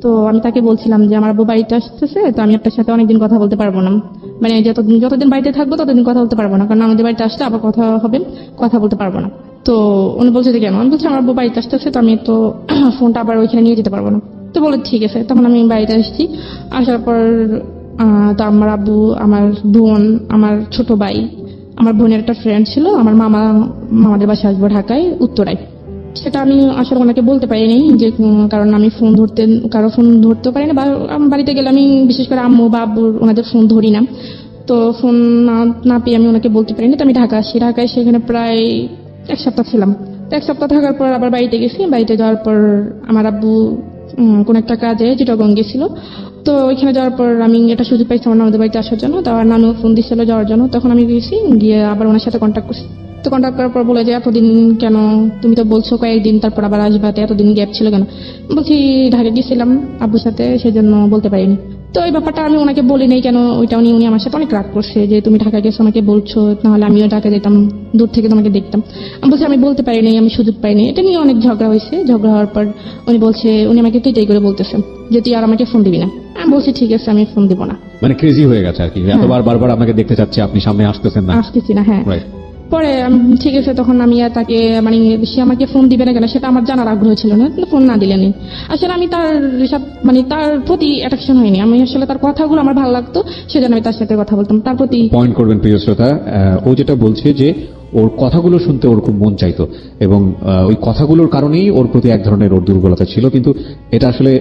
তো আমি তাকে বলছিলাম যে আমার আব্বু বাড়িতে আসতেছে, তো আমি আপনার সাথে অনেকদিন কথা বলতে পারবো না, মানে যতদিন বাড়িতে থাকবো ততদিন কথা বলতে পারবো না, কারণ আমাদের বাড়িতে আসলে আবার কথা হবে, কথা বলতে পারবো না। তো উনি বলছে যে কেন? আমি বলছি আমার আব্বু বাড়িতে আসতেছে, তো আমি তো ফোনটা আবার ওইখানে নিয়ে যেতে পারবো না। তো বলে ঠিক আছে। তখন আমি বাড়িতে আসছি, আসার পর তো আমার আব্বু, আমার বোন, আমার ছোট ভাই, আমার বোনের একটা ফ্রেন্ড ছিল, আমার মামাদের বাসায় আসবো ঢাকায় উত্তরায়। সেটা আমি আসলে ওনাকে বলতে পারিনি যে কারণ আমি কারো ফোন ধরতে পারি না, বা বাড়িতে গেলে আমি বিশেষ করে আম্মু বা আব্বুর ওনাদের ফোন ধরি না। তো ফোন না পেয়ে আমি ওনাকে বলতে পারিনি। তো আমি ঢাকা আসি, ঢাকায় সেখানে প্রায় 1 সপ্তাহ ছিলাম। তো 1 সপ্তাহ থাকার পর আবার বাড়িতে গেছি। বাড়িতে যাওয়ার পর আমার আব্বু কোন একটা কাজে চিটাগং গেছিল। তো ওইখানে যাওয়ার পর আমি একটা সুযোগ পাইছি আমার আমাদের বাড়িতে আসার জন্য। তো আমার নানু ফোন দিচ্ছিল যাওয়ার জন্য, তখন আমি গেছি, গিয়ে আবার ওনার সাথে কন্ট্যাক্ট করছি। তো কন্ট্যাক্ট করার পর বলে যে এতদিন কেন, তুমি তো বলছো কয়েকদিন তারপর আবার আসবা, এতদিন গ্যাপ ছিল কেন? বলছি ঢাকা গেছিলাম আব্বুর সাথে, সেজন্য বলতে পারিনি। তো এই ব্যাপারটা আমি ওনাকে বলি নাই কেন, ওইটা উনি আমার সাথে অনেক রাগ করছে যে তুমি ঢাকা গেছো আমাকে বলছো, নাহলে আমিও ঢাকা যেতাম, দূর থেকে তোমাকে দেখতাম। আমি বলছি আমি বলতে পারিনি, আমি সুযোগ পাইনি। এটা নিয়ে অনেক ঝগড়া হয়েছে। ঝগড়া হওয়ার পর উনি আমাকে তুই করে বলতেছেন যে তুই আর আমাকে ফোন দিবি না। আমি বলছি ঠিক আছে, আমি ফোন দিব না। মানে ক্রেজি হয়ে গেছে আর কি, এতবার বারবার আপনাকে দেখতে চাচ্ছে, আপনি সামনে আসতেছেন না। আসতেছি না, হ্যাঁ। রাইট। পরে ঠিক আছে, তখন আমি আর তাকে মানে সে আমাকে ফোন দিবে না কেন সেটা আমার জানার আগ্রহ ছিল না, ফোন না দিলেনি। আসলে আমি তার প্রতি অ্যাট্রাকশন হয়নি, আমি আসলে তার কথাগুলো আমার ভালো লাগতো, সেজন্য আমি তার সাথে কথা বলতাম, তার প্রতি। পয়েন্ট করবেন প্রিয় শ্রোতা, ও যেটা বলছে যে ওর কথাগুলো শুনতে ওর খুব মন চাইতো, এবং ওই কথাগুলোর কারণেই ওর প্রতি এক ধরনের ওর দুর্বলতা ছিল, কিন্তু এটা আসলে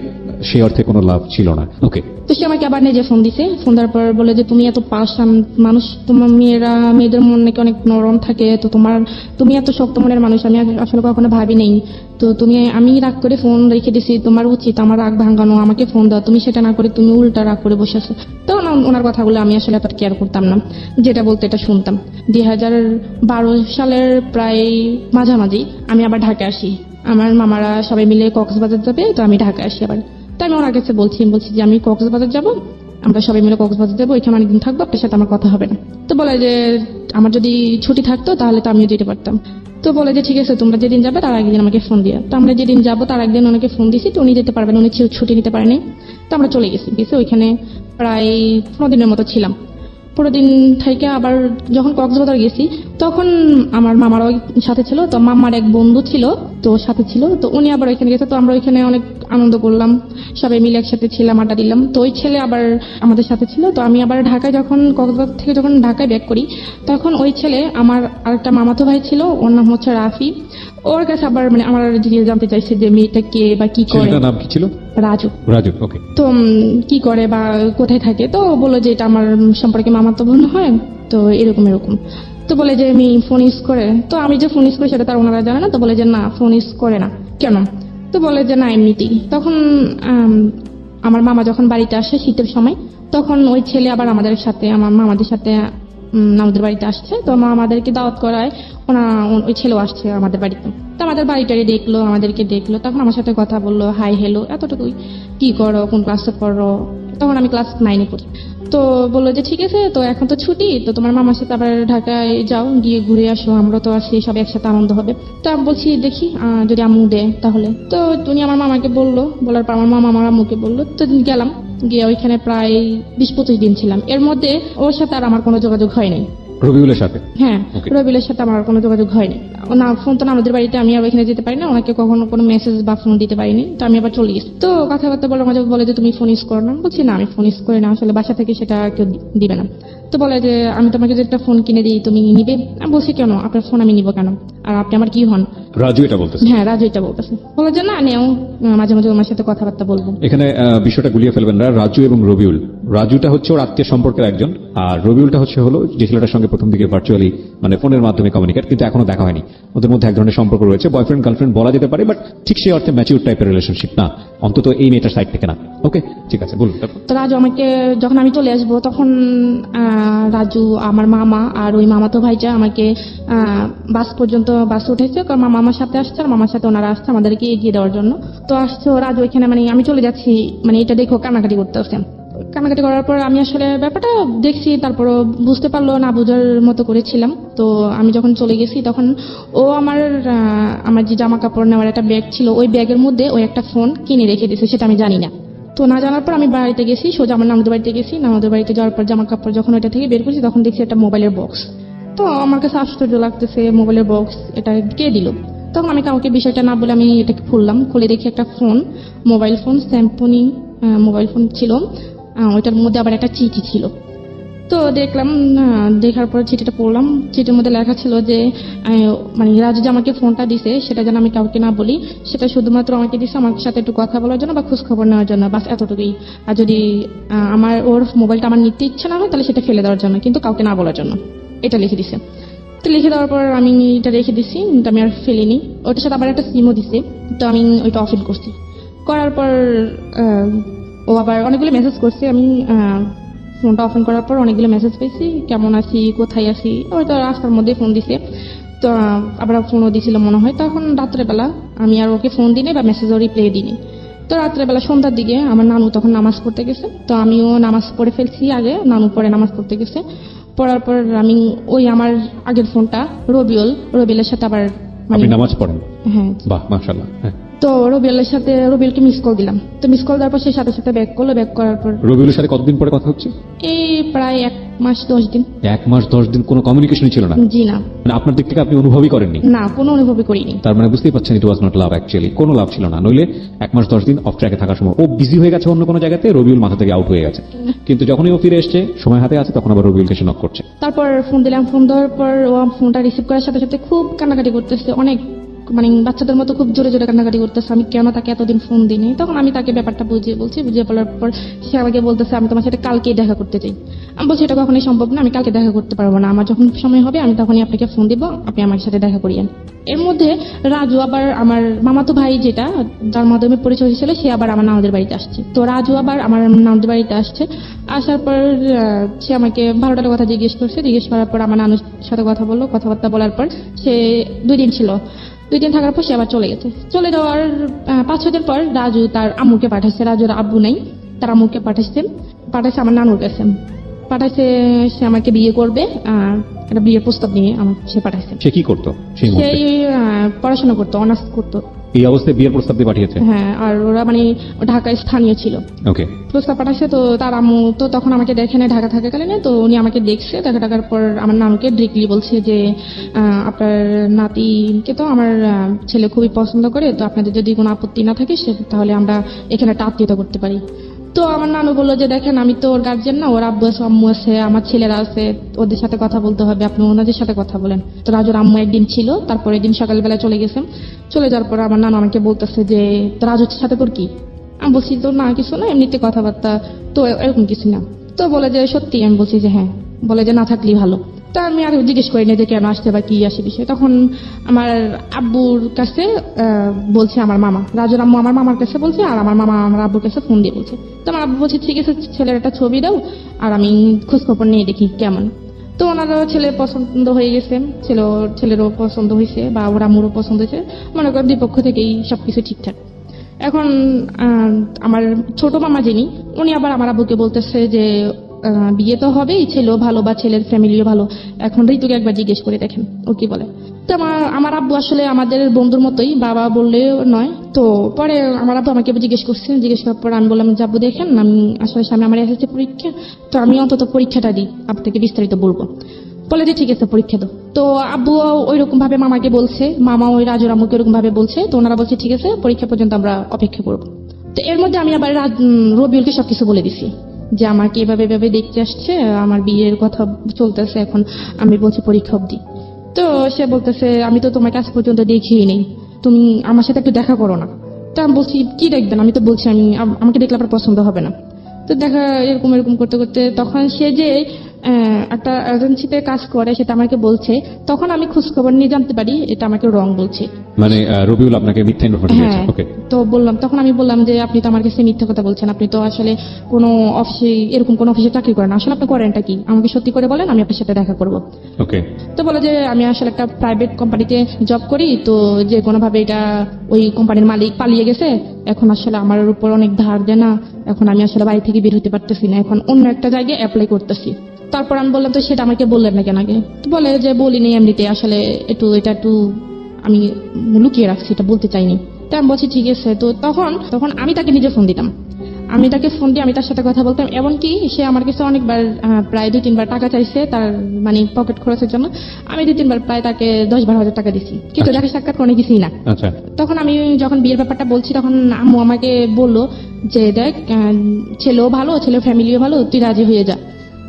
সে অর্থে কোনো লাভ ছিল না। ওকে। তো সে আমাকে আবার নিজে ফোন দিছে, ফোন দেওয়ার পর বলে যে তুমি এত পাষাণ মানুষ, তোমার মেয়েদের মন নাকি অনেক নরম থাকে, তো তুমি এত শক্ত মনের মানুষ, আমি আসলে কখনো ভাবি নেই। তো আমি রাগ করে ফোন রেখে দিছি, তোমার উচিত আমার রাগ ভাঙানো, আমাকে ফোন দাও, তুমি সেটা না করে তুমি উল্টা রাগ করে বসে আছো। তখন ওনার কথাগুলো আমি আসলে এত কেয়ার করতাম না, যেটা বলতে এটা শুনতাম। 2012 সালের প্রায় মাঝামাঝি আমি আবার ঢাকা আসি। আমার মামারা সবাই মিলে কক্সবাজার যাবে, তো আমি ঢাকা আসি আবার। তো আমি ওনার কাছে বলছি যে আমি কক্সবাজার যাব, আমরা সবাই মিলে কক্সবাজার যাবো, ওইখানে অনেকদিন থাকবো, আপনার সাথে আমার কথা হবে না। তো বলে যে আমার যদি ছুটি থাকতো তাহলে তো আমিও যেতে পারতাম। তো বলে যে ঠিক আছে, তোমরা যেদিন যাবে তার একদিন আমাকে ফোন দিয়ে। তো আমরা যেদিন যাবো তার একদিন ওনাকে ফোন দিছি, তো উনি যেতে পারবেন, উনি ছুটি নিতে পারেনি। তো আমরা চলে গেছি, ওইখানে প্রায় 15 দিনের মতো ছিলাম। 15 দিন থেকে আবার যখন কক্সবাজার গেছি, তখন আমার মামার সাথে ছিল, তো মামার এক বন্ধু ছিল, তো সাথে ছিল, তো উনি আবার ওইখানে গেছে। তো আমরা ওইখানে অনেক আনন্দ করলাম, সবাই মিলে একসাথে ছিলাম, আড্ডা দিলাম। তো ওই ছেলে আবার আমাদের সাথে ছিল। তো আমি আবার ঢাকায় কক্সবাজার থেকে যখন ঢাকায় ব্যাক করি, তখন ওই ছেলে আমার আরেকটা মামাতো ভাই ছিল, ওর নাম হচ্ছে রাফি। ওর কাছে আবার মানে আমার জানতে চাইছে যে মেয়েটা কে বা কি করে। নাম কি ছিল? রাজু। ওকে। তো কি করে বা কোথায় থাকে, তো বললো যে এটা আমার সম্পর্কে মামাতো বোন হয়, তো এরকম। তো বলে যে আমি ফোন ইউজ করে, তো আমি যে ফোন ইউজ করি সেটা তার ওনারা জানে না। তো বলে যে না, ফোন ইউজ করে না কেন? তো বলে যে না, এমনিতেই। তখন আমার মামা যখন বাড়িতে আসে শীতের সময়, তখন ওই ছেলে আবার আমার মামাদের সাথে আমাদের বাড়িতে আসছে। তো আমাদেরকে দাওয়াত করায় ওই ছেলেও আসছে আমাদের বাড়িতে। তো আমাদের বাড়িটারে দেখলো, আমাদেরকে দেখলো, তখন আমার সাথে কথা বললো, হাই হ্যালো, এতটুকুই। কি করো, কোন ক্লাসে পড়ো? তখন আমি ক্লাস 9-এ পড়ি। তো বললো যে ঠিক আছে, তো এখন তো ছুটি, তো তোমার মামার সাথে আবার ঢাকায় যাও, গিয়ে ঘুরে আসো, আমরা তো আছি, সব একসাথে আনন্দ হবে। তো আমি বলছি দেখি যদি আম্মু দেয় তাহলে। তো উনি আমার মামাকে বললো, বলার পর আমার মামা আমার আম্মুকে বললো। তো গেলাম, গিয়ে ওইখানে প্রায় 20-25 দিন ছিলাম। এর মধ্যে ওর সাথে আর আমার কোনো যোগাযোগ হয়নি। রবিউলের সাথে? হ্যাঁ, রবিউলের সাথে আমার কোনো যোগাযোগ হয়নি। না, ফোন তো আমাদের বাড়িতে, আমি আর ওইখানে যেতে পারি না, ওনাকে কখনো কোনো মেসেজ বা ফোন দিতে পারিনি। তো আমি আবার চলে গেছি। তো কথাবার্তা বলে মাঝে বলে যে তুমি ফোন ইউজ করো না। বলছি না, আমি ফোন ইউজ করি না, আসলে বাসা থেকে সেটা কেউ দিবে না। তো বলে যে আমি তোমাকে যদি একটা ফোন কিনে দিই তুমি নিবে? আমি বলছি কেন, আপনার ফোন আমি নিব কেন, আর আপনি আমার কি হন? রাজু এটা বলতেছে? হ্যাঁ, রাজু এটা বলতেছে। বলে যে না, নেও, মাঝে মাঝে আমার সাথে কথাবার্তা বলবো। এখানে বিষয়টা গুলিয়ে ফেলবেন না। রাজু এবং রবিউল, রাজুটা হচ্ছে ওর আত্মীয় সম্পর্কের একজন, আর রবিউলটা হলো যে ছেলেটার সঙ্গে প্রথম দিকে ভার্চুয়ালি মানে ফোনের মাধ্যমে কমিউনিকেট, কিন্তু এখনো দেখা হয়নি। ওদের মধ্যে এক ধরনের সম্পর্ক রয়েছে, বয়ফ্রেন্ড গার্লফ্রেন্ড বলা যেতে পারে, বাট ঠিক সেই অর্থে ম্যাচিউর টাইপের রিলেশনশিপ না, অন্তত এই মেয়েটার সাইড থেকে না। ওকে, ঠিক আছে, বলুন। তো রাজু আমাকে, যখন আমি চলে আসবো তখন রাজু, আমার মামা আর ওই মামাতো ভাইটা আমাকে বাস উঠেছে, কারণ আমার মামার সাথে আসছে, আর মামার সাথে ওনারা আসছে আমাদেরকে এগিয়ে দেওয়ার জন্য। তো আসছে রাজু এখানে, মানে আমি চলে যাচ্ছি, মানে এটা দেখো কান্নাকাটি করতে আসছেন। কান্নাকাটি করার পর আমি আসলে ব্যাপারটা দেখছি, তারপরও বুঝতে পারলো না, বোঝার মতো করেছিলাম। তো আমি যখন চলে গেছি তখন ও আমার যে জামা কাপড় নেওয়ার একটা ব্যাগ ছিল, ওই ব্যাগের মধ্যে ও একটা ফোন কিনে রেখে দিয়েছে, সেটা আমি জানি না। তো না জানার পর আমি বাড়িতে গেছি, সোজা আমার নানুদের বাড়িতে গেছি। নানুদের বাড়িতে যাওয়ার পর জামা কাপড় যখন ওইটা থেকে বের করছি তখন দেখছি একটা মোবাইলের বক্স। তো আমার কাছে আশ্চর্য লাগতেছে, মোবাইলের বক্স এটা কে দিল। তখন আমি কাউকে বিষয়টা না বলে আমি এটাকে খুললাম, খুলে দেখি একটা phone, mobile phone, Samsung mobile phone ছিল। ওইটার মধ্যে আবার একটা চিঠি ছিল। তো দেখলাম, দেখার পর চিঠিটা পড়লাম। চিঠির মধ্যে লেখা ছিল যে মানে রাজু যে আমাকে ফোনটা দিছে সেটা যেন আমি কাউকে না বলি, সেটা শুধুমাত্র আমাকে দিছে আমার সাথে একটু কথা বলার জন্য বা খোঁজ খবর নেওয়ার জন্য, বাস এতটুকুই। আর যদি ওর মোবাইলটা আমার নিতে ইচ্ছে না হয় তাহলে সেটা ফেলে দেওয়ার জন্য, কিন্তু কাউকে না বলার জন্য, এটা লিখে দিছে। তো লিখে দেওয়ার পর আমি এটা রেখে দিছি, কিন্তু আমি আর ফেলিনি। ওটার সাথে আবার একটা সিমও দিছে, তো আমি ওইটা অফ করছি। করার পর ও আবার অনেকগুলো মেসেজ করছে। আমি ফোনটা অফ করার পর অনেকগুলো মেসেজ পেয়েছি, কেমন আছি, কোথায় আছি, হয়তো রাস্তার মধ্যে ফোন দিছে। তো আবার ফোনও দিছিল মনে হয়। তখন রাত্রেবেলা আমি আর ওকে ফোন দিই বা মেসেজও রিপ্লাই দিইনি। তো রাত্রেবেলা সন্ধ্যার দিকে আমার নানু তখন নামাজ পড়তে গেছে, তো আমিও নামাজ পড়ে ফেলছি আগে, নানু পরে নামাজ পড়তে গেছে। পড়ার পর আমি ওই আমার আগের ফোনটা রবিউলের সাথে আবার আপনি নামাজ পড়েন? হ্যাঁ। বাহ, মাশাআল্লাহ। হ্যাঁ। তো রবিউলকে মিস কল দিলাম। তো মিস কল দেওয়ার পর সে সাথে সাথে ব্যাক করলো। ব্যাক করার পর রবিউলের সাথে কতদিন পরে কথা হচ্ছে? এই প্রায় 1 মাস 10 দিন। 1 মাস 10 দিন কোনো কমিউনিকেশনই ছিল না? জি না। মানে আপনার দিক থেকে আপনি অনুভবই করেননি? না, কোনো অনুভবই করিনি। তার মানে বুঝতেই পারছেন ইট ওয়াজ নট লাভ অ্যাকচুয়ালি, কোনো লাভ ছিল না। নইলে 1 মাস 10 দিন অফ ট্র্যাকে থাকার সময় ও বিজি হয়ে গেছে অন্য কোনো জায়গাতে, রবিউল মাথা থেকে আউট হয়ে গেছে। কিন্তু যখনই ও ফিরে এসছে, সময় হাতে আছে, তখন আবার রবিউলকে সে নক করছে। তারপর ফোন দিলাম, ফোন দেওয়ার পর ও ফোনটা রিসিভ করার সাথে সাথে খুব কান্নাকাটি করতেছে, অনেক মানে বাচ্চাদের মতো খুব জোরে জোরে কান্নাকাটি করতেছে। আমি কেন তাকে এতদিন ফোন দিইনি। তখন আমি তাকে ব্যাপারটা বুঝিয়ে বলার পর সে আমাকে বলতেছে আমি তোমার সাথে কালকেই দেখা করতে চাই। আমি বলছি এটা কখনোই সম্ভব না, আমি কালকে দেখা করতে পারবো না, আমার যখন সময় হবে আমি তখনই আপনাকে ফোন দিব, আপনি আমার সাথে দেখা করিয়েন। এর মধ্যে রাজু আবার আমার মামাতো ভাই, যেটা যার মাধ্যমে পরিচয় হয়েছিল, সে আবার আমার নানুদের বাড়িতে আসছে। তো রাজু আবার আমার নানুদের বাড়িতে আসছে। আসার পর সে আমাকে ভালোটার কথা জিজ্ঞেস করছে। জিজ্ঞেস করার পর আমার নানুর সাথে কথা বললো। কথাবার্তা বলার পর সে 2 দিন ছিল। 2 দিন থাকার পর সে আবার চলে গেছে। চলে যাওয়ার 5-6 দিন পর রাজু তার আম্মুকে পাঠাচ্ছে। রাজুর আব্বু নাই, তার আম্মুকে পাঠাচ্ছে আমার নানুর কাছে। পাঠাইছে সে আমাকে বিয়ে করবে, একটা বিয়ের প্রস্তাব নিয়ে সে পাঠাইছে। সে কি করতো সেই মুহূর্তে? সেই পড়াশোনা করতো, অনার্স করতো। এই অবস্থায় বিয়ের প্রস্তাব দিয়ে পাঠিয়েছে? হ্যাঁ, আর ওরা মানে ঢাকায় স্থানীয় ছিল। ওকে। প্রস্তাব পাঠাচ্ছে। তো তার আম্মু তো তখন আমাকে দেখে না ঢাকা থাকাকালীন, তো উনি আমাকে দেখছে। দেখার পর আমার নানুকে ডিরেক্টলি বলছে যে আপনার নাতিকে তো আমার ছেলে খুবই পছন্দ করে, তো আপনাদের যদি কোনো আপত্তি না থাকে তাহলে আমরা এখানে একটা আত্মীয়তা করতে পারি। তো আমার নানু বললো যে দেখেন আমি তো ওর গার্জিয়ান না, ওর আব্বু আছে, আম্মু আছে, আমার ছেলেরা আছে, ওদের সাথে কথা বলতে হবে, আপনি ওনাদের সাথে কথা বলেন। তো রাজুর আম্মু একদিন ছিল, তারপরে দিন সকালবেলা চলে গেছেন। চলে যাওয়ার পর আমার নানু আমাকে বলতেছে যে তো রাজুর সাথে তোর কি? আমি বলছি তো না কিছু না, এমনিতে কথাবার্তা, তো এরকম কিছু না। তো বলে যে সত্যি? আমি বলছি যে হ্যাঁ। বলে যে না থাকলেই ভালো। তা আমি আর জিজ্ঞেস করিনি যে কেন আসছে বা কি আসে বিষয়। তখন আমার আব্বুর কাছে বলছে আমার মামা, রাজুর আম্মু আমার মামার কাছে বলছে, আর আমার মামা আমার আব্বুর কাছে ফোন দিয়ে বলছে। তো আমার আব্বু বলছে ঠিক আছে, ছেলের একটা ছবি দাও আর আমি খোঁজখবর নিয়ে দেখি কেমন। তো ওনারও ছেলে পছন্দ হয়ে গেছে, ছেলেরও পছন্দ হয়েছে বা ওর আম্মুরও পছন্দ হয়েছে। মনে করেন 2 পক্ষ থেকেই সবকিছু ঠিকঠাক। এখন আমার ছোট মামা যিনি, উনি আবার আমার আব্বুকে বলতেছে যে বিয়ে তো হবেই, ছেলেও ভালো বা ছেলের ফ্যামিলিও ভালো, এখন ঋতুকে একবার জিজ্ঞেস করে দেখেন ও কি বলে। তো আমার আব্বু আসলে আমাদের বন্ধুর মতোই, বাবা বললেও নয়। তো পরে আমার আব্বু আমাকে জিজ্ঞেস করার পর আমি বললাম যে আব্বু দেখেন, আমি আসলে সামনে আমার এসএসসি পরীক্ষা, তো আমি অন্তত পরীক্ষাটা দিই, আপনাকে বিস্তারিত বলবো। বলে যে ঠিক আছে পরীক্ষা দাও। তো আব্বু ওইরকম ভাবে মামাকে বলছে, মামা ওই রাজুর আম্মুকে ওরকম ভাবে বলছে। তো ওনারা বলছে ঠিক আছে পরীক্ষা পর্যন্ত আমরা অপেক্ষা করবো। তো এর মধ্যে আমি আবার রবিউলকে সবকিছু বলে দিছি যে আমাকে এভাবে দেখতে আসছে, আমার বিয়ের কথা চলতেছে, এখন আমি বলছি পরীক্ষা অবধি। তো সে বলতেছে আমি তো তোমাকে আজ পর্যন্ত দেখিই নেই, তুমি আমার সাথে একটু দেখা করো না। তো আমি বলছি কি দেখবেন, আমি তো বলছি আমাকে দেখলে আপনার পছন্দ হবে না। তো দেখা এরকম করতে করতে তখন সে যে একটা এজেন্সিতে কাজ করে সেটা আমাকে বলছে। তখন আমি খোঁজ খবর নিয়ে জানতে পারি এটা আমাকে রং বলছে। মানে রবিউল আপনাকে মিথ্যা ইনফরমেশন দিয়েছে? হ্যাঁ। ওকে। তো তখন আমি বললাম যে আপনি তো আমার কাছে মিথ্যা কথা বলছেন, আপনি তো আসলে কোনো অফিসে এরকম কোন অফিসে চাকরি করেন, আসলে আপনি করেনটা কি, আমাকে সত্যি করে বলেন, আমি আপনার সাথে দেখা করব। ওকে। তো বলে যে আমি আসলে একটা প্রাইভেট কোম্পানিতে জব করি, তো যে কোনোভাবে এটা ওই কোম্পানির মালিক পালিয়ে গেছে, এখন আসলে আমার উপর অনেক ধার দেনা, এখন আমি আসলে বাড়ি থেকে বের হতে পারতেছি না, এখন অন্য একটা জায়গায় অ্যাপ্লাই করতেছি। তারপর আমি বললাম তো সেটা আমাকে বললেন না কেন আগে? তো বলে যে বলিনি এমনিতে, আসলে এটা একটু আমি লুকিয়ে রাখছি, এটা বলতে চাইনি। তো আমি বলছি ঠিক আছে। তো তখন আমি তাকে নিজে ফোন দিতাম, আমি তাকে ফোন দিয়ে আমি তার সাথে কথা বলতাম। এমনকি সে আমার কাছে অনেকবার প্রায় 2-3 বার টাকা চাইছে তার মানে পকেট খরচের জন্য। আমি 2-3 বার প্রায় তাকে 10-12 হাজার টাকা দিছি, কিন্তু আচ্ছা। দেখা সাক্ষাৎ কোনো কিছুই না। আচ্ছা, তখন আমি যখন বিয়ের ব্যাপারটা বলছি তখন আম্মু আমাকে বললো যে দেখ, ছেলেও ভালো, ছেলের ফ্যামিলিও ভালো, তুই রাজি হয়ে যা।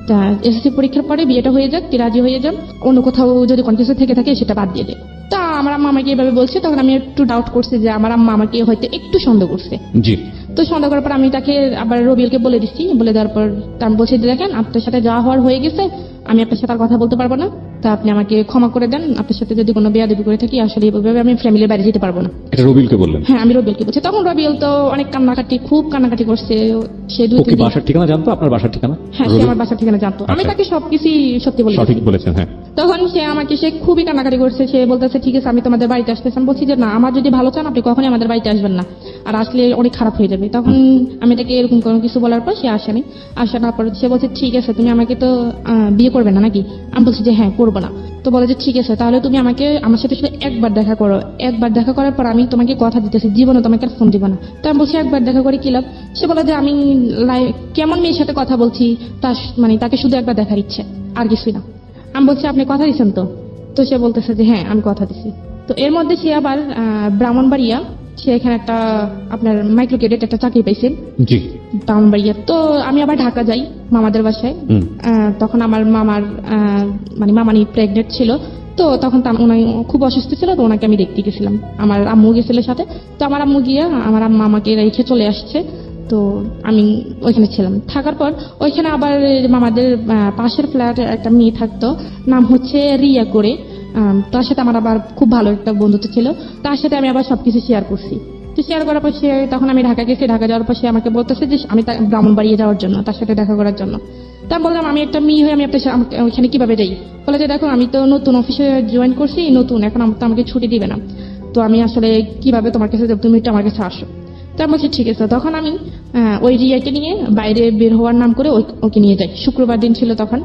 তা এসএসসি পরীক্ষার পরে বিয়েটা হয়ে যাক, তুই রাজি হয়ে যা, অন্য কোথাও যদি কন্টেস্ট থেকে থাকে সেটা বাদ দিয়ে দে। তা আমার আম্মা আমাকে এভাবে বলছে, তখন আমি একটু ডাউট করছি যে আমার আম্মা আমাকে হয়তো একটু সন্দেহ করছে। জি। তো সন্দেহ করার পর আমি তাকে আবার রবিউলকে বলে দিচ্ছি, বলে দেওয়ার পর তা আমি বলছি যে দেখেন আপনার সাথে যাওয়া হওয়ার হয়ে গেছে, আমি আপনার সাথে আর কথা বলতে পারবো না, তা আপনি আমাকে ক্ষমা করে দেন, আপনার সাথে যদি কোনো বেয়াদবি করে থাকি আসলে এইভাবে আমি ফ্যামিলির বাইরে যেতে পারবো না। এটা রবিউলকে বললেন? হ্যাঁ, আমি রবিউলকে বলছি। তখন রবিউল তো অনেক খুব কান্নাকাটি করছে। সে ওকে 2-3 দিন, বাসার ঠিকানা জানতো? আপনার বাসার ঠিকানা? হ্যাঁ সে আমার বাসার ঠিকানা জানতো। আমি আচ্ছা। তাকে সবকিছু সত্যি বলে সঠিক দিয়েছি। বলেছেন, হ্যাঁ। তখন সে খুবই কান্নাকাটি করছে। সে বলতেছে ঠিক আছে আমি তোমাদের বাড়িতে আসতেছি। আমি বলছি যে না, আমার যদি ভালো চান আপনি কখনই আমাদের বাড়িতে আসবেন না, আর আসলে অনেক খারাপ হয়ে যাবে। তখন আমি তাকে এরকম কোনো কিছু বলার পর সে আসেনি। আসার পর সে বলছে ঠিক আছে তুমি আমাকে তো বিয়ে করবে না নাকি? আমি বলছি যে হ্যাঁ করবো না। তো বলে যে ঠিক আছে তাহলে তুমি আমার সাথে শুধু একবার দেখা করো, একবার দেখা করার পর আমি তোমাকে কথা দিতেছি জীবনে তোমাকে আর ফোন দিব না। তো আমি বলছি একবার দেখা করে কি লাভ? সে বলে যে আমি কেমন মেয়ের সাথে কথা বলছি, তার মানে তাকে শুধু একবার দেখার ইচ্ছে, আর কিছুই না। আমি বলছি আপনি কথা দিচ্ছেন তো? তো সে বলতেছে যে হ্যাঁ আমি কথা দিছি। তো এর মধ্যে সে আবার ব্রাহ্মণবাড়িয়া, সে এখানে একটা আপনার মাইক্রো ক্রেডিট একটা চাকরি পাইছে জি। ব্রাহ্মণবাড়িয়া। তো আমি আবার ঢাকা যাই মামাদের বাসায়। হুম। তখন আমার মামার মানে মামানি প্রেগনেন্ট ছিল। তো তখন উনি খুব অসুস্থ ছিল, তো ওনাকে আমি দেখতে গেছিলাম, আমার আম্মু গেছিল সাথে। তো আমার আম্মু গিয়ে আমার আম্মা আমাকে রেখে চলে আসছে। তো আমি ওইখানে ছিলাম, থাকার পর ওইখানে আবার মামাদের পাশের ফ্ল্যাটে একটা মেয়ে থাকতো, নাম হচ্ছে রিয়া করে। তার সাথে আমার আবার খুব ভালো একটা বন্ধুত্ব ছিল, তার সাথে আমি আবার সবকিছু শেয়ার করছি। তো শেয়ার করার পর তখন আমি ঢাকা গেছি, ঢাকা যাওয়ার পর সে আমাকে বলতেছে যে আমি ব্রাহ্মণবাড়িয়া যাওয়ার জন্য তার সাথে দেখা করার জন্য। তা আমি বললাম আমি একটা মেয়ে হয়ে আমি ওইখানে কিভাবে যাই? বলে যে দেখো আমি তো নতুন অফিসে জয়েন করছি, নতুন, এখন তো আমাকে ছুটি দিবে না, তো আমি আসলে কিভাবে তোমার কাছে যাবো, তুমি একটু আমার কাছে আসো। তা আমি বলছি ঠিক আছে। তখন আমি ওই রিয়াকে নিয়ে বাইরে বের হওয়ার নাম করে ওকে নিয়ে যাই। শুক্রবার দিন ছিল তখন।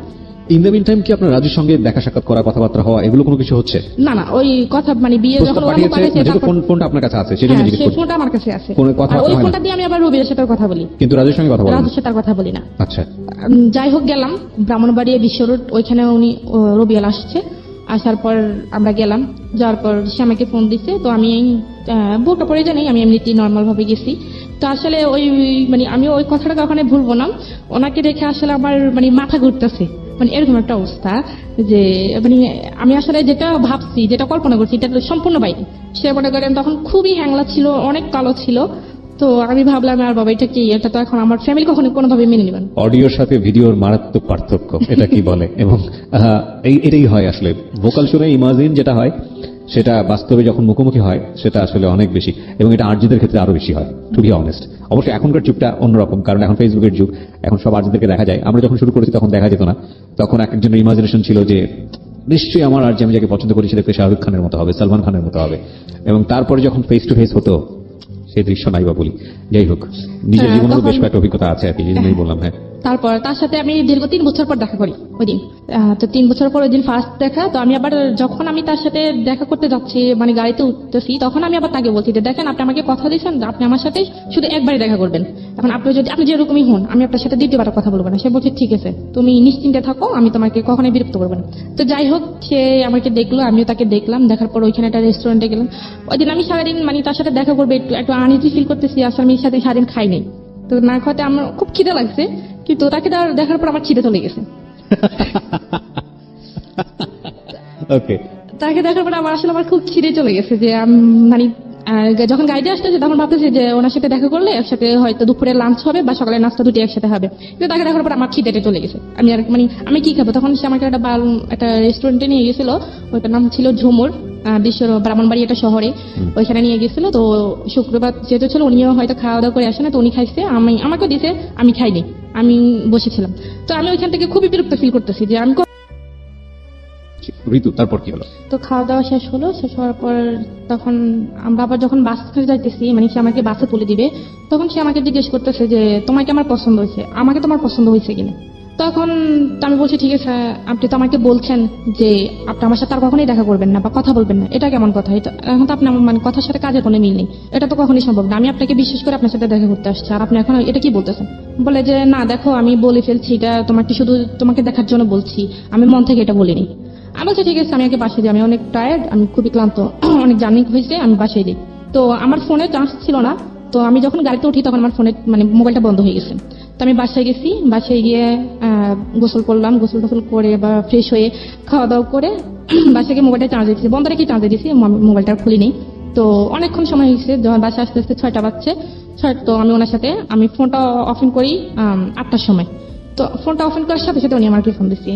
ইন দ্য মিন টাইম কি আপনার রাজুর সঙ্গে দেখা সাক্ষাৎ করা, কথাবার্তা হওয়া, এগুলো কোনো কিছু হচ্ছে? না না, ওই কথা মানে বিয়ে প্রস্তাব যখন ও পাঠিয়েছে, পাঠিয়েছে যেহেতু তারপর- ফোনটা আপনার কাছে আছে সেজন্য হ্যাঁ, জিজ্ঞেস সেই করছি। ফোনটা আমার কাছে আছে। কোনো কথা আর ওই হয় না? ফোনটা দিয়ে আমি আবার রবির সাথে কথা বলি, কিন্তু রাজুর সঙ্গে কথা বলেন? রাজুর সাথে আর কথা বলি না। আচ্ছা। যাই হোক গেলাম ব্রাহ্মণবাড়িয়া বিশ্ব রোড, ওইখানে রবিয়াল আসছে। আসার পর আমরা গেলাম, যাওয়ার পর সে আমাকে ফোন দিচ্ছে। তো আমি বোরকা পরে জানি, আমি এমনিতেই নর্মাল ভাবে গেছি। তো আসলে ওই মানে আমি ওই কথাটা কখনো ভুলবো না, ওনাকে দেখে আসলে আমার মানে মাথা ঘুরতেছে, মানে এরকম একটা অবস্থা যে মানে আমি আসলে যেটা ভাবছি, যেটা কল্পনা করছি, এটা সম্পূর্ণ বাইরে। সে মনে করেন তখন খুবই হ্যাংলা ছিল, অনেক কালো ছিল। তো আমি ভাবলাম আর বাবা এটা কি, এটা তো এখন আমার ফ্যামিলি কখনো কোনোভাবে মেনে নেবেন। অডিওর সাথে ভিডিওর মারাত্মক পার্থক্য, এটা কি বলে? এবং এটাই হয় আসলে, ভোকাল শুনে ইমাজিন যেটা হয় সেটা বাস্তবে যখন মুখোমুখি হয় সেটা আসলে অনেক বেশি, এবং এটা আরজিদের ক্ষেত্রে আরো বেশি হয়, টু বি অনেস্ট। অবশ্যই এখনকার যুগটা অন্যরকম, কারণ এখন ফেসবুকের যুগ, এখন সব আরজিদেরকে দেখা যায়। আমরা যখন শুরু করেছি তখন দেখা যেত না, তখন এক একজনের ইমাজিনেশন ছিল যে নিশ্চয়ই আমার আরজি, আমি যাকে পছন্দ করি সে দেখতে শাহরুখ খানের মতো হবে, সালমান খানের মতো হবে। এবং তারপরে যখন ফেস টু ফেস হতো সেই দৃশ্য নাই বা বলি। যাই হোক, নিজের জীবনেও তখন- বেশ কয়েকটা অভিজ্ঞতা আছে আর কি, এই জন্যই বললাম। হ্যাঁ। তারপর তার সাথে আমি দীর্ঘ 3 বছর পর দেখা করি ওই দিন। তো 3 বছর পর ওই দিন ফার্স্ট দেখা। তো আমি আবার যখন আমি তার সাথে দেখা করতে যাচ্ছি, মানে গাড়িতে উঠতেছি, তখন আমি আবার তাকে বলছি যে দেখেন আপনি আমাকে কথা দিয়েছেন যে আপনি আমার সাথে শুধু একবারই দেখা করবেন, এখন আপনি যেরকমই হন আমি আপনার সাথে দ্বিতীয়বার কথা বলবো না। সে বলছে ঠিক আছে তুমি নিশ্চিন্তে থাকো, আমি তোমাকে কখনোই বিরক্ত করবো না। তো যাই হোক সে আমাকে দেখলো, আমিও তাকে দেখলাম। দেখার পর ওইখানে একটা রেস্টুরেন্টে গেলাম। ওই দিন আমি সারাদিন মানে তার সাথে দেখা করবো একটু আনইজি ফিল করতেছি, আসলে আমি সাথে সারাদিন খাই নাই। তো না খাওয়াতে আমার খুব খিদে লাগছে, কিন্তু তাকে দেখার পর আমার খিদে চলে গেছে। ওকে। তাকে দেখার পর আমার খুব খিদে চলে গেছে যে মানে যখন গাড়িতে আসতেছে তখন ভাবতেছি যে ওনার সাথে দেখা করলে একসাথে হয়তো দুপুরে লাঞ্চ হবে বা সকালে নাস্তা দুটি একসাথে হবে, কিন্তু তাকে দেখার পর আমার খিদেটা চলে গেছে। আমি আর মানে আমি কি খাবো? তখন সে আমাকে একটা রেস্টুরেন্টে নিয়ে গেছিল, ওইটার নাম ছিল ঝুমুর, ব্রাহ্মণবাড়ি একটা শহরে। ওইখানে নিয়ে গেছিল। তো শুক্রবার যেহেতু ছিল উনিও হয়তো খাওয়া দাওয়া করে আসে না, তো উনি খাইছে, আমাকে দিছে, আমি খাইনি, আমি বসেছিলাম। তো আমি ওইখান থেকে খুবই বিরক্ত ফিল করতেছি যে আমি ঋতু, তারপর কি হলো? তো খাওয়া দাওয়া শেষ হলো, শেষ হওয়ার পর তখন আমরা আবার যখন বাসে যাইতেছি, মানে সে আমাকে বাসে তুলে দিবে, তখন সে আমাকে জিজ্ঞেস করতেছে যে তোমাকে আমার পছন্দ হয়েছে, আমাকে তোমার পছন্দ হয়েছে কিনা। তখন তো আমি বলছি ঠিক আছে, আপনি তো আমাকে বলছেন যে আপনি আমার সাথে আর কখনোই দেখা করবেন না বা কথা বলবেন না, এটা কেমন কথা? এটা এখন তো আপনি আমার মানে কথার সাথে কাজের কোনো মিল নেই, এটা তো কখনোই সম্ভব না। আমি আপনাকে বিশ্বাস করে আপনার সাথে দেখা করতে আসছি, আর আপনি এখন এটা কি বলতেছেন? বলে যে না দেখো, আমি বলে ফেলছি, এটা তোমাকে শুধু তোমাকে দেখার জন্য বলছি, আমি মন থেকে এটা বলিনি। আমি বলছি ঠিক আছে, আমি আগে বাসায় দিই, আমি অনেক টায়ার্ড, আমি খুবই ক্লান্ত, অনেক জার্নি হয়েছে, আমি বাসায় দিই। তো আমার ফোনে চার্জ ছিল না, তো আমি যখন গাড়িতে উঠি তখন আমার ফোনে মানে মোবাইলটা বন্ধ হয়ে গেছে। তো আমি বাসায় গেছি, বাসায় গিয়ে গোসল করলাম, গোসল টোসল করে বা ফ্রেশ হয়ে খাওয়া দাওয়া করে বাসায় গিয়ে মোবাইলটা চার্জে দিয়েছি, বন্ধ রেখে চার্জে দিয়েছি, মোবাইলটা খুলিনি। তো অনেকক্ষণ সময় হয়েছে, যখন বাসায় আস্তে আস্তে 6টা বাজছে, তো আমি ওনার সাথে আমি ফোনটা অফেন করি 8টার সময়। তো ফোনটা অফেন করার সাথে সাথে উনি আমাকে ফোন দিচ্ছে।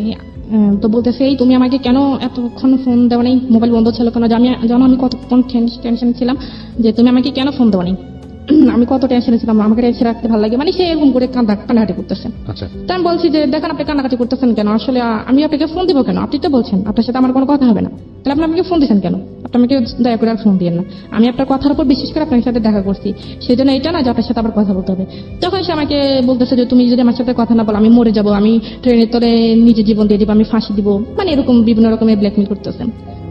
তো বলতেছে এই তুমি আমাকে কেন এতক্ষণ ফোন দেওয়া নেই, মোবাইল বন্ধ ছিল কেন? জানো আমি কতক্ষণ টেনশন ছিলাম যে তুমি আমাকে কেন ফোন দেওয়া নেই, আমি কত টেনশনে ছিলাম, আমাকে টেনশন রাখতে ভালো লাগে, মানে সে এরকম করে কান্নাকাটি করতেছে। আচ্ছা, তো আমি বলছি যে দেখেন আপনি কান্নাকাটি করতেছেন কেন, আসলে আমি আপনাকে ফোন দিব কেন? আপনি তো বলছেন আপনার সাথে আমার কোনো কথা হবে না, তাহলে আপনি আমাকে ফোন দিচ্ছেন কেন? আপনি আমাকে দয়া করে আর ফোন দিয়েন না, আমি আপনার কথার উপর বিশেষ করে আপনার সাথে দেখা করছি, সেই জন্য এটা না যে আপনার সাথে আবার কথা বলতে হবে। তখন সে আমাকে বলতেছে যে তুমি যদি আমার সাথে কথা না বলো আমি মরে যাবো, আমি ট্রেনের তলে নিজের জীবন দিয়ে দিব, আমি ফাঁসি দিব, মানে এরকম বিভিন্ন রকমের ব্ল্যাকমেল করতেছে।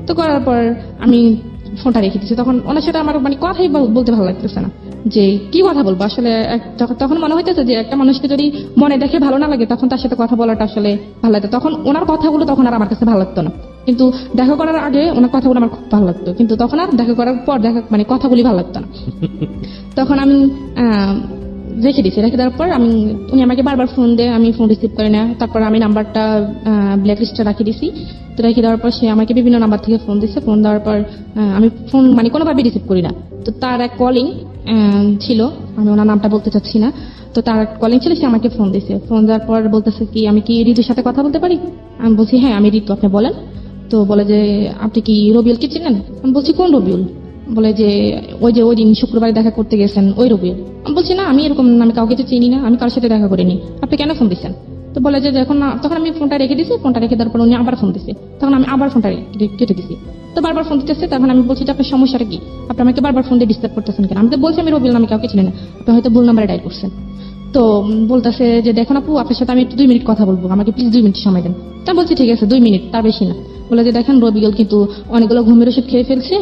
তো করার পর আমি ফোনটা রেখে দিচ্ছি। তখন ওনার সাথে আমার মানে কথাই বলতে ভালো লাগতেছে না, যে কি কথা বলবো আসলে। তখন মনে হইতেছে যে একটা মানুষকে যদি মনে দেখে ভালো না লাগে তখন তার সাথে কথা বলাটা আসলে ভালো লাগে। তখন ওনার কথাগুলো তখন আর আমার কাছে ভালো লাগতো না, কিন্তু দেখা করার আগে ওনার কথাগুলো আমার খুব ভালো লাগতো, কিন্তু তখন আর দেখা করার পর মানে কথাগুলি ভালো লাগতো না। তখন আমি রেখে দিচ্ছি, রেখে দেওয়ার পর উনি আমাকে বারবার ফোন দেয়, আমি ফোন রিসিভ করে না, তারপর আমি নাম্বারটা ব্ল্যাক লিস্টে রাখিয়ে দিছি। তো রেখে দেওয়ার পর সে আমাকে বিভিন্ন নাম্বার থেকে ফোন দিচ্ছে, ফোন দেওয়ার পর আমি ফোন মানে কোনোভাবে রিসিভ করি না। তো তার এক কলিং ছিল, আমি ওনার নামটা বলতে চাচ্ছি না, তো তার কলিং ছিল, সে আমাকে ফোন দিছে। ফোন দেওয়ার পর বলতেছে কি আমি কি ঋতুর সাথে কথা বলতে পারি? আমি বলছি হ্যাঁ আমি ঋতু, আপনি বলেন। তো বলে যে আপনি কি রবিউলকে চিনেন? আমি বলছি কোন রবিউল? বলে যে ওই দিন শুক্রবারে দেখা করতে গেছেন ওই রবিউল। আমি বলছি না, আমি এরকম আমি কাউকে তো চিনি না, আমি কারোর সাথে দেখা করিনি, আপনি কেন ফোন দিচ্ছেন? তো বলে যে তখন আমি ফোনটা রেখে দিছি, ফোনটা রেখে দেওয়ার পর উনি আবার ফোন দিছে, তখন আমি আবার ফোনটা কেটে দিছি। তো বারবার ফোন দিতেছে, তখন আমি বলছি যে আপনার সমস্যাটা কি, আপনি আমাকে বারবার ফোন দিয়ে ডিস্টার্ব করতেছেন কেন? আমি তো বলছি আমি রবিউল নামে কাউকে চিনি না, আপনি হয়তো ভুল নাম্বারে ডায়াল করছেন। তো বলতেছে যে দেখুন আপু, আপনার সাথে আমি একটু 2 মিনিট কথা বলবো, আমাকে প্লিজ 2 মিনিট সময় দেন। তা বলছি ঠিক আছে 2 মিনিট, তার বেশি না। বলে যে দেখেন রবিউল কিন্তু অনেকগুলো ঘুমের ওষুধ খেয়ে ফেলছে,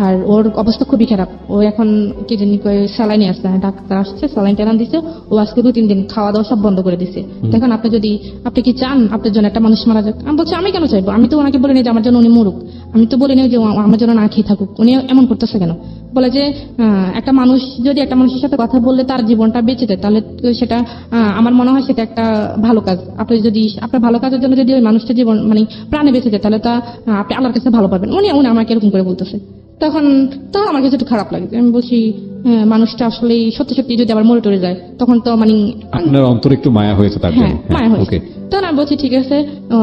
আর ওর অবস্থা খুবই খারাপ, ও এখন কি জানি স্যালাইনে আসছে, ডাক্তার আসছে স্যালাইন টেলান দিছে, ও আজকে 2-3 দিন খাওয়া দাওয়া সব বন্ধ করে দিছে। দেখেন আপনি কি চান আপনার জন্য একটা মানুষ মারা যাক? আমি বলছি আমি কেন চাইবো, আমি তো ওনাকে বলিনি যে আমার জন্য উনি মরুক, আমি তো বলিনি যে আমার জন্য না খেয়ে থাকুক, উনি এমন করতেছে কেন? বলে যে একটা মানুষ যদি একটা মানুষের সাথে কথা বললে তার জীবনটা বেঁচে যায়, তাহলে সেটা আমার মনে হয় সেটা একটা ভালো কাজ। আপনি যদি আপনার ভালো কাজের জন্য যদি ওই মানুষটা জীবন মানে প্রাণে বেঁচে যায়, তাহলে তা আপনি আল্লাহর কাছে ভালো পাবেন। উনি আমাকে এরকম করে বলতেছে। তখন আমার কাছে একটু খারাপ লাগে, আমি বলছি মানুষটা আসলে সত্যি সত্যি যদি আবার মরে টরে যায় তখন তো মানে আপনার অন্তরে একটু মায়া হয়েছে তার হ্যাঁ জন্য। মায়া হয়েছে। তখন আমি বলছি ঠিক আছে,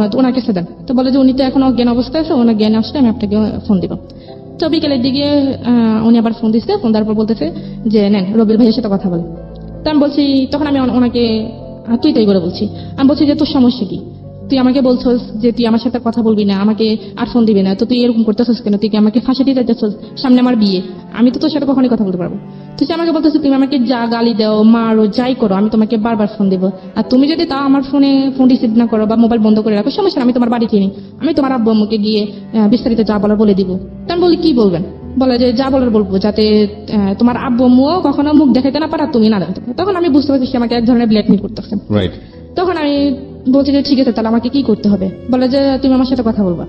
তো ওনার কাছে দেন। তো বলে যে উনি তো এখন অজ্ঞান অবস্থায় আছে, ওনার জ্ঞান আসলে আমি আপনাকে ফোন দিব। তো বিকেলের দিকে উনি আবার ফোন দিচ্ছে, ফোন দেওয়ার পর বলতেছে যে নেন রবিউল ভাইয়ের সাথে কথা বলে। তো আমি বলছি, তখন আমি ওনাকে তুই তাই করে বলছি। আমি বলছি যে তোর সমস্যা কি, তুই আমাকে বলছস যে তুই আমার সাথে কথা বলবি না, আমাকে আর ফোন দিবি না, তো তুই এরকম করতেছিস কেন? তুই কি আমাকে ফাঁসি দিয়ে যাচ্ছিস? সামনে আমার বিয়ে, আমি তো তোর সাথে কখনই কথা বলতে পারবো। তুই সে আমাকে বলতেছিস তুমি আমাকে যা গালি দাও মারো যাই করো, আমি তোমাকে বারবার ফোন দেবো, আর তুমি যদি তাও আমার ফোন রিসিভ না করো বা মোবাইল বন্ধ করে রাখো সমস্যা, আমি তোমার বাড়ি চিনি, আমি তোমার আব্বু আম্মুকে গিয়ে বিস্তারিত যা বলার বলে দিব। তা আমি বলি কি বলবেন? বলে যে যা বলার বলবো, যাতে তোমার আব্বু আম্মুও কখনো মুখ দেখাইতে না পারে আর তুমি না দেখাতে পারো। তখন আমি বুঝতে পারছি সে আমাকে এক ধরনের ব্ল্যাকমেল করতেছে। রাইট। তখন আমি বলছি যে ঠিক আছে তাহলে আমাকে কি করতে হবে? বলে যে তুমি আমার সাথে কথা বলবা।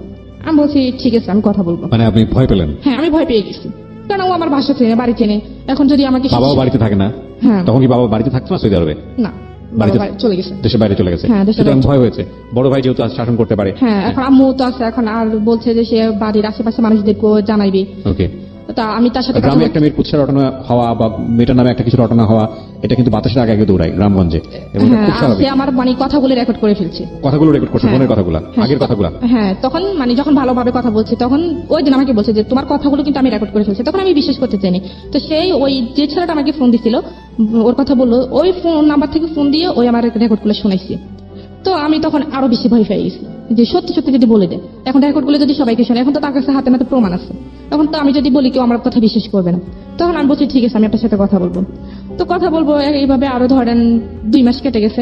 আমি বলছি ঠিক আছে আমি কথা বলবো। মানে আপনি ভয় পেলেন? হ্যাঁ আমি ভয় পেয়ে গেছি, কারণ ও আমার বাসা চেনে, বাড়ি চেনে। এখন যদি আমাকে বাবাও বাড়িতে থাকে না? হ্যাঁ। তখন কি বাবা বাড়িতে থাকতো না সৌদি আরবে? না, বাবা বাড়ি চলে গেছে, দেশের বাইরে চলে গেছে। হ্যাঁ, দেশের সুতরাং বাইরে। ভয় হয়েছে, বড় ভাই যেহেতু আজ শাসন করতে পারে। হ্যাঁ এখন আম্মু তো আছে, এখন আর বলছে যে সে বাড়ির আশেপাশে মানুষদেরকেও জানাইবে। ওকে। তা আমি তার সাথে কথা গ্রামে একটা মেয়ের কুৎসা রটনা হওয়া বা মেয়েটার নামে একটা কিছু রটনা হওয়া, এটা কিন্তু বাতাসের আগে আগে দৌড়ায় গ্রামগঞ্জে, এবং এটা হ্যাঁ, খুব আর স্বাভাবিক। সে আমার মানে কথাগুলো রেকর্ড করে ফেলছে, কথাগুলো রেকর্ড করছে, হ্যাঁ। মনের কথাগুলো, হ্যাঁ, আগের কথাগুলো। হ্যাঁ তখন মানে যখন ভালোভাবে কথা বলছে তখন ওই দিন আমাকে বলছে যে তোমার কথাগুলো কিন্তু আমি রেকর্ড করে ফেলছি। তখন আমি বিশ্বাস করতে চাইনি। তো সেই ওই যে ছেলেটা আমাকে ফোন দিছিল ওর কথা বললো, ওই ফোন নাম্বার থেকে ফোন দিয়ে ওই আমার রেকর্ড গুলো শোনাইছে। তো আমি তখন আরো বেশি ভয় পেয়ে গেছি যে সত্যি সত্যি যদি বলে দেয়, এখন রেকর্ডগুলো যদি সবাইকে শোনে, এখন তো তার কাছে হাতে নাতে প্রমাণ আছে, এখন তো আমি যদি বলি কেউ আমার কথা বিশ্বাস করবে না। তখন আমি বলছি ঠিক আছে, আমি আপনার সাথে কথা বলবো। তো কথা বলবো এইভাবে আরো ধরেন 2 মাস কেটে গেছে।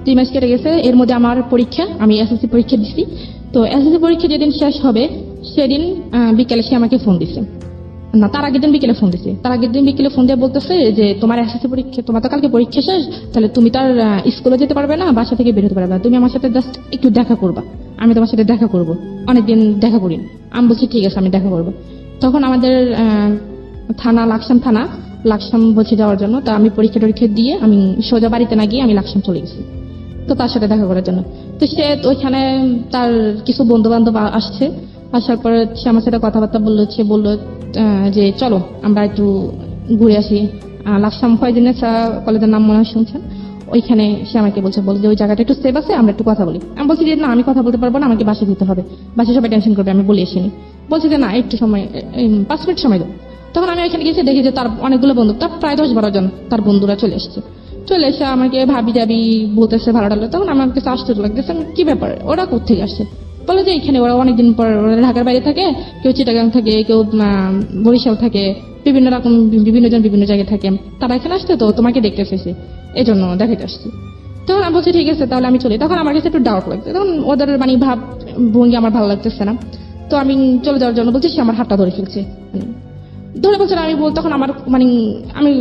2 মাস কেটে গেছে, এর মধ্যে আমার পরীক্ষা, আমি এসএসসি পরীক্ষা দিছি। তো এসএসসি পরীক্ষা যেদিন শেষ হবে সেদিন বিকেলে সে আমাকে ফোন দিছে, না তার আগের দিন বিকেলে ফোন দিছে। তার আগের দিন বিকেলে ফোন দিয়ে বলতেছে যে তোমার এসএসসি পরীক্ষা, তোমার তো কালকে পরীক্ষা শেষ, তাহলে তুমি তার স্কুলে যেতে পারবে না, বাসা থেকে বের হতে পারবে না, তুমি আমার সাথে জাস্ট একটু দেখা করবা, আমি তোমার সাথে দেখা করবো, অনেকদিন দেখা করি না। আমি বলছি ঠিক আছে, আমি দেখা করবো। তখন আমাদের থানা লাকসাম বলছে যাওয়ার জন্য। তা আমি পরীক্ষা টরীক্ষা দিয়ে আমি সোজা বাড়িতে না গিয়ে আমি লাকসাম চলে গেছি তো তার সাথে দেখা করার জন্য। তো সে ওইখানে তার কিছু বন্ধু বান্ধব আসছে, আসার পরে সে আমার সাথে কথাবার্তা বললো। সে বললো যে চলো আমরা একটু ঘুরে আসি। লাকসাম ফয়জিনেস কলেজের নাম মনে হয় শুনছেন, ওইখানে সে আমাকে বলছে যে ওই জায়গাটা একটু সেফ আছে, আমরা একটু কথা বলি। আমি বলছি যে না, আমি কথা বলতে পারবো না, আমাকে বাসে দিতে হবে, বাসে সবাই টেনশন করবে, আমি বলে আসিনি। বলছে যে না, একটু সময় 5 মিনিট সময় দাও। তখন আমি এখানে গেছি, দেখি যে তার অনেকগুলো বন্ধু, তার প্রায় 10-12 জন তার বন্ধুরা চলে এসছে। চলে এসে আমাকে ভাবি যাবি বলতেছে, ভালো টালো। তখন আমার কাছে আশ্চর্য লাগতেছে, কি ব্যাপার, ওরা কোথেকে আসছে? বলে যে এখানে ওরা অনেকদিন পর, ওরা ঢাকার বাইরে থাকে, কেউ চিটাগাং থাকে, কেউ বরিশাল থাকে, বিভিন্ন রকম বিভিন্ন জন বিভিন্ন জায়গায় থাকে, তারা এখানে আসছে, তো তোমাকে দেখতে এসেছে, এই জন্য দেখাতে আসছি। তখন আমি বলছি ঠিক আছে তাহলে আমি চলি। তখন আমার কাছে একটু ডাউট লাগছে, তখন ওদের মানে ভাব ভঙ্গি আমার ভালো লাগতেছে না। তো আমি চলে যাওয়ার জন্য বলছি, সে আমার হাতটা ধরে ফেলছে, ধরে বলছে না। আমি তখন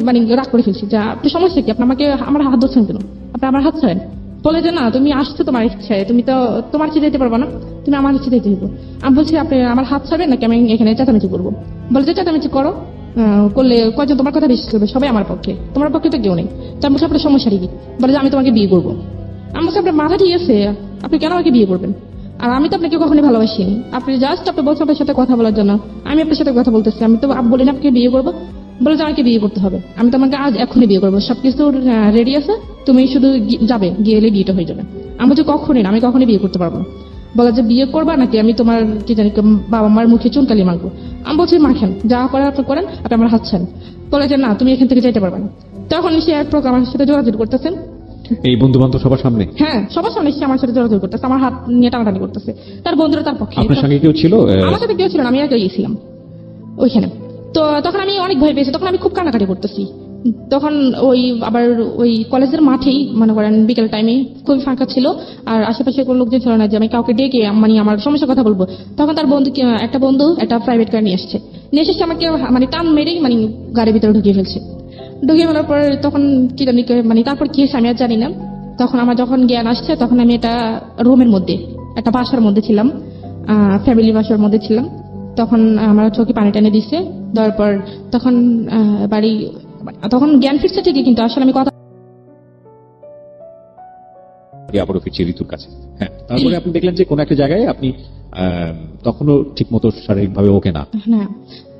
আমি রাগ করে ফেলছি যে আপনি সমস্যা কি, আপনি আমাকে আমার হাত ধরছেন কেন, আপনি আমার হাত ছাড়েন। বলে যে না, তুমি আসছো তোমার ইচ্ছায়, তুমি তো তোমার ইচ্ছে যেতে পারবো না, তুমি আমার ইচ্ছে যেতে হইব। আমি বলছি আপনি আমার হাত ছাড়বেন নাকি আমি এখানে চেঁচামেচি করবো? বলে যে চেঁচামেচি করলে কয়জন তোমার কথা বিশ্বাস করবে? সবাই আমার পক্ষে, তোমার পক্ষে তো কেউ নেই। তো আমি বলছি আপনার সমস্যা কি? বলে যে আমি তোমাকে বিয়ে করবো। আমি বলছি আপনার মাথা ঠিক আছে, আপনি কেন আমাকে বিয়ে করবেন? আর আমি তো আপনাকে কখনোই ভালোবাসিনি, আপনি জাস্ট আপনি বলছেন আপনার সাথে কথা বলার জন্য, আমি আপনার সাথে কথা বলতেছি, আমি তো বলি না আপনাকে বিয়ে করবো। বলে যে আমাকে বিয়ে করতে হবে, আমি তোমাকে আজ এখনই বিয়ে করবো, সবকিছু রেডি আছে, তুমি শুধু যাবে, গিয়ে এলে বিয়েটা হয়ে যাবে। আমি বলছি কখনই না, আমি কখনই বিয়ে করতে পারবো না। বলে যে বিয়ে করবা নাকি আমি তোমার কি জানি বাবা মার মুখে চুনকালি মারবো? আমি বলছি মাখেন, যা করার আপনি করেন, আপনি আমার হাত ছাড়েন। বলে যে না, তুমি এখান থেকে যেতে পারবে না। তখন সে এক প্রকার আমার সাথে যোগাযোগ করতেছেন, এই বন্ধু বান্ধব সবার সামনে? হ্যাঁ সবার সামনে সে আমার সাথে যোগাযোগ করতেছে, আমার হাত নিয়ে টানাটানি করতেছে, তার বন্ধুরা তার পক্ষে। আপনার সঙ্গে কেউ ছিল? আমার সাথে কেউ ছিল না, আমি একা গিয়েছিলাম ওইখানে। তো তখন আমি অনেক ভয় পেয়েছি, তখন আমি খুব কান্নাকাটি করতেছি। তখন আবার ওই কলেজের মাঠেই মনে করেন বিকেল টাইমে খুবই ফাঁকা ছিল, আর আশেপাশে কোনো লোকজন ছিল না যে আমি কাউকে ডেকে মানে আমার সমস্যার কথা বলবো। তখন তার একটা বন্ধু একটা প্রাইভেট কার নিয়ে এসে আমাকে মানে টান মেরেই মানে গাড়ির ভিতরে ঢুকিয়ে ফেলছে। ঢুকিয়ে ফেলার পর তখন কি জানি মানে তারপর কি হয়েছে আমি আর জানি না। তখন আমার যখন জ্ঞান আসছে, তখন আমি একটা রুমের মধ্যে, একটা বাসার মধ্যে ছিলাম, ফ্যামিলি বাসার মধ্যে ছিলাম। তখন আমার চোখে পানি টানি দিচ্ছে, দেওয়ার পর তখন তখন জ্ঞান ফিরছে ঠিকই, কিন্তু আসলে আমি কথা আবারও ফিরছি ঋতুর কাছে। হ্যাঁ, তারপরে আপনি দেখলেন যে কোনো একটা জায়গায় আপনি তখনও ঠিক মতো শারীরিকভাবে ওকে না। হ্যাঁ।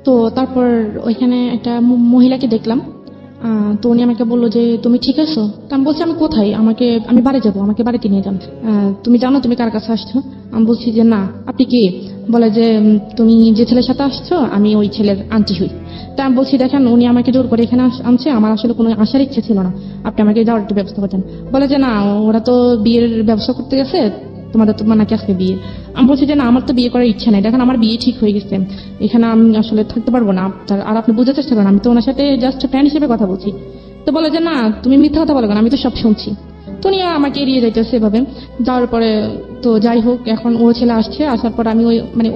তো তারপর ওইখানে একটা মহিলাকে দেখলাম। তো উনি আমাকে বললো যে তুমি ঠিক আছো? তো আমি বলছি আমি কোথায়, আমি বাড়ি যাবো, আমাকে বাড়িতে নিয়ে যান। তুমি জানো তুমি কার কাছে আসছো? আমি বলছি যে না। আপনি কে? বলে যে তুমি যে ছেলের সাথে আসছো আমি ওই ছেলের আন্টি হই। তা আমি বলছি দেখেন, উনি আমাকে জোর করে এখানে আনছে, আমার আসলে কোনো আসার ইচ্ছে ছিল না, আপনি আমাকে যাওয়ার একটু ব্যবস্থা করতেন। বলে যে না, ওরা তো বিয়ের ব্যবসা করতে গেছে, তোমাদের তো নাকি আজকে বিয়ে। আমি বলছি যে না, আমার তো বিয়ে করার ইচ্ছা নেই, দেখেন আমার বিয়ে ঠিক হয়ে গেছে, এখানে আমি আসলে থাকতে পারবো না। আর আপনি বুঝতে চেষ্টা করেন, আমি তো ওনার সাথে জাস্ট ফ্রেন্ড হিসেবে কথা বলছি। তো বলে যে না, তুমি মিথ্যা কথা বলো কেন, আমি তো সব শুনছি। তো উনি আমাকে এড়িয়ে যাইতেছে এভাবে। যাওয়ার পরে তো যাই হোক, এখন ও ছেলে আসছে, আসার পর আমি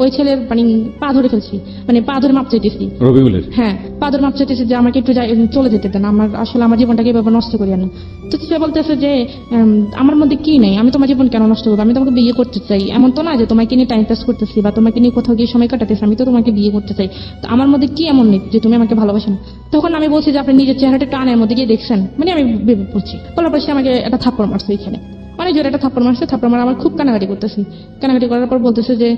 ওই ছেলের মানে পা ধরে ফেলছি, মানে পা ধরে মাপ চাইতেছি রবিউলের। হ্যাঁ, পা ধরে মাপ চাইতেছি যে আমাকে একটু চলে যেতে দেন, আমার জীবনটাকে এভাবে নষ্ট করি না। তো সে বলতেছে যে আমার মধ্যে কি নেই, আমি তোমার জীবন কেন নষ্ট করবো, আমি তোমাকে বিয়ে করতে চাই, এমন তো না যে তোমাকে নিয়ে টাইম পাস করতেছি বা তোমাকে নিয়ে কোথাও গিয়ে সময় কাটাতেছি, আমি তো তোমাকে বিয়ে করতে চাই। তো আমার মধ্যে কি এমন নেই যে তুমি আমাকে ভালোবাসো না? তখন আমি বলছি যে আপনি নিজের চেহারাটা টানের মধ্যে গিয়ে দেখছেন, মানে আমি ভেবে পড়ছি। বলার পর সে আমাকে একটা থাপ্পড় মারছে এখানে, অনেক জোরে একটা থাপ্পড় মারছে। থাপ্পড় মারা আমার খুব কানাকাটি করতেছি। কানাকাটি করার পর বলতেছে যে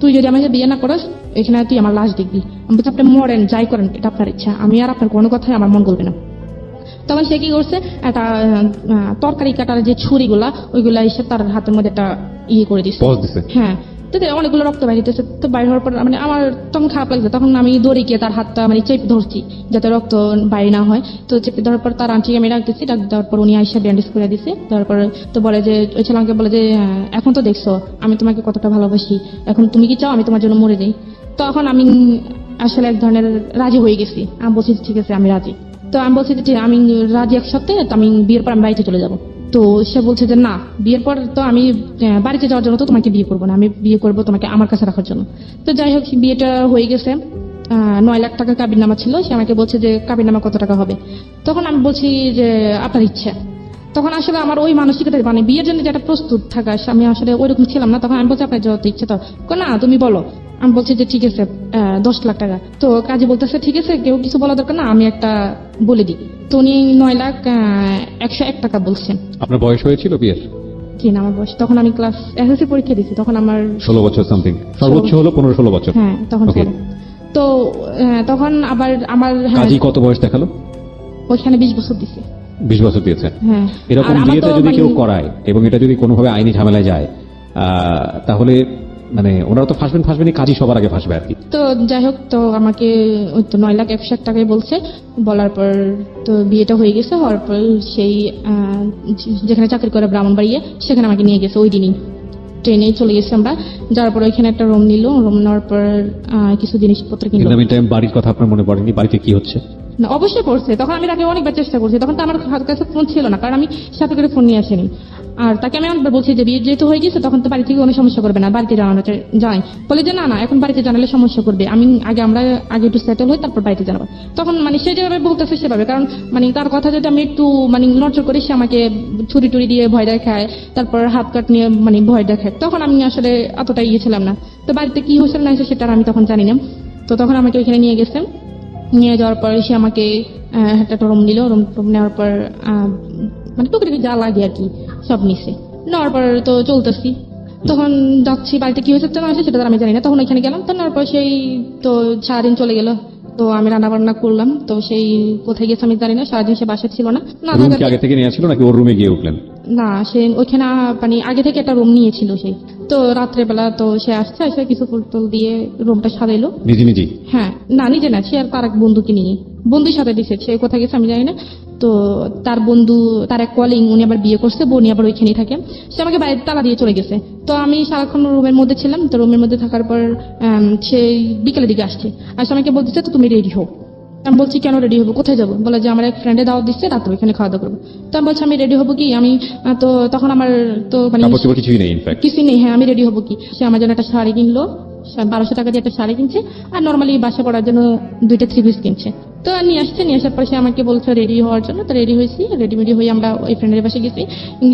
তুই যদি আমাকে বিয়ে না করাস, এখানে তুই আমার লাশ দেখবি। আমি বলছি আপনি মরেন, যাই করেন, এটা আপনার ইচ্ছা, আমি আর আপনার কোনো কথাই আমার মন করবে না। তখন সে কি করছে, একটা তরকারি কাটার যে ছুরিগুলা ওইগুলা এসে তার হাতের মধ্যে একটা ইয়ে করে দিচ্ছে। পজ দিছে। হ্যাঁ, তো অনেকগুলো রক্ত বাইরে হইতেছে। তো বাইরে হওয়ার পর মানে আমার তখন খারাপ লাগছে, তখন আমি দৌড়ে গিয়ে তার হাতটা মানে চেপে ধরছি যাতে রক্ত বাইরে না হয়। তো চেপে ধরার পর তার আন্টিকে আমি ডাকতেছি, ডাক দেওয়ার পর উনি আইসা ব্যান্ডেজ করে দিছে। তারপর তো বলে যে ওই ছেলে আমাকে বলে যে এখন তো দেখছো আমি তোমাকে কতটা ভালোবাসি, এখন তুমি কি চাও আমি তোমার জন্য মরে যাই? তখন আমি আসলে এক ধরনের রাজি হয়ে গেছি। আমি বলছি ঠিক আছে আমি রাজি। তো আমি বলছি যে ঠিক আমি রাজি এক সপ্তাহে, তো আমি বিয়ের পর আমি বাড়িতে চলে যাব। তো সে বলছে যে না, বিয়ের পর তো আমি বাড়িতে যাওয়ার জন্য তো তোমাকে বিয়ে করবো না, আমি বিয়ে করবো তোমাকে আমার কাছে রাখার জন্য। তো যাই হোক বিয়েটা হয়ে গেছে। 9 লাখ টাকা কাবির নামা ছিল। সে আমাকে বলছে যে কাবির নামা কত টাকা হবে? তখন আমি বলছি যে আপনার ইচ্ছা। তখন আসলে আমার ওই মানসিকতা মানে বিয়ের জন্য যেটা প্রস্তুত থাকা আমি আসলে ওইরকম ছিলাম না। তখন আমি বলছি আপনার যত ইচ্ছে তো না তুমি বলো। আমি বলছি যে ঠিক আছে 10 লাখ টাকা। তো কাজী বলতেছে ঠিক আছে কেউ কিছু বলা দরকার না, আমি একটা বলে দিই। তো উনি 9,01,01 টাকা বলছেন। আপনার বয়স হয়েছিল বিয়ের? জি না, আমার বয়স তখন আমি ক্লাস এসএসসি পরীক্ষা দিচ্ছি, তখন আমার 16 বছর সামথিং, সর্বোচ্চ হলো 15-16 বছর। হ্যাঁ তখন Okay. ছিল। তো তখন আবার আমার কাজী কত বয়স দেখালো? ওইখানে 20 বছর দিছে। 20 বছর দিয়েছে। হ্যাঁ এরকম আর আমার বিয়েটা তো যদি মানে- কেউ করায় এবং এটা যদি কোনোভাবে আইনি ঝামেলায় যায় তাহলে মানে ওনারা তো ফাঁসবেনই, কাজী সবার আগে ফাঁসবে আর কি। তো যাই হোক তো আমাকে ওই তো 9,01,01 টাকাই বলছে। বলার পর তো বিয়েটা হয়ে গেছে। হওয়ার পর সেই যেখানে চাকরি করে ব্রাহ্মণবাড়িয়া সেখানে আমাকে নিয়ে গেছে ওই দিনই। ট্রেনে চলে গেছি আমরা। যাওয়ার পর ওইখানে একটা রুম নিল। রুম নেওয়ার পর কিছু জিনিসপত্র কিনলো। ইন টাইম বাড়ির কথা আপনার মনে পড়েনি? বাড়িতে কি হচ্ছে? না অবশ্যই পড়ছে। তখন আমি তাকে অনেকবার চেষ্টা করছি, তখন তো আমার কাছে ফোন ছিল না, কারণ আমি সাথে করে ফোন নিয়ে আসিনি। আর তাকে আমি অনেকবার বলছি যে বিয়ে যেহেতু হয়ে গেছে তখন তো বাড়ি থেকে কোনো সমস্যা করবে না, বাড়িতে জানাই। বলে যে না না এখন বাড়িতে জানালে সমস্যা করবে, আমরা আগে একটু সেটেল হই তারপর বাড়িতে জানাবো। তখন মানে সে যেভাবে বলতেছে সেভাবে, কারণ মানে তার কথা যদি আমি একটু মানে নজর করি সে আমাকে ছুরি টুরি দিয়ে ভয় দেখায়, তারপর হাত কাট নিয়ে মানে ভয় দেখায়। তখন আমি আসলে অতটা ইয়ে ছিলাম না। তো বাড়িতে কি হয়েছে না হয়েছে সেটা আর আমি তখন জানি না। তো তখন আমাকে ওইখানে নিয়ে গেছে। নিয়ে যাওয়ার পরে সে আমাকে একটা রুম নিল। রুম নেওয়ার পর মানে টুকটাকি যা লাগে আর কি সব নিছে। নেওয়ার পর তো চলতেছি। তখন যাচ্ছি বাড়িতে কি হয়েছে না হয়েছে সেটা তো আমি জানি না। তখন ওইখানে গেলাম। তো নেওয়ার পর সেই তো সারাদিন চলে গেল। তো আমি রান্না বান্না করলাম। তো সেই কোথায় গেছে আমি জানি না, সারাদিন সে বাসায় ছিল না। না রুম কি থাকাতে- আগে থেকে নিয়ে ছিল নাকি ওর রুমে গিয়ে উঠলেন? না সে ওইখানে মানে আগে থেকে একটা রুম নিয়েছিল সেই। তো রাত্রেবেলা তো সে আসছে, এসে কিছু ফুল টুল দিয়ে রুমটা সাজাইলো। নিজেই? হ্যাঁ না নিজে না, সে আর তার এক বন্ধুকে নিয়ে বন্ধুর সাথে দিছে। সে কোথায় গেছে আমি জানি না। তো তার বন্ধু তার এক কলিং উনি আবার বিয়ে করছে, বোনি আবার ওইখানেই থাকে। সে আমাকে বাইরে তালা দিয়ে চলে গেছে। তো আমি সারাক্ষণ রুমের মধ্যে ছিলাম। তো রুমের মধ্যে থাকার পর সে বিকেলের দিকে আসছে। আসলে আমাকে বলতেছে তো তুমি রেডি হও। আমি বলছি কেন রেডি হবো, কোথায় যাবো? বলে যে আমার এক ফ্রেন্ডে দাওয়াত দিচ্ছে, রাত্রে ওইখানে খাওয়া দাওয়া করবো। তো আমি বলছি আমি রেডি হবো কি? আমি তো তখন আমার তো মানে কাপড় চোপড় কিছুই নেই ইনফ্যাক্ট। কিছুই নেই। হ্যাঁ আমি রেডি হবো কি? সে আমার জন্য একটা শাড়ি কিনলো, 1200 টাকা দিয়ে একটা শাড়ি কিনছে। আর নর্মালি বাসা পড়ার জন্য 2টা 3 পিস কিনছে। তো নিয়ে আসছে। নিয়ে আসার পরে সে আমাকে বলছে রেডি হওয়ার জন্য। তো রেডি হয়েছি। রেডি হয়ে আমরা ওই ফ্রেন্ডের বাসায় গেছি।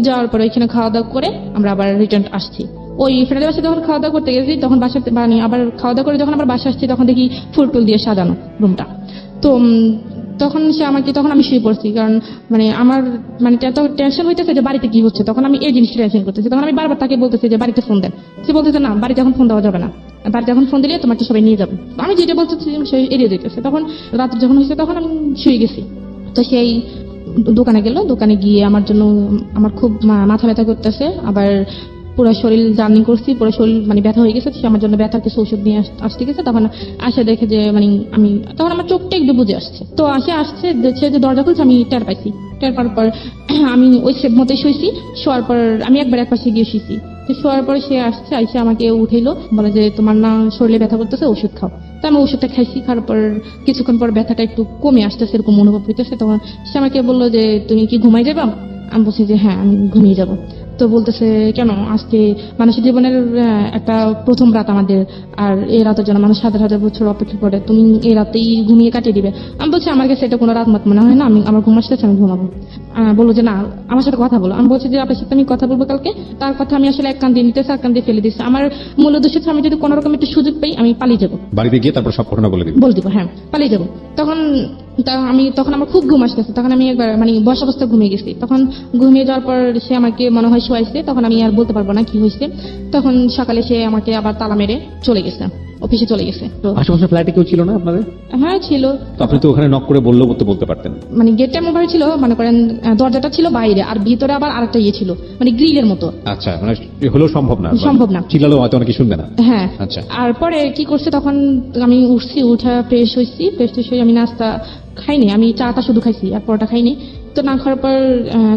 যাওয়ার পরে ওইখানে খাওয়া দাওয়া করে আমরা আবার রিটার্ন আসছি। ওই ফ্রেন্ডের বাসায় যখন খাওয়া দাওয়া করতে গেছি তখন বাসাতে মানে আবার খাওয়া দাওয়া করে যখন আবার বাসা আসছি তখন দেখি ফুল টুল দিয়ে সাজানো রুমটা। তো তখন সে আমাকে তখন আমি শুয়ে পড়ছি, কারণ মানে আমার মানে এত টেনশন হইতেছে যে বাড়িতে কি হচ্ছে। তখন আমি এই জিনিসটা টেনশন করতেছি। তখন আমি বারবার তাকে বলতেছি যে বাড়িতে ফোন দেন। সে বলতেছে না বাড়িতে এখন ফোন দেওয়া যাবে না, বাড়িতে এখন ফোন দিলে তোমাকে সবাই নিয়ে যাবে। আমি যেটা বলতেছি সে এড়িয়ে যেতেছে। তখন রাত্রে যখন হয়েছে তখন আমি শুয়ে গেছি। তো সেই দোকানে গেল। দোকানে গিয়ে আমার জন্য আমার খুব মাথা ব্যথা করতেছে, আবার পুরো শরীর জার্নি করছি, পুরো শরীর মানে ব্যথা হয়ে গেছে। সে আমার জন্য ব্যথার কিছু ওষুধ নিয়ে আসতে গেছে। তখন আসে দেখে যে মানে আমি তখন আমার চোখটা একটু বুঝে আসছে। তো আসছে সে যে দরজা খুলছে আমি টের পাইছি। টের পাওয়ার পর আমি ওই সেভ মতোই শুয়েছি। শোয়ার পর আমি একবার এক পাশে গিয়ে শুয়েছি। তো শোয়ার পর সে এসে আমাকে উঠাইলো, বলে যে তোমার না শরীরে ব্যথা করতেছে, ওষুধ খাও। তো আমি ওষুধটা খাইছি। খাওয়ার পর কিছুক্ষণ পর ব্যথাটা একটু কমে আসতেছে, এরকম অনুভব হইতেছে। তখন সে আমাকে বললো যে তুমি কি ঘুমাই যাবা? আমি বলছি যে হ্যাঁ আমি ঘুমিয়ে যাবো। তো বলতেছে কেন? আজকে মানুষের জীবনের একটা প্রথম রাত আমাদের, আর এই রাতের জন্য মানুষ 1000 বছর অপেক্ষা করে, তুমি এই রাতেই ঘুমিয়ে কাটিয়ে দিবে? আমি বলছি আমার কাছে এটা কোনো রাত মত মনে হয় না, আমার ঘুম আসতেছে, আমি ঘুমাবো। বললো যে না আমার সাথে কথা বলো। আমি বলছি যে আপনার সাথে আমি কথা বলবো কালকে। তার কথা আমি আসলে এক কান দিয়ে নিতেছি, এক কান দিয়ে ফেলে দিচ্ছি। আমার মূল উদ্দেশ্য হচ্ছে আমি যদি কোনো রকম একটু সুযোগ পাই আমি পালিয়ে যাবো, বাড়িতে গিয়ে তারপর সব ঘটনা বলে দিবেন? বলে দিব হ্যাঁ পালিয়ে যাবো। তখন আমার খুব ঘুম আসতেছে। তখন আমি একবার মানে বসা অবস্থায় ঘুমিয়ে গেছি। তখন ঘুমিয়ে যাওয়ার পর সে আমাকে মনে হয় শোয়াইছে। তখন আমি আর বলতে পারবো না কি হয়েছে। তখন সকালে সে আমাকে আবার তালা মেরে চলে গেছে। অফিসে চলে গেছে। তো আশেপাশে ফ্ল্যাটে কেউ ছিল না আপনাদের? হ্যাঁ ছিল, তো আপনি তো ওখানে নক করে বললেও তো বলতে পারতেন। মানে গেটটা মোবাইল ছিল, মনে করেন দরজাটা ছিল বাইরে আর ভিতরে আবার আরেকটা ইয়ে ছিল, মানে গ্রিলের মতো। আচ্ছা, মানে হলেও সম্ভব না, সম্ভব না। চিল্লালেও হয়তো অনেকে শুনবে না। হ্যাঁ। আচ্ছা। আর পরে কি করছে, তখন আমি উঠছি, উঠা ফ্রেশ হয়েছি, ফ্রেশ হয়ে আমি নাস্তা খাইনি, আমি চাটা শুধু খাইছি আর পরোটা খাইনি। তো না খাওয়ার পর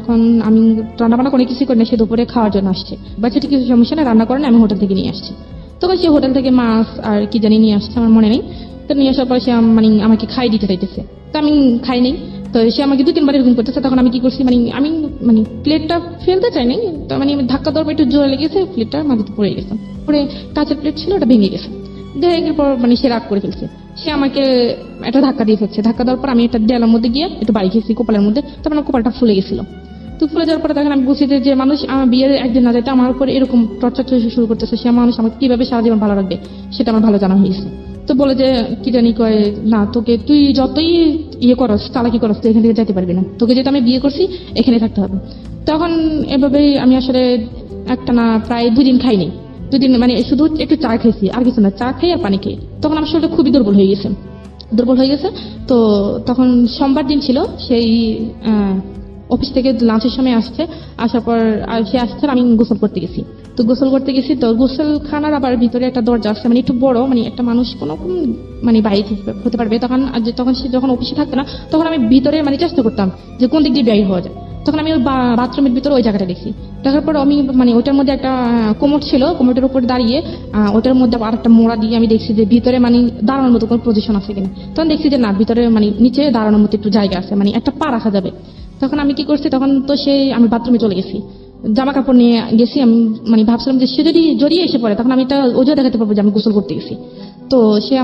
এখন আমি রান্না বান্না কোনো কিছু করি না, সে দুপুরে খাওয়ার জন্য আসছে। বাচ্চাটি কিছু সমস্যা না, রান্না করে না, আমি হোটেল থেকে নিয়ে আসছি। তখন সে হোটেল থেকে মাছ আর কি জানি নিয়ে আসছে, আমার মনে নেই। তো নিয়ে আসার পর সে মানে আমাকে খাই দিতে চাইতেছে, তো আমি খাই নেই। তো সে আমাকে 2-3 বার এরকম করতেছে। তখন আমি কি করছি, আমি প্লেটটা ফেলতে চাই নাই, তো ধাক্কা দেওয়ার পর একটু জোরে লেগেছে, প্লেটটা মাটিতে পড়ে গেছে। পরে কাঁচের প্লেট ছিল, ওটা ভেঙে গেছে। ভেঙে পর সে রাগ করে ফেলছে, সে আমাকে একটা ধাক্কা দিয়ে ফেলছে। ধাক্কা দেওয়ার পর আমি একটা দেয়ালের মধ্যে গিয়ে একটু বাড়ি খেয়েছি কপালের মধ্যে। তখন আমার কপালটা ফুলে গেছিল। তো ফুলে যাওয়ার পরে তখন আমি বুঝছি যে মানুষ আমার বিয়ের একদিন না যেতে আমার উপর এরকম টর্চার শুরু করতেছে, সে মানুষ আমাকে কিভাবে সারা জীবন ভালো রাখবে সেটা আমার ভালো জানা হয়েছে। তো বলে যে কি জানি কয়, না তোকে তুই যতই ইয়ে করস, চালাকি করস, তুই এখান থেকে যেতে পারবি না, তোকে যেহেতু আমি বিয়ে করছি এখানে থাকতে হবে। তখন এভাবেই আমি আসলে একটা না প্রায় 2 দিন খাইনি। 2 দিন শুধু একটু চা খাইছি, আর কিছু না, চা খাই আর পানি খাই। তখন আমার শরীরটা খুবই দুর্বল হয়ে গেছে। তো তখন সোমবার দিন ছিল, সেই অফিস থেকে লাঞ্চের সময় আসছে, আসার পর সে আসছে, আমি গোসল করতে গেছি। তো গোসলখানার আবার ভিতরে একটা দরজা আছে, একটু বড়, একটা মানুষ কোনো বাইরে হতে পারবে। তখন সে যখন অফিসে থাকতো না, তখন আমি ভিতরে চেষ্টা করতাম যে কোন দিক দিয়ে বের হওয়া যায়। তখন আমি ওই বাথরুমের ভিতরে ওই জায়গাটা দেখছি। দেখার পর আমি ওইটার মধ্যে একটা কোমর ছিল, কোমরের উপর দাঁড়িয়ে ওইটার মধ্যে আর একটা মোড়া দিয়ে আমি দেখছি যে ভিতরে দাঁড়ানোর মতো কোনো পজিশন আছে কিনা। তখন দেখছি যে না, ভিতরে নিচে দাঁড়ানোর মতো একটু জায়গা আছে, একটা পা রাখা যাবে। তখন আমি কি করছি, তখন তো আমি বাথরুমে চলে গেছি, জামা কাপড় নিয়ে গেছি। আমি ভাবছিলাম যে সে যদি জড়িয়ে এসে পড়ে, তখন আমি এটা ওজো দেখাতে পারবো যে আমি গোসল করতে গেছি। তো সে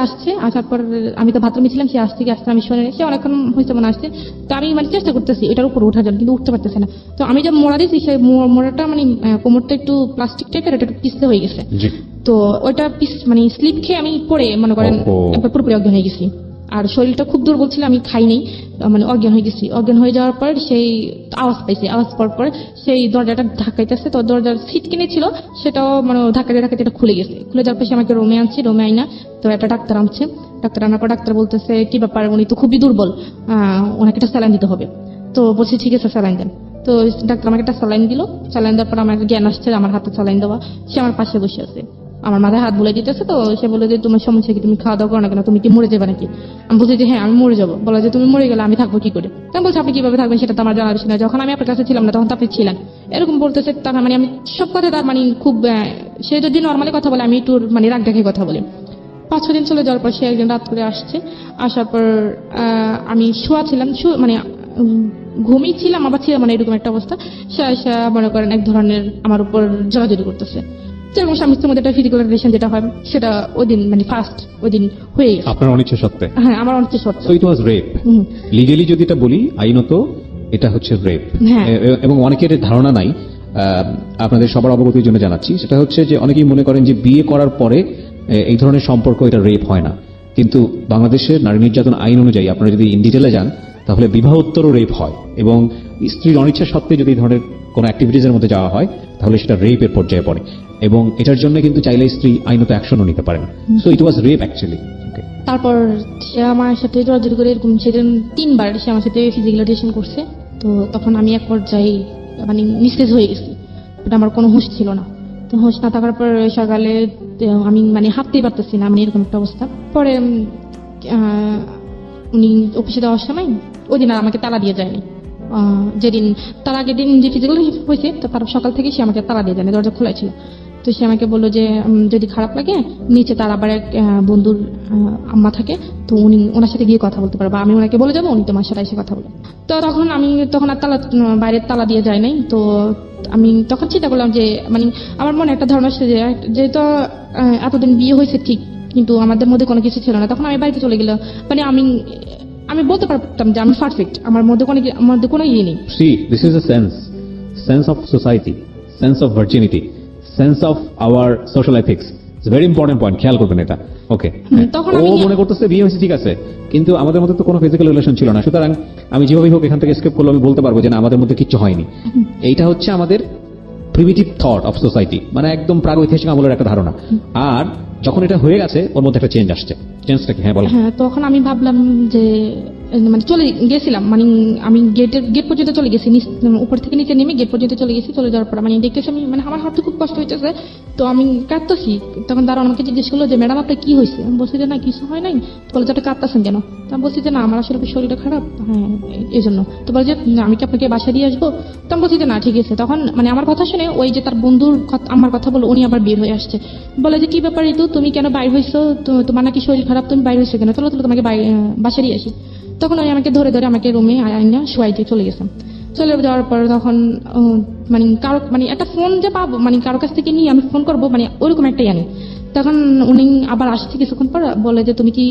আসছে, আসার পর আমি তো বাথরুমে ছিলাম, সে আসছে আমি শুনে, সে অনেকক্ষণ হয়েছে মনে আসছে। তো আমি চেষ্টা করতেছি এটার উপর ওঠার জন্য, কিন্তু উঠতে পারতেছে না। তো আমি যে মোড়া দিয়েছি, সেই মোড়াটা কোমরটা একটু প্লাস্টিক টাইপের, এটা একটু পিছলে হয়ে গেছে। তো ওইটা স্লিপ খেয়ে আমি পড়ে মনে করেন একবার পুরোপুরি অজ্ঞান হয়ে গেছি। আর শরীরটা খুব দুর্বল ছিল, আমি খাই নেই, অজ্ঞান হয়ে গেছি। অজ্ঞান হয়ে যাওয়ার পর সেই আওয়াজ পাইছি, আওয়াজ পাওয়ার পর সেই দরজাটা ধাক্কাইতেছে। তো দরজার সিট কিনে ছিল, সেটাও ধাক্কাতে এটা খুলে গেছে। খুলে যাওয়ার পর সে আমাকে রুমে আনছি, রুমে আইনা তো একটা ডাক্তার আনছে। ডাক্তার আনার পর ডাক্তার বলতেছে কি ব্যাপার, উনি তো খুবই দুর্বল, ওনাকে একটা স্যালাইন দিতে হবে। তো বলছি ঠিক আছে স্যালাইন দেন। তো ডাক্তার আমাকে একটা স্যালাইন দিল। স্যালাইন দেওয়ার পর আমার জ্ঞান আসছে, আমার হাতে স্যালাইন দেওয়া। সে আমার পাশে বসে আছে, আমার মাথায় হাত বুলাই দিতেছে। তো সে বলে যে তোমার সমস্যা কি, তুমি খাওয়া দাওয়া করো না কেন, তুমি কি মরে যাবে নাকি? আমি বলছি যে হ্যাঁ আমি মরে যাবো। বলা যে তুমি মরে গেলে আমি থাকবো কি করে? আমি বলছি আপনি কিভাবে থাকবেন সেটা তো আমার জানা বিষয় না, যখন আমি আপনার কাছে ছিলাম না তখন তো আপনি ছিলেন, এরকম বলতেছে। তার আমি সব কথা তার খুব, সে যদি নর্মালি কথা বলে আমি একটু রাগ দেখে কথা বলি। 5-6 দিন চলে যাওয়ার পর সে একদিন রাত করে আসছে। আসার পর আমি শোয়া ছিলাম, ঘুমিয়ে ছিলাম আবার ছিলাম, এরকম একটা অবস্থা। সে মনে করেন এক ধরনের আমার উপর জড়াজড়ি করতেছে, যেরকম স্বামী স্ত্রীর মধ্যে একটা ফিজিক্যাল রিলেশন যেটা হয়, সেটা ওই দিন ফার্স্ট ওই দিন হয়ে গেছে আপনার অনিচ্ছা সত্ত্বে। হ্যাঁ, আমার অনিচ্ছা সত্ত্বে। So it was rape. Legally যদি এটা বলি, আইনত এটা হচ্ছে রেপ। হ্যাঁ। এবং অনেকের ধারণা নাই, আপনাদের সবার অবগতির জন্য জানাচ্ছি, সেটা হচ্ছে যে অনেকেই মনে করেন যে বিয়ে করার পরে এই ধরনের সম্পর্ক এটা রেপ হয় না। কিন্তু বাংলাদেশের নারী নির্যাতন আইন অনুযায়ী আপনারা যদি ইন ডিটেলে যান, তাহলে বিবাহোত্তরও রেপ হয়। এবং স্ত্রীর অনিচ্ছা সত্ত্বে যদি এই ধরনের কোনো অ্যাক্টিভিটিজের মধ্যে যাওয়া হয়, তাহলে সেটা রেপের পর্যায়ে পড়ে। এবং এটার জন্য কিন্তু চাইলে স্ত্রী আইনত অ্যাকশনও নিতে পারেন। So it was rape actually. তারপর সে আমার সাথে জড়াজড়ি করে এরকম সেদিন 3 বার সে আমার সাথে ফিজিক্যাল রিলেশন করছে। তো তখন আমি এক পর্যায়ে নিস্তেজ হয়ে গেছি, এটা আমার কোনো হুঁশ ছিল না। তো হুঁশ না থাকার পর সকালে আমি হাঁটতেই পারতেছি না, এরকম একটা অবস্থা। পরে উনি অফিসে যাওয়ার সময় ওই দিন আর আমাকে তালা দিয়ে যায়নি। যেদিন তার আগের দিন যে ফিজিক্যাল হয়েছে, তার সকাল থেকে সে আমাকে তালা দিয়ে যায়নি, দরজা খোলা ছিল। তো সে আমাকে বললো যে যদি খারাপ লাগে নিচে তার আবার এক বন্ধুর আম্মা থাকে, তো উনি ওনার সাথে গিয়ে কথা বলতে পারবো, আমি ওনাকে বলে যাবো, উনি তোমার সাথে এসে কথা বলে। তো তখন আর বাইরের তালা দিয়ে যায় নাই। তো আমি তখন চিন্তা করলাম যে আমার মনে একটা ধারণা আসছে যে যেহেতু এতদিন বিয়ে হয়েছে ঠিক, কিন্তু আমাদের মধ্যে কোনো কিছু ছিল না। তখন আমি বাড়িতে চলে গেলাম, আমি বলতে পারতাম যে আমি পারফেক্ট, আমার মধ্যে কোনো ইয়ে নেই। C this is a sense of society, sense of virginity, sense of our social ethics. It's very important point, খেয়াল করবেন এটা। ওকে, ও মনে করতেছে বিয়ে হয়েছে ঠিক আছে, কিন্তু আমাদের মধ্যে তো কোনো ফিজিক্যাল রিলেশন ছিল না, সুতরাং আমি যেভাবেই হোক এখান থেকে এসকেপ করলে আমি বলতে পারবো যে না আমাদের মধ্যে কিচ্ছু হয়নি। এইটা হচ্ছে আমাদের প্রিমিটিভ থট অফ সোসাইটি, একদম প্রাগৈতিহাসিক আমলের একটা ধারণা। আর যখন এটা হয়ে গেছে ওর মধ্যে একটা চেঞ্জ আসছে। চেঞ্জটা কি? হ্যাঁ বলো। হ্যাঁ, তখন আমি ভাবলাম যে মানে চলে গেছিলাম, মানে আমি গেট পর্যন্ত চলে গেছি, উপর থেকে নিচে নেমে গেট পর্যন্ত চলে গেছি। চলে যাওয়ার পর মানে দেখতেছি আমি, মানে আমার হাতে খুব কষ্ট হইতেছে, তো আমি কাঁদতেছি। তখন দাঁড়ান আমাকে জিজ্ঞেস করলো যে ম্যাডাম আপনার কি হয়েছে? আমি বলছি যে না কিছু হয় নাই। তো বলে যে আপনি কাঁদতেছেন কেন? তো আমি বলছি যে না আমার আসলে শরীরটা খারাপ, হ্যাঁ এই জন্য। তো বলে যে আমি কি আপনাকে বাসা দিয়ে আসবো? তো আমি বলছি যে না ঠিক আছে। তখন মানে আমার কথা শুনে ওই যে তার বন্ধুর আমার কথা বলে উনি আবার বের হয়ে আসছে, বলে যে কি ব্যাপার ঋতু, তুমি কেন বাইর হয়েছো? তোমার নাকি শরীর খারাপ, তুমি বাইর হয়েছো কেন? চলো চলো তোমাকে বাসা দিয়ে আসি। তখন ওই আমাকে ধরে ধরে আমাকে রুমে আইনা শুয়াই দিয়ে চলে গেছে। চলে যাওয়ার পর তখন মানে কারো মানে একটা ফোন যে পাবো, মানে কারো কাছ থেকে নিয়ে আমি ফোন করবো, মানে ওইরকম একটা জানি। তখন উনি আবার আসছে কিছুক্ষণ পর, বলে যে তুমি কি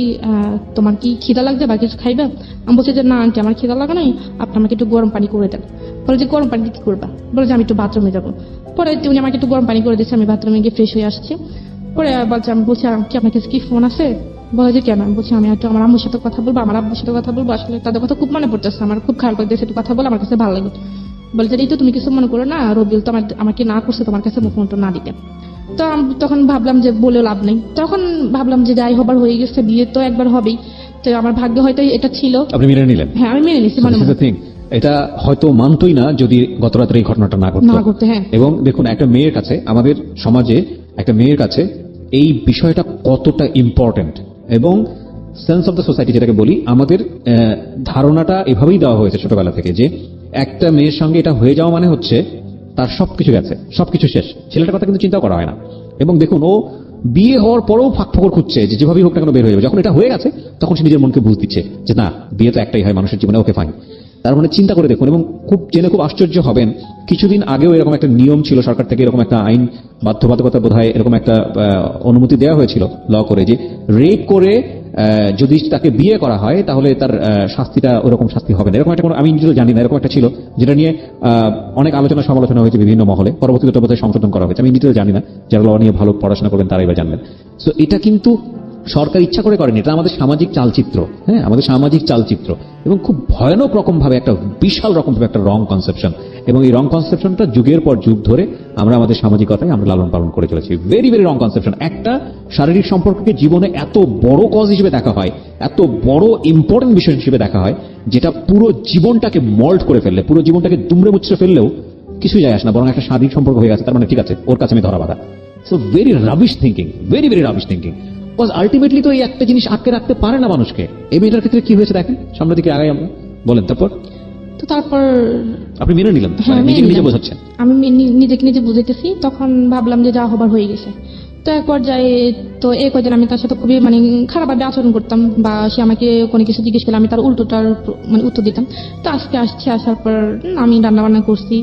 তোমার কি খিদা লাগছে বা কিছু খাইবে? আমি বলছি যে না আন্টি আমার খিদা লাগা নাই, আপনি আমাকে একটু গরম পানি করে দেন। বলে যে গরম পানি কি করবা? বলে যে আমি একটু বাথরুমে যাবো। পরে উনি আমাকে একটু গরম পানি করে দিচ্ছে, আমি বাথরুমে গিয়ে ফ্রেশ হয়ে আসছি। পরে বলছে, আমি বলছি কি আপনার কাছে কি ফোন আছে? বলে যে কেন? আমি বলছি আমি একটু আমার আম্মুর সাথে কথা বলবো, আমার আব্বুর সাথে কথা বলবো, আসলে তাদের কথা খুব মনে পড়তেছে, আমার খুব খারাপ লাগতেছে, একটু কথা বলে আমার কাছে ভালো লাগে। বলে যে এই তো তুমি কিছু মনে করো না, রবিউল তো আমাকে না করছে তোমার কাছে ফোনটা না দিতে। তো আমি তখন ভাবলাম যে বলে লাভ নেই, তখন ভাবলাম যে যাই হবার হয়ে গেছে, বিয়ে তো একবার হবেই, তো আমার ভাগ্য হয়তো এটা ছিল। আপনি মেনে নিলেন? হ্যাঁ আমি মেনে নিচ্ছি। This is the thing. এটা হয়তো মানতই না যদি গত রাত্রে এই ঘটনাটা না ঘটতো। হ্যাঁ। এবং দেখুন একটা মেয়ের কাছে, আমাদের সমাজে একটা মেয়ের কাছে এই বিষয়টা কতটা ইম্পর্টেন্ট, এবং সেন্স অফ দ্য সোসাইটি যেটাকে বলি, আমাদের ধারণাটা এভাবেই দেওয়া হয়েছে ছোটবেলা থেকে যে একটা মেয়ের সঙ্গে এটা হয়ে যাওয়া মানে হচ্ছে তার সবকিছু গেছে, সবকিছু শেষ। ছেলেটার কথা কিন্তু চিন্তা করা হয় না। এবং দেখুন ও বিয়ে হওয়ার পরেও ফাঁকফোকর খুঁজছে যে যেভাবেই হোক না কেন বের হয়ে যাবে। যখন এটা হয়ে গেছে তখন সে নিজের মনকে বুঝ দিচ্ছে যে না, বিয়ে তো একটাই হয় মানুষের জীবনে, ওকে ফাইন। তার মানে চিন্তা করে দেখুন, এবং জেনে খুব আশ্চর্য হবেন, কিছুদিন আগেও এরকম একটা নিয়ম ছিল সরকার থেকে, এরকম একটা আইন বাধ্যবাধকতা বোধহয় এরকম একটা অনুমতি দেওয়া হয়েছিল ল করে, যে রেপ করে যদি তাকে বিয়ে করা হয় তাহলে তার শাস্তিটা ওরকম শাস্তি হবে না। এরকম একটা কোনো, আমি নিজেও জানি না, এরকম একটা ছিল যেটা নিয়ে অনেক আলোচনা সমালোচনা হয়েছে বিভিন্ন মহলে। পরবর্তীতে বোধহয় সংশোধন করা হয়েছে, আমি নিজেও জানি না, যারা ল নিয়ে ভালো পড়াশোনা করবেন তারা এবার জানবেন। সো এটা কিন্তু সরকার ইচ্ছা করে করেনি, এটা আমাদের সামাজিক চালচিত্র। হ্যাঁ, আমাদের সামাজিক চালচিত্র, এবং খুব ভয়ানক রকম ভাবে একটা বিশাল রকম ভাবে একটা রং কনসেপশন, এবং এই রং কনসেপশনটা যুগের পর যুগ ধরে আমরা আমাদের সামাজিকতায় আমরা লালন পালন করে চলেছি। Very very wrong conception. একটা শারীরিক সম্পর্ককে জীবনে এত বড় কজ হিসেবে দেখা হয়, এত বড় ইম্পর্টেন্ট বিষয় হিসেবে দেখা হয়, যেটা পুরো জীবনটাকে মল্ট করে ফেললে, পুরো জীবনটাকে দুমড়ে মুচড়ে ফেললেও কিছু যায় আসে না, বরং একটা শারীরিক সম্পর্ক হয়ে গেছে, তার মানে ঠিক আছে ওর কাছে আমি ধরা বাঁধা। So very rubbish thinking, very very rubbish thinking. Because ultimately তো এই একটা জিনিস আটকে রাখতে পারে না মানুষকে। এই মেয়েটার ক্ষেত্রে কি হয়েছে দেখেন, সামনের দিকে আগাই আমরা, বলেন। তারপর আপনি মেনে নিলেন, হ্যাঁ, নিজেকে নিজে বোঝাচ্ছেন? আমি নিজেকে নিজে বুঝাইতেছি। তখন ভাবলাম যে যা হবার হয়ে গেছে। তো এক পর্যায়ে তো এই কদিন আমি তার সাথে খুবই মানে খারাপভাবে আচরণ করতাম, বা সে আমাকে কোনো কিছু জিজ্ঞেস করলে আমি তার উল্টোটার মানে উত্তর দিতাম। তো আজকে আসার পর আমি রান্না বান্না করছি,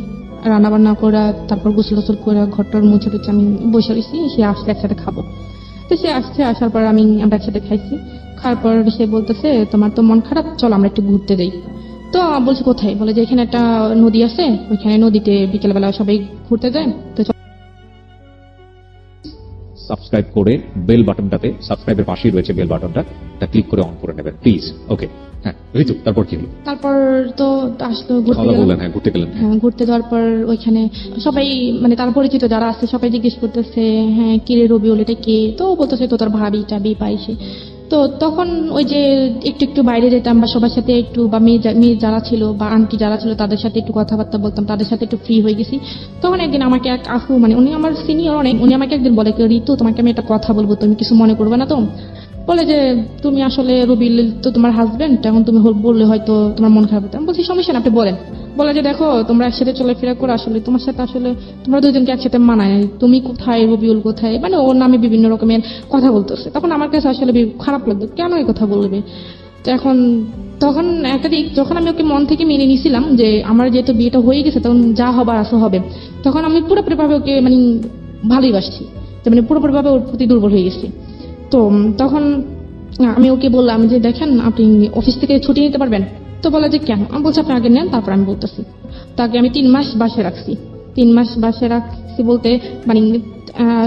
রান্না বান্না করা, তারপর গোসল টোসল করে ঘরটার মুছে টুছে আমি বসে রয়েছি, সে আসলে একসাথে খাবো। তো সে আসার পর আমরা একসাথে খাইছি। খাওয়ার পর সে বলতেছে তোমার তো মন খারাপ, চল আমরা একটু ঘুরতে যাই। তো বলছি কোথায়? বলে যে এখানে একটা নদী আছে, ওইখানে নদীতে বিকেলবেলা সবাই ঘুরতে যায়। তো সাবস্ক্রাইব করে বেল বাটনটাতে, সাবস্ক্রাইবের পাশেই রয়েছে বেল বাটনটা, এটা ক্লিক করে অন করে নেবেন প্লিজ। ওকে, হ্যাঁ ঋতু, তারপর কি হলো? তারপর তো আসলো ঘুরতে কথা গেলাম। বললেন, হ্যাঁ ঘুরতে গেলেন। হ্যাঁ, ঘুরতে যাওয়ার পর ওইখানে সবাই মানে তার পরিচিত যারা আছে সবাই জিজ্ঞেস করতেছে হ্যাঁ কিরে রবিউল এটা কে? তো বলতেছে তো তার ভাবি টাবি পাইছে। তো তখন ওই যে একটু একটু বাইরে যেতাম, বা সবার সাথে একটু, বা মেয়ে যারা ছিল বা আন্টি যারা ছিল তাদের সাথে একটু কথাবার্তা বলতাম, তাদের সাথে একটু ফ্রি হয়ে গেছি। তখন একদিন আমাকে এক আফু, মানে উনি আমার সিনিয়র অনেক, উনি আমাকে একদিন বলে ঋতু তোমাকে আমি একটা কথা বলবো, তুমি কিছু মনে করবে না তো? বলে যে তুমি আসলে রবিউল তো তোমার হাজবেন্ড, এখন তুমি বললে হয়তো তোমার মন খারাপ হতো। আমি বলছি সমস্যা না, আপনি বলেন। বলে যে দেখো তোমরা একসাথে চলাফেরা করো, আসলে তোমার সাথে আসলে তোমরা দুজনকে একসাথে মানায়, তুমি কোথায় রবিউল কোথায়, মানে ওর নামে বিভিন্ন রকমের কথা বলতেছে। তখন আমার কাছে আসলে খারাপ লাগতো, কেন এই কথা বলবে। তো তখন একটা দিক যখন আমি ওকে মন থেকে মেনে নিয়েছিলাম যে আমার যেহেতু বিয়েটা হয়ে গেছে, তখন যা হবার আসো হবে, তখন আমি পুরোপুরি ভাবে ওকে মানে ভালোই বাসছি, মানে পুরোপুরি ভাবে ওর প্রতি দুর্বল হয়ে গেছি। তো তখন আমি ওকে বললাম যে দেখেন আপনি অফিস থেকে ছুটি নিতে পারবেন? তো বলে যে কেন? আমি বলছি আপনি আগে নেন, তারপর আমি বলতেছি। তাকে আমি 3 মাস বাসে রাখছি। 3 মাস বাসে রাখছি বলতে মানে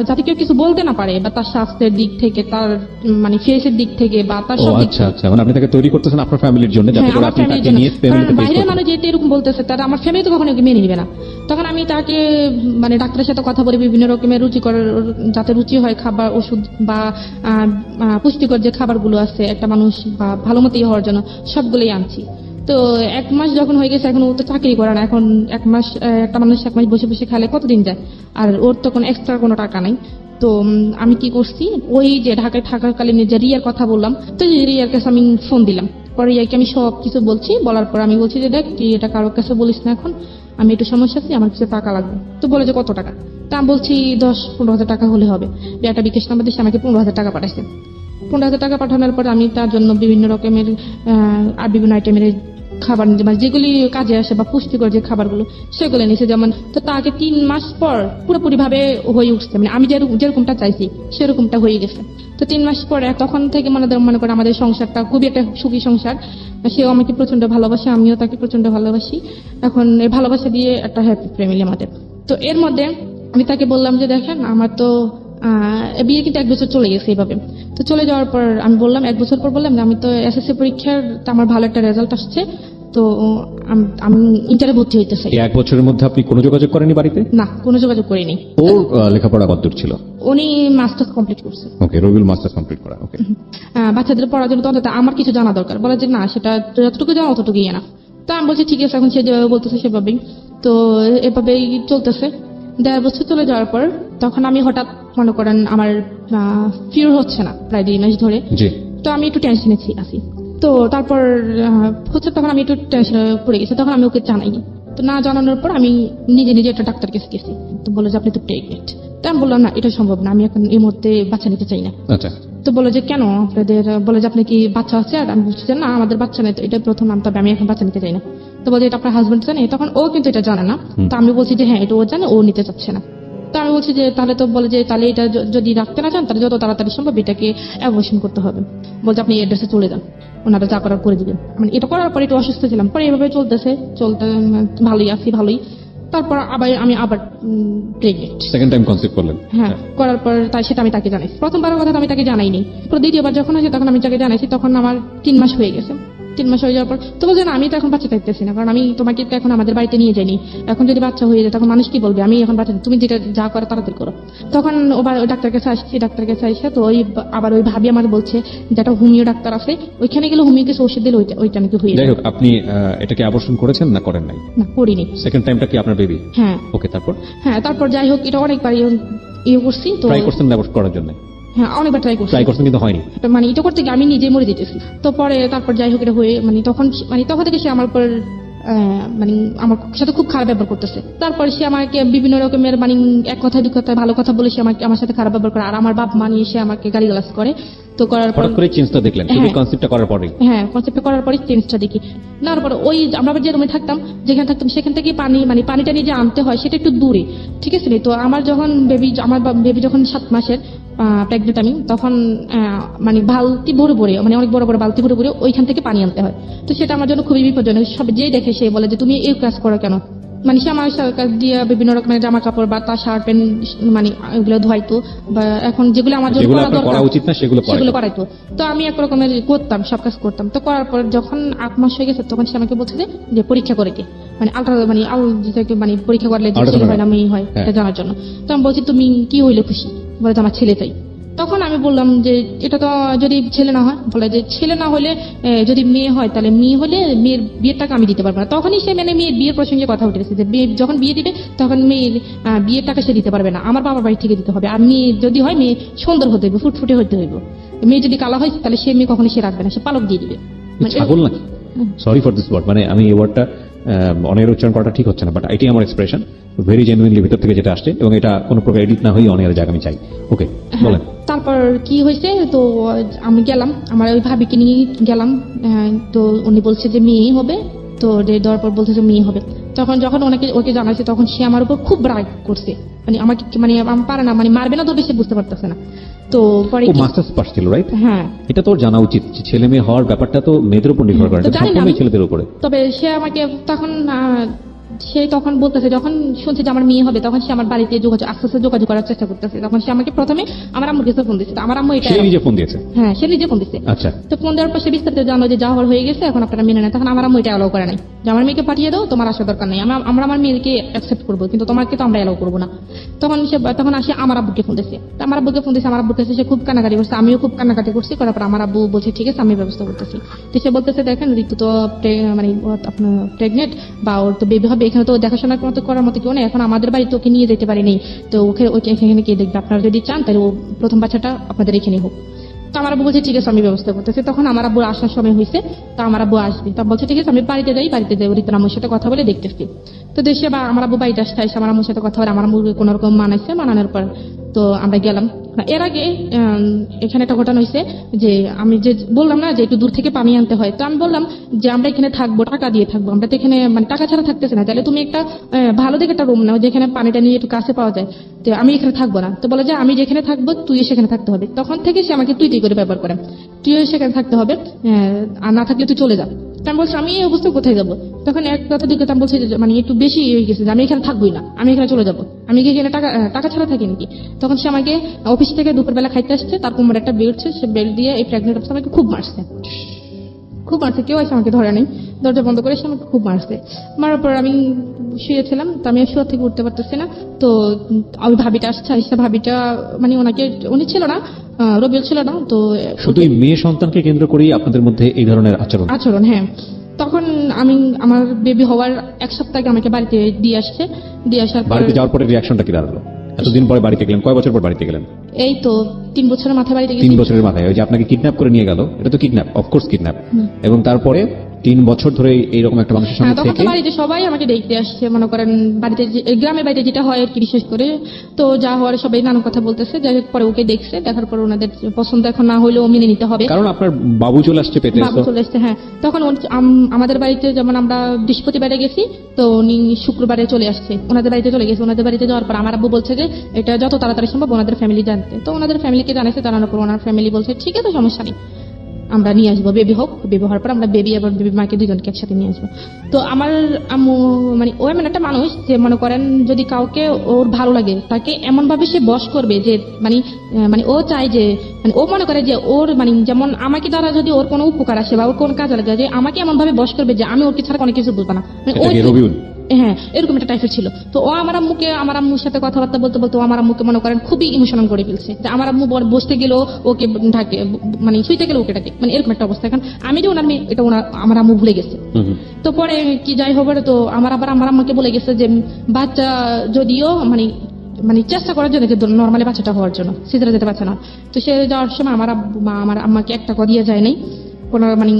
যাতে কেউ কিছু বলতে না পারে, বা তার স্বাস্থ্যের দিক থেকে, তার মানে ফেসের দিক থেকে, বা তার সব দিক আচ্ছা আচ্ছা, মানে আপনি তাকে তৈরি করতেছেন আপনার ফ্যামিলির জন্য, যাতে করে আপনি তাকে নিয়ে ফ্যামিলিতে ফেস বাইরে করতে মানুষ যেতে এরকম বলতেছে, তারা আমার ফ্যামিলি তো কখনো ওকে মেনে নিবে না। তো তখন আমি তাকে মানে ডাক্তারের সাথে কথা বলে বিভিন্ন রকমের রুচিকর, যাতে রুচি হয় খাবার, ওষুধ বা পুষ্টিকর যে খাবারগুলো আছে একটা মানুষ বা ভালো মতোই হওয়ার জন্য সবগুলোই আনছি। তো 1 মাস যখন হয়ে গেছে, এখন ও তো চাকরি করে না, এখন 1 মাস একটা মানুষ 1 মাস বসে বসে খেলে কতদিন যায়, আর ওর তো কোনো এক্সট্রা কোনো টাকা নাই। তো আমি কি করছি, ওই যে ঢাকায় থাকাকালীন যে রিয়ার কথা বললাম, তো রিয়ার কাছে আমি ফোন দিলাম। পরে রিয়াকে আমি সব কিছু বলছি, বলার পর আমি বলছি যে দেখ তুই এটা কারোর কাছে বলিস না, এখন আমি একটু সমস্যা আছি, আমার কিছু টাকা লাগবে। তো বলে যে কত টাকা, তা আমি বলছি 10-15 হাজার টাকা হলে হবে। একটা বিকাশ নাম্বার দিয়ে আমাকে 15 হাজার টাকা পাঠাইছে। 15 হাজার টাকা পাঠানোর পর আমি তার জন্য বিভিন্ন রকমের আর বিভিন্ন আইটেমের খাবার নিতে, মানে যেগুলি কাজে আসে বা পুষ্টিকর যে খাবারগুলো সেগুলো নিয়েছে। যেমন তো তাকে 3 মাস পর পুরোপুরি ভাবে হয়ে উঠছে, মানে আমি যেরকমটা চাইছি সেরকমটা হয়ে গেছে। তো 3 মাস পরে তখন থেকে মনে করে আমাদের সংসারটা খুবই একটা সুখী সংসার। সেও আমাকে প্রচন্ড ভালোবাসে, আমিও তাকে প্রচন্ড ভালোবাসি। এখন এই ভালোবাসা দিয়ে একটা হ্যাপি ফ্যামিলি আমাদের। তো এর মধ্যে আমি তাকে বললাম যে দেখেন আমার তো বিয়ে কিন্তু 1 বছর চলে গেছে এইভাবে। তো চলে যাওয়ার পর আমি বললাম, 1 বছর পর বললাম যে আমি তো এসএসসি পরীক্ষার আমার ভালো একটা রেজাল্ট আসছে, তো আমি ইন্টারে ভর্তি হইতে চাই। এই 1 বছরের মধ্যে আপনি কোনো যোগাযোগ করেননি বাড়িতে? না, কোনো যোগাযোগ করিনি। ওর লেখাপড়া কতদূর ছিল? উনি মাস্টার্স কমপ্লিট করছে। ওকে, রবিউল মাস্টার্স কমপ্লিট করা। ওকে, বাচ্চাদের পড়ার জন্য তো অন্তত আমার কিছু জানা দরকার। বলে যে না, সেটা যতটুকু জানা অতটুকুই না। তো আমি বলছি ঠিক আছে, এখন সে যেভাবে বলতেছে সেভাবেই। তো এভাবেই চলতেছে। 1.5 বছর চলে যাওয়ার পর তখন আমি হঠাৎ মনে করেন আমার ফিউর হচ্ছে না প্রায় 2 মাস ধরে। জি। তো আমি একটু টেনশনে আছি। তো তারপর হচ্ছে তখন আমি একটু টেনশনে পড়ে গেছি। তখন আমি ওকে জানাইনি। তো না জানানোর পর আমি নিজে একটা ডাক্তার কাছে গেছি। তো বলে যে আপনি তো প্রেগনেন্ট। তো আমি বললাম না, এটা সম্ভব না, আমি এখন এই মুহূর্তে বাচ্চা নিতে চাই না। আচ্ছা। তো বলে যে কেন আপনাদের, বলে যে আপনি কি বাচ্চা আছে? আর আমি বলছি যে না, আমাদের বাচ্চা নেই, এটা প্রথম নাম, তবে আমি এখন বাচ্চা নিতে চাই না। তো বলে এটা আপনার হাজবেন্ড জানে? তখন ও কিন্তু এটা জানে না। তো আমি বলছি যে হ্যাঁ, এটা ও জানে, ও নিতে চাচ্ছে না। তো আমি বলছি যে তাহলে তো, বলে যে তাহলে এটা যদি রাখতে না চান তাহলে যত তাড়াতাড়ি সম্ভব এটাকে অ্যাবর্শন করতে হবে। বলছে আপনি এড্রেসে চলে যান, ওনারা যা করার করে দিবেন। মানে এটা করার পরে একটু অসুস্থ ছিলাম, পরে এভাবে চলতে ভালোই আছি, ভালোই। তারপর আমি আবার প্রেগনেন্ট। সেকেন্ড টাইম কনসিভ করলেন? হ্যাঁ, করার পর সেটা আমি তাকে জানাইছি। প্রথমবারের কথা তো আমি তাকে জানাইনি। দ্বিতীয়বার যখন হয়েছে তখন আমি তাকে জানাইছি। তখন আমার 3 মাস হয়ে গেছে। 3 মাস হয়ে যাওয়ার পর তো বলছে না, আমি তো এখন বাচ্চা চাইতেছি না, কারণ আমি তোমাকে তো এখন আমাদের বাড়িতে নিয়ে যাইনি। এখন যদি বাচ্চা হয়ে যায় তখন মানুষ কি বলবে? আমি এখন বাচ্চা, তুমি যেটা যা করো তাড়াতাড়ি করো। তখন ওই ডাক্তার কাছে আসছি, ডাক্তার কাছে আসে তো আবার ওই ভাবি আমার বলছে যেটা হোমিও ডাক্তার আছে, ওইখানে গেলে হোমিও কিছু ওষুধ দিলে ওইটা নাকি হয়ে যাই যায়। হোক, আপনি এটাকে অ্যাবর্শন করেছেন না করেন নাই? না, করিনি। সেকেন্ড টাইমটা কি আপনার বেবি? হ্যাঁ। ওকে, তারপর? হ্যাঁ, তারপর যাই হোক, এটা অনেকবার ইয়ে করছি। তো ট্রাই করছেন অ্যাবর্ট করার জন্য? হ্যাঁ, অনেকবার ট্রাই করছি কিন্তু হয়নি। মানে এটা করতে গিয়ে আমি নিজে মরে যেতেছি। তো পরে তারপর যাই হোক এটা হয়ে তখন থেকে সে আমার উপর মানে আমার সাথে খুব খারাপ ব্যবহার করতেছে। তারপর সে আমাকে বিভিন্ন রকমের এক কথা 2 কথা ভালো কথা বলে সে আমার সাথে খারাপ ব্যবহার করে। আর আমার বাপ মা নিয়ে সে আমাকে গালিগালাজ করে। তো করার পর হঠাৎ করে চেঞ্জটা দেখলেন শুধু কনসেপ্টটা করার পরে? হ্যাঁ, কনসেপ্টটা করার পরে চেঞ্জটা দেখি। নেওয়ার পর ওই আমরা যে রুমে থাকতাম, যেখানে থাকতাম সেখান থেকে পানিটা নিয়ে যে আনতে হয় সেটা একটু দূরে, ঠিক আছে? তো আমার বেবি যখন 7 মাসের প্রেগনেন্ট আমি, তখন বালতি ভরে ভরে, অনেক বড় বড় বালতি ভরে ভরে ওইখান থেকে পানি আনতে হয়। তো সেটা আমার জন্য খুবই বিপজ্জনক। সব যেই দেখে সে বলে যে তুমি এই কাজ করো কেন? সে আমার কাছ দিয়ে বিভিন্ন রকমের জামা কাপড় বা তার শার্ট প্যান্ট এগুলো ধোয়াইতো, বা এখন যেগুলো আমার জন্য করা উচিত না সেগুলো করাইতো। তো আমি এক রকমের করতাম, সব কাজ করতাম। তো করার পর যখন 8 মাস হয়ে গেছে তখন সে আমাকে বলছে যে পরীক্ষা করে কি, পরীক্ষা করলে হয় এটা জানার জন্য। তো আমি বলছি তুমি কি হইলে খুশি? বলে আমার ছেলে চাই। তখন আমি বললাম যে এটা তো যদি ছেলে না হয়, বলে যে ছেলে না হলে যদি মেয়ে হয় তাহলে মেয়ে হলে মেয়ের বিয়ের টাকা আমি দিতে পারবো না। তখনই সে মেয়ের বিয়ের প্রসঙ্গে কথা উঠেছে যে যখন বিয়ে দিবে তখন মেয়ের বিয়ের টাকা সে দিতে পারবে না, আমার বাবার বাড়ি থেকে দিতে হবে। আর মেয়ে যদি হয়, মেয়ে সুন্দর হতে হইবে, ফুটফুটে হতে হইব। মেয়ে যদি কালা হয় তাহলে সে মেয়ে কখনো সে রাখবে না, সে পালক দিয়ে দিবে। ছাগল নাকি? সরি ফর দিস ওয়ার্ড, আমি এই ওয়ার্ডটা অনেক উচ্চারণ করাটা ঠিক হচ্ছে না, বাট এটাই আমার এক্সপ্রেশন, ভেরি জেনুইনলি ভিতর থেকে যেটা আসছে, এবং এটা কোনো প্রকার এডিট না হয়ে অনেক জায়গা আমি চাই। ওকে, বলেন। তারপর কি হয়েছে, তো আমি গেলাম, আমার ওই ভাবিকে নিয়ে গেলাম। তো উনি বলছে যে মেয়ে হবে। তো দেওয়ার পর বলছে যে মেয়ে হবে। যখন ওকে জানাইছে তখন সে আমার উপর খুব রাগ করছে। আমাকে আমি পারে না, মারবে না ধরবে, সে বুঝতে পারতেছে না। তো পরে মাস্টার্স পাস ছিল, রাইট? হ্যাঁ। এটা তোর জানা উচিত, ছেলে মেয়ে হওয়ার ব্যাপারটা তো মেয়েদের উপর নির্ভর করে, সম্পূর্ণ ছেলেদের উপরে। তবে সে আমাকে তখন সে তখন বলতেছে, যখন শুনছে যে আমার মেয়ে হবে তখন সে আমার বাড়িতে আস্তে আস্তে যোগাযোগ করার চেষ্টা করতেছে। তখন সে আমাকে প্রথমে আমার আম্মুর কাছে ফোন দিচ্ছে। তো আমার আম্মু এটা, সে নিজে ফোন দিয়েছে? হ্যাঁ সে নিজে ফোন দিচ্ছে। আচ্ছা, তো ফোন দেওয়ার পর সে বিস্তারিত জানলো যে যা হওয়ার হয়ে গেছে, এখন আপনারা মেনে নেন। তখন আমার আম্মু এটা অ্যালাউ করে নাই যে আমার মেয়েকে পাঠিয়ে দাও, তোমার আসার দরকার নেই, আমরা আমার মেয়েকে অ্যাকসেপ্ট করবো, কিন্তু তোমাকে তো আমরা অ্যালাউ করবো না। তখন আসে আমার আব্বুকে ফোন দিচ্ছে। তো আমার আব্বুকে ফোন দিচ্ছে, আমার আব্বুর কাছে সে খুব কান্নাকাটি করছে, আমিও খুব কান্নাকাটি করছি। করার পর আমার আব্বু বলছে ঠিক আছে আমি ব্যবস্থা করতেছি। তো সে বলতেছে দেখেন ঋতু তো মানে আপনার প্রেগনেন্ট বা ওর তো বেবি হবে, এখানে তো দেখাশোনার মতো করার মতো কেউ নেই, এখন আমাদের বাড়িতে ওকে নিয়ে যেতে পারিনি, তো ওকে এখানে কে দেখবে, আপনারা যদি চান তাহলে ও প্রথম বাচ্চাটা আপনাদের এখানে হোক। তো আমার আব্বু বলছে ঠিক আছে আমি ব্যবস্থা করতেছি। তখন আমার আব্বুর আসার সময় হয়েছে, তো আমার আব্বু আসবে, তা বলছে ঠিক আছে আমি বাড়িতে যাই ঋতুর আম্মুর সাথে কথা বলে দেখতেছি। তো দেশে বা আমার আব্বু বাড়িতে আসতে আমার আম্মুর সাথে কথা বলে আমার আম্মু কোন রকম মানানোর পর তো আমরা গেলাম। এর আগে এখানে একটা ঘটনা হয়েছে যে আমি যে বললাম না যে একটু দূর থেকে পানি আনতে হয়, তো আমি বললাম যে আমরা এখানে থাকবো, টাকা দিয়ে থাকবো, আমরা তো এখানে মানে টাকা ছাড়া থাকতেছে না, তাহলে তুমি একটা ভালো দেখে একটা রুম নাও যেখানে পানিটা নিয়ে একটু কাছে পাওয়া যায়, তো আমি এখানে থাকবো না। তো বলে যে আমি যেখানে থাকবো তুই সেখানে থাকতে হবে। তখন থেকে সে আমাকে তুই করে ব্যবহার করে, তুইও সেখানে থাকতে হবে, আর না থাকলে তুই চলে যা। আমি বলছি আমি এই অবস্থায় কোথায় যাবো? তখন এক কথা দুই কথা আমি বলছি যে মানে একটু বেশি হয়ে গেছে যে আমি এখানে থাকবোই না, আমি এখানে চলে যাবো, আমি কি এখানে টাকা ছাড়া থাকি নাকি? তখন সে আমাকে অফিস থেকে দুপুরবেলা খাইতে আসছে, তার কোমরে একটা বেল্ট, সে বেল্ট দিয়ে এই প্রেগনেন্ট অবস্থা আমাকে খুব মারছে, কেউ এসে আমাকে ধরে নাই, দরজা বন্ধ করে সে আমাকে খুব মারছে। মারার পর আমি শুয়েছিলাম, তো আমি শুয়ে থেকে উঠতে পারতেছি না। তো ওই ভাবিটা আসছে, ভাবিটা মানে উনি ছিল না, রবিউল ছিল না। তো শুধু এই মেয়ে সন্তানকে কেন্দ্র করেই আপনাদের মধ্যে এই ধরনের আচরণ? হ্যাঁ। তখন আমার বেবি হওয়ার এক সপ্তাহ আগে আমাকে বাড়িতে দিয়ে আসার পর বাড়িতে যাওয়ার পরে রিয়াকশনটা কি দাঁড়ালো? এতদিন পরে বাড়িতে গেলেন, কয় বছর পর বাড়িতে গেলেন? এই তো 3 বছরের মাথায় বাড়িতে গেছি। 3 বছরের মাথায় ওই যে আপনাকে কিডন্যাপ করে নিয়ে গেল, এটা তো কিডন্যাপ, অফকোর্স কিডন্যাপ। এবং তারপরে 3 বছর ধরে এইরকম একটা মানুষের সঙ্গে তখন তো থেকে বাড়িতে সবাই আমাকে দেখতে আসছে, মনে করেন বাড়িতে গ্রামের বাড়িতে যেটা হয় আর কি, বিশেষ করে তো যা হওয়ার সবাই নানা কথা বলতেছে। যাই হোক পরে ওকে দেখছে, দেখার পর ওনাদের পছন্দ এখন না হলেও মেনে নিতে হবে, কারণ আপনার বাবু চলে আসছে পেটে। বাবু চলে আসছে। হ্যাঁ, তখন আমাদের বাড়িতে যেমন আমরা বৃহস্পতিবারে গেছি, তো উনি শুক্রবারে চলে আসছে, ওনাদের বাড়িতে চলে গেছে। ওনাদের বাড়িতে যাওয়ার পর আমার আব্বু বলছে যে এটা যত তাড়াতাড়ি সম্ভব ওনাদের ফ্যামিলি জানতে। তো ওনাদের ফ্যামিলিকে জানাইছে, জানানোর পর ওনার ফ্যামিলি বলছে ঠিক আছে সমস্যা নেই, আমরা নিয়ে আসবো, বেবি হোক, বেবি হওয়ার পর আমরা বেবি এবং বেবি মাকে দুজনকে একসাথে নিয়ে আসবো। তো আমার আম্মু মানে ও এমন একটা মানুষ যে মনে করেন যদি কাউকে ওর ভালো লাগে তাকে এমন ভাবে সে বশ করবে যে মানে ও চায় যে মানে ও মনে করে যে ওর মানে যেমন আমাকে দ্বারা যদি ওর কোনো উপকার আসে বা ওর কোনো কাজে লাগে, যে আমাকে এমন ভাবে বশ করবে যে আমি ওকে ছাড়া কোনো কিছু বুঝবো না। মানে এটা কি রবিউল? হ্যাঁ, এরকম একটা টাইপের ছিল। তো ও আমার আম্মুর সাথে কথাবার্তা বলতে বলতে আমার আম্মুকে মনে করেন খুবই ইমোশনাল করে ফেলছে, যে আমার আম্মু বসতে গেলেও ওকে ঢাকে, মানে শুইতে গেলে ওকে ডাকে, মানে এরকম একটা অবস্থা। এখন আমি যে ওনার মেয়ে এটা আমার আম্মু ভুলে গেছে। তো পরে কি যাই হবে, তো আমার আম্মাকে বলে গেছে যে বাচ্চা যদিও মানে চেষ্টা করার জন্য যে নর্মালি বাচ্চাটা হওয়ার জন্য, সিজারে যেতে পারছে না। তো সে যাওয়ার সময় আমার আম্মাকে একটা টাকা দিয়ে যায় নাই, কোনো মানে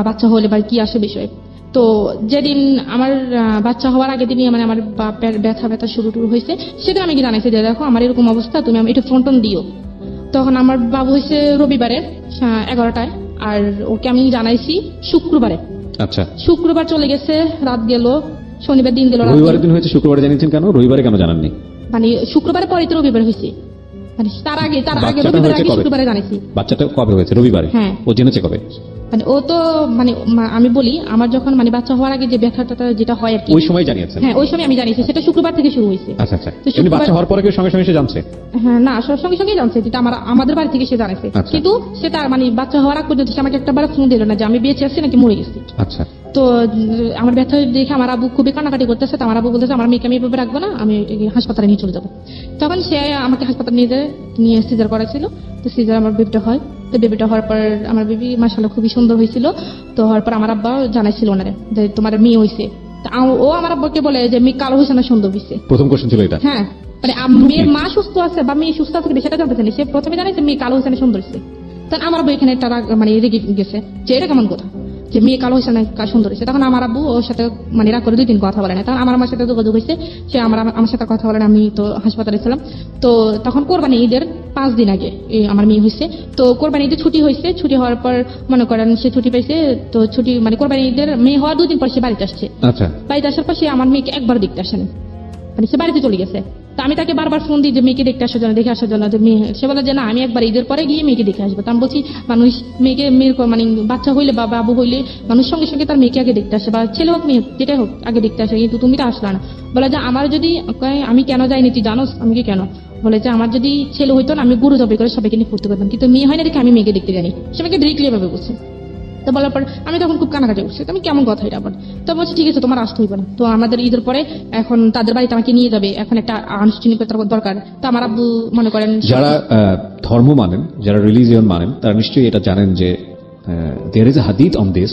বাচ্চা হলে বা কি আসে বিষয়ে। তো যেদিন আমার বাচ্চা হওয়ার আগের দিনই মানে আমার ব্যথা শুরু হয়েছে, সেটা আমি কি জানাইছি যে দেখো আমার এরকম অবস্থা, তুমি একটু ফোন দিও। তখন আমার বাবু হয়েছে রবিবারে 11টায়, আর ওকে আমি জানাইছি শুক্রবারে। আচ্ছা, শুক্রবার চলে গেছে, রাত গেল, শনিবার দিন গেল, রবিবারের দিন হয়েছে, শুক্রবারে জানিয়েছেন কেন? রবিবারে কেন জানাননি? মানে শুক্রবারে পরে তো রবিবার হয়েছে, মানে তার আগে রবিবার আগে শুক্রবারে জানাইছি। বাচ্চাটা কবে হয়েছে? রবিবারে। হ্যাঁ। ও জেনেছে কবে? মানে ও তো মানে আমি বলি আমার যখন মানে বাচ্চা হওয়ার আগে যে ব্যথাটা যেটা হয় আর কি, ওই সময় জানিয়েছেন? হ্যাঁ ওই সময় আমি জানিয়েছি, সেটা শুক্রবার থেকে শুরু হয়েছে। আচ্ছা আচ্ছা, এমনি বাচ্চা হওয়ার পরে কি সঙ্গে সঙ্গে সে জানছে? হ্যাঁ না, সঙ্গে সঙ্গে জানছে, যেটা আমাদের বাড়ি থেকে সে জানাইছে। আচ্ছা। কিন্তু সেটা মানে বাচ্চা হওয়ার আগ পর্যন্ত সে আমাকে একটা বার ফোন দিল না যে আমি বেঁচে আছি নাকি মরে গেছি। আচ্ছা। তো আমার ব্যথা দেখে আমার আব্বু খুবই কান্নাকাটি করতেছে, তো আমার আব্বু বলতেছে আমার মেয়েকে আমি এভাবে রাখবো না, আমি হাসপাতালে নিয়ে চলে যাবো। তখন সে আমাকে হাসপাতালে নিয়ে সিজার করেছিল। তো সিজার আমার বেবিটা হয়, তো বেবিটা হওয়ার পর আমার বেবি মাশাআল্লাহ খুবই সুন্দর হয়েছিল। তো হওয়ার পর আমার আব্বা জানাইছিল ওনারে যে তোমার মেয়ে হয়েছে। ও আমার আব্বাকে বলে যে মেয়ে কালো হয়েছে না সুন্দর হয়েছে। প্রথম কোশ্চেন ছিল এটা? হ্যাঁ, মানে মেয়ের মা সুস্থ আছে বা মেয়ে সুস্থ আছে সেটা জানতে চাইনি, সে প্রথমে জানাইছে মেয়ে কালো হয়েছে না সুন্দর হয়েছে। তখন আমার আব্বু এখানে একটা মানে রেগে গেছে যে এটা কেমন কথা, যে মেয়ে কালো হয়েছে না সুন্দর হয়েছে। তখন আমার আব্বু ওর সাথে মানে রাগ করে 2 দিন কথা বলে না। তখন আমার সাথে যোগাযোগ হয়েছে, সে আমার সাথে কথা বলে না। আমি তো হাসপাতালে ছিলাম। তো তখন কোরবানি ঈদের 5 দিন আগে আমার মেয়ে হয়েছে। তো কোরবানি ঈদের ছুটি হয়েছে, ছুটি হওয়ার পর মনে করেন সে ছুটি পাইছে। তো ছুটি মানে কোরবানি ঈদের মেয়ে হওয়ার 2 দিন পর সে বাড়িতে আসছে। আচ্ছা। বাড়িতে আসার পর সে আমার মেয়েকে একবার দেখতে আসেনি, মানে সে বাড়িতে চলে গেছে। তো আমি তাকে বারবার ফোন দিই যে মেয়েকে দেখতে আসার জন্য, দেখে আসার জন্য, যে মেয়ে, সে বলে যে না আমি একবার ঈদের পরে গিয়ে মেয়েকে দেখে আসবো। তো আমি বলছি মানুষ মেয়ের মানে বাচ্চা হইলে বা বাবু হইলে মানুষ সঙ্গে সঙ্গে তার মেয়েকে আগে দেখতে আসে, বা ছেলে হোক মেয়ে যেটাই হোক আগে দেখতে আসে, কিন্তু তুমি তো আসলা না। বলে যে আমার যদি, আমি কেন যাইনি তুই জানোস? আমি কি কেন? বলে যে আমার যদি ছেলে হইতো না আমি গুরু জবে করে সবাইকে নিয়ে ফুর্তি করতাম, কিন্তু মেয়ে হয় না দেখে আমি মেয়েকে দেখতে জানি। সে আমাকে ডিরেক্টলি এভাবে বলছে। তো বলার পর আমি তখন খুব কানাকাটি করছি, আমি কেমন কথা এটা আবার। তো বলছি ঠিক আছে তোমার আসতে হইবে না। তো আমাদের ঈদের পরে এখন তাদের বাড়িতে আমাকে নিয়ে যাবে, এখন একটা আনুষ্ঠানিকতার দরকার। তো আমার আব্বু মনে করেন যারা ধর্ম মানেন, যারা রিলিজিয়ন মানেন, তারা নিশ্চয়ই এটা জানেন যে দেয়ার ইজ এ হাদিস অন দিস,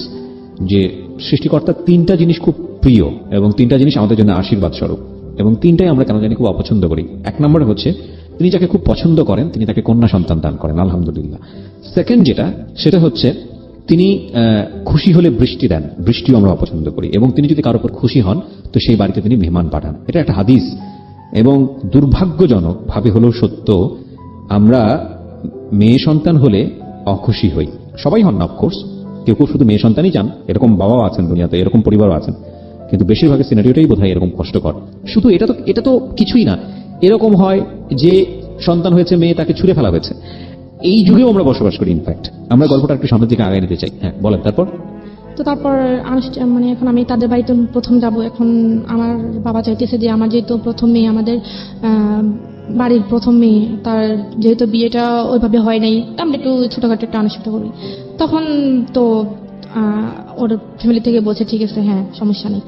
যে সৃষ্টিকর্তার তিনটা জিনিস খুব প্রিয় এবং তিনটা জিনিস আমাদের জন্য আশীর্বাদ স্বরূপ, এবং তিনটাই আমরা কেন জানি খুব অপছন্দ করি। এক নম্বরে হচ্ছে তিনি যাকে খুব পছন্দ করেন তিনি তাকে কন্যা সন্তান দান করেন, আলহামদুলিল্লাহ। সেকেন্ড যেটা, সেটা হচ্ছে তিনি খুশি হলে বৃষ্টি দেন, বৃষ্টিও আমরা অপছন্দ করি। এবং তিনি যদি কারোর উপর খুশি হন তো সেই বাড়িতে তিনি মেহমান পাঠান, এটা একটা হাদিস। এবং দুর্ভাগ্যজনক ভাবে হলেও সত্য, আমরা মেয়ে সন্তান হলে অখুশি হই। সবাই হন না অফকোর্স, কেউ কেউ শুধু মেয়ে সন্তানই চান, এরকম বাবাও আছেন দুনিয়াতে, এরকম পরিবারও আছেন, কিন্তু বেশিরভাগের সিনারিওটাই বোধহয় এরকম কষ্টকর। শুধু এটা তো কিছুই না, এরকম হয় যে সন্তান হয়েছে মেয়ে, তাকে ছুঁড়ে ফেলা হয়েছে। এই যুগেও আমরা বসবাস করি। ইনফ্যাক্ট আমরা গল্পটা একটু সামনের দিকে আগায় নিতে চাই। হ্যাঁ বলেন, তারপর? তো তারপর মানে এখন আমি তাদের বাড়িতে প্রথম যাব। এখন আমার বাবা চাইতেছে যে আমার যেহেতু প্রথম মেয়ে, আমাদের বাড়ির প্রথম মেয়ে, তার যেহেতু বিয়েটা ওইভাবে হয় নাই, আমরা একটু ছোটখাটো একটা আনুষ্ঠানিকতা করি। তখন তো ওর ফ্যামিলি থেকে বলছে ঠিক আছে হ্যাঁ সমস্যা নেই।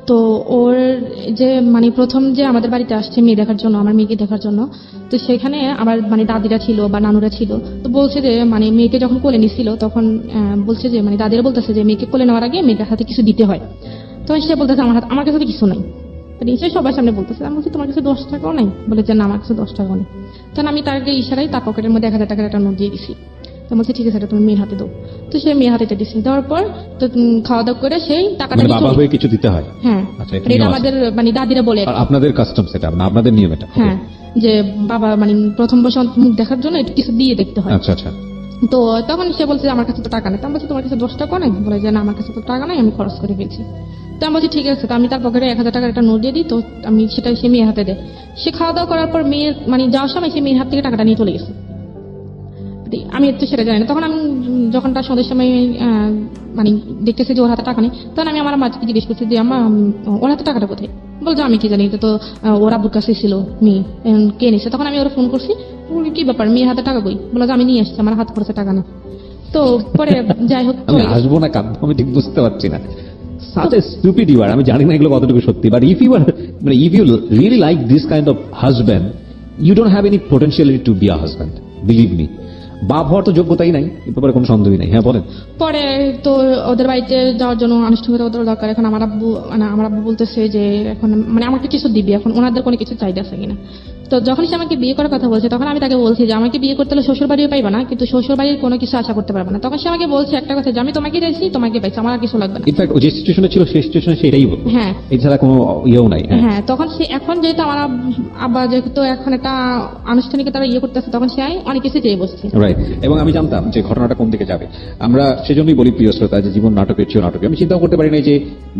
তো ওর যে মানে প্রথম যে আমাদের বাড়িতে আসছে মেয়ে দেখার জন্য, আমার মেয়েকে দেখার জন্য, তো সেখানে আমার মানে দাদিরা ছিল বা নানুরা ছিল। তো বলছে যে মানে মেয়েকে যখন কোলে নিছিল তখন বলছে যে মানে দাদিরা বলতেছে যে মেয়েকে কোলে নেওয়ার আগে মেয়েটার হাতে কিছু দিতে হয়। তখন সে বলতেছে আমার কাছে তো কিছু নাই। সে সবার সামনে বলতেছে। আমি বলছি তোমার কাছে 10 টাকাও নাই? বলে যে না আমার কাছে 10 টাকাও নেই। তখন আমি তাকে ইশারায় তার পকেটের মধ্যে 1000 টাকার একটা নোট দিয়ে দিছি। তো বলছে ঠিক আছে এটা তুমি মেয়ের হাতে দাও। তো সে মেয়ের হাতে দিছি। দেওয়ার পর তো খাওয়া দাওয়া করে সেই টাকাটা মানে বাবা হয়ে কিছু দিতে হয়? হ্যাঁ, আচ্ছা, এটা আমাদের মানে দাদিরা বলে। আর আপনাদের কাস্টম সেটা, না আপনাদের নিয়ম এটা? হ্যাঁ, যে বাবা মানে প্রথম বছর মুখ দেখার জন্য একটু কিছু দিয়ে দেখতে হয়। আচ্ছা আচ্ছা। তো তখন সে বলছে যে আমার কাছে তো টাকা নেই। তো আমি বলছি তোমার কাছে 10 টাকা নেই? বলে যে না আমার কাছে তো টাকা নাই, আমি খরচ করে ফেলছি। তো আমি বলছি ঠিক আছে। তো আমি তার পকেটে 1000 টাকার একটা নোট দিয়ে দিই। তো আমি সেটা সে মেয়ের হাতে দেয়। সে খাওয়া দাওয়া করার পর মেয়ের মানে যাওয়ার সময় সে মেয়ের হাত থেকে টাকাটা নিয়ে চলে গেছে। আমি তো সেটা জানি না। তখন আমি যখন তার সন্ধ্যের সময় মানে দেখতেছি যে ওর হাতে টাকা নেই, তখন আমি আমার মাকে জিজ্ঞেস করছি যে আমার ওর হাতে টাকাটা কোথায়? বলছে আমি কি জানি, এটা তো ওর আব্বুর কাছে ছিল মেয়ে, কে নিছে? তখন আমি ওরা ফোন করছি, কি ব্যাপার মেয়ের হাতে টাকা কই? বলে যে আমি নিয়ে আসছি, আমার হাত খরচে টাকা নেই। তো পরে যাই হোক, আমি আসবো না কাঁদবো আমি ঠিক বুঝতে পারছি না। Such a stupid you are. আমি জানি না এগুলো কতটুকু সত্যি, but if you really like this kind of husband, you don't have any potentiality to be a husband. Believe me. বাপ হওয়ার তো যোগ্যতাই নাই, এ ব্যাপারে কোনো সন্দেহই নাই। হ্যাঁ বলেন। পরে তো ওদের বাড়িতে যাওয়ার জন্য আনুষ্ঠানিকতা ওদের দরকার। এখন আমার আব্বু বলতেছে যে এখন মানে আমাকে কিছু দিবি, এখন ওনাদের কোনো কিছু চাহিদা আছে কিনা। তো যখন সে আমাকে বিয়ে করার কথা বলছে তখন আমি তাকে বলছি যে আমাকে বিয়ে করতে হলে শ্বশুর বাড়িও পাইবা না, কিন্তু শ্বশুর বাড়ির কোনো কিছু আশা করতে পারবে না। তখন সে আমাকে বলছে একটা কথা যে আমি তোমাকে চাইছি, তোমাকে পাইছি, আমার আর কিছু লাগবে না। ইনফ্যাক্ট ও যে সিচুয়েশনে ছিল সেই সিচুয়েশনে সেটাই বলবো। হ্যাঁ, এছাড়া কোনো ইয়েও নাই। হ্যাঁ, তখন সে এখন যেহেতু আমার আব্বা যেহেতু এখন একটা আনুষ্ঠানিকতা ইয়ে করতেছে, তখন সে অনেক কিছু চেয়ে বসছে। রাইট। এবং আমি জানতাম যে ঘটনাটা কোন দিকে যাবে। আমরা সেজন্যই বলি প্রিয় শ্রোতা যে জীবন নাটকের চেয়েও নাটকে। আমি চিন্তাও করতে পারি না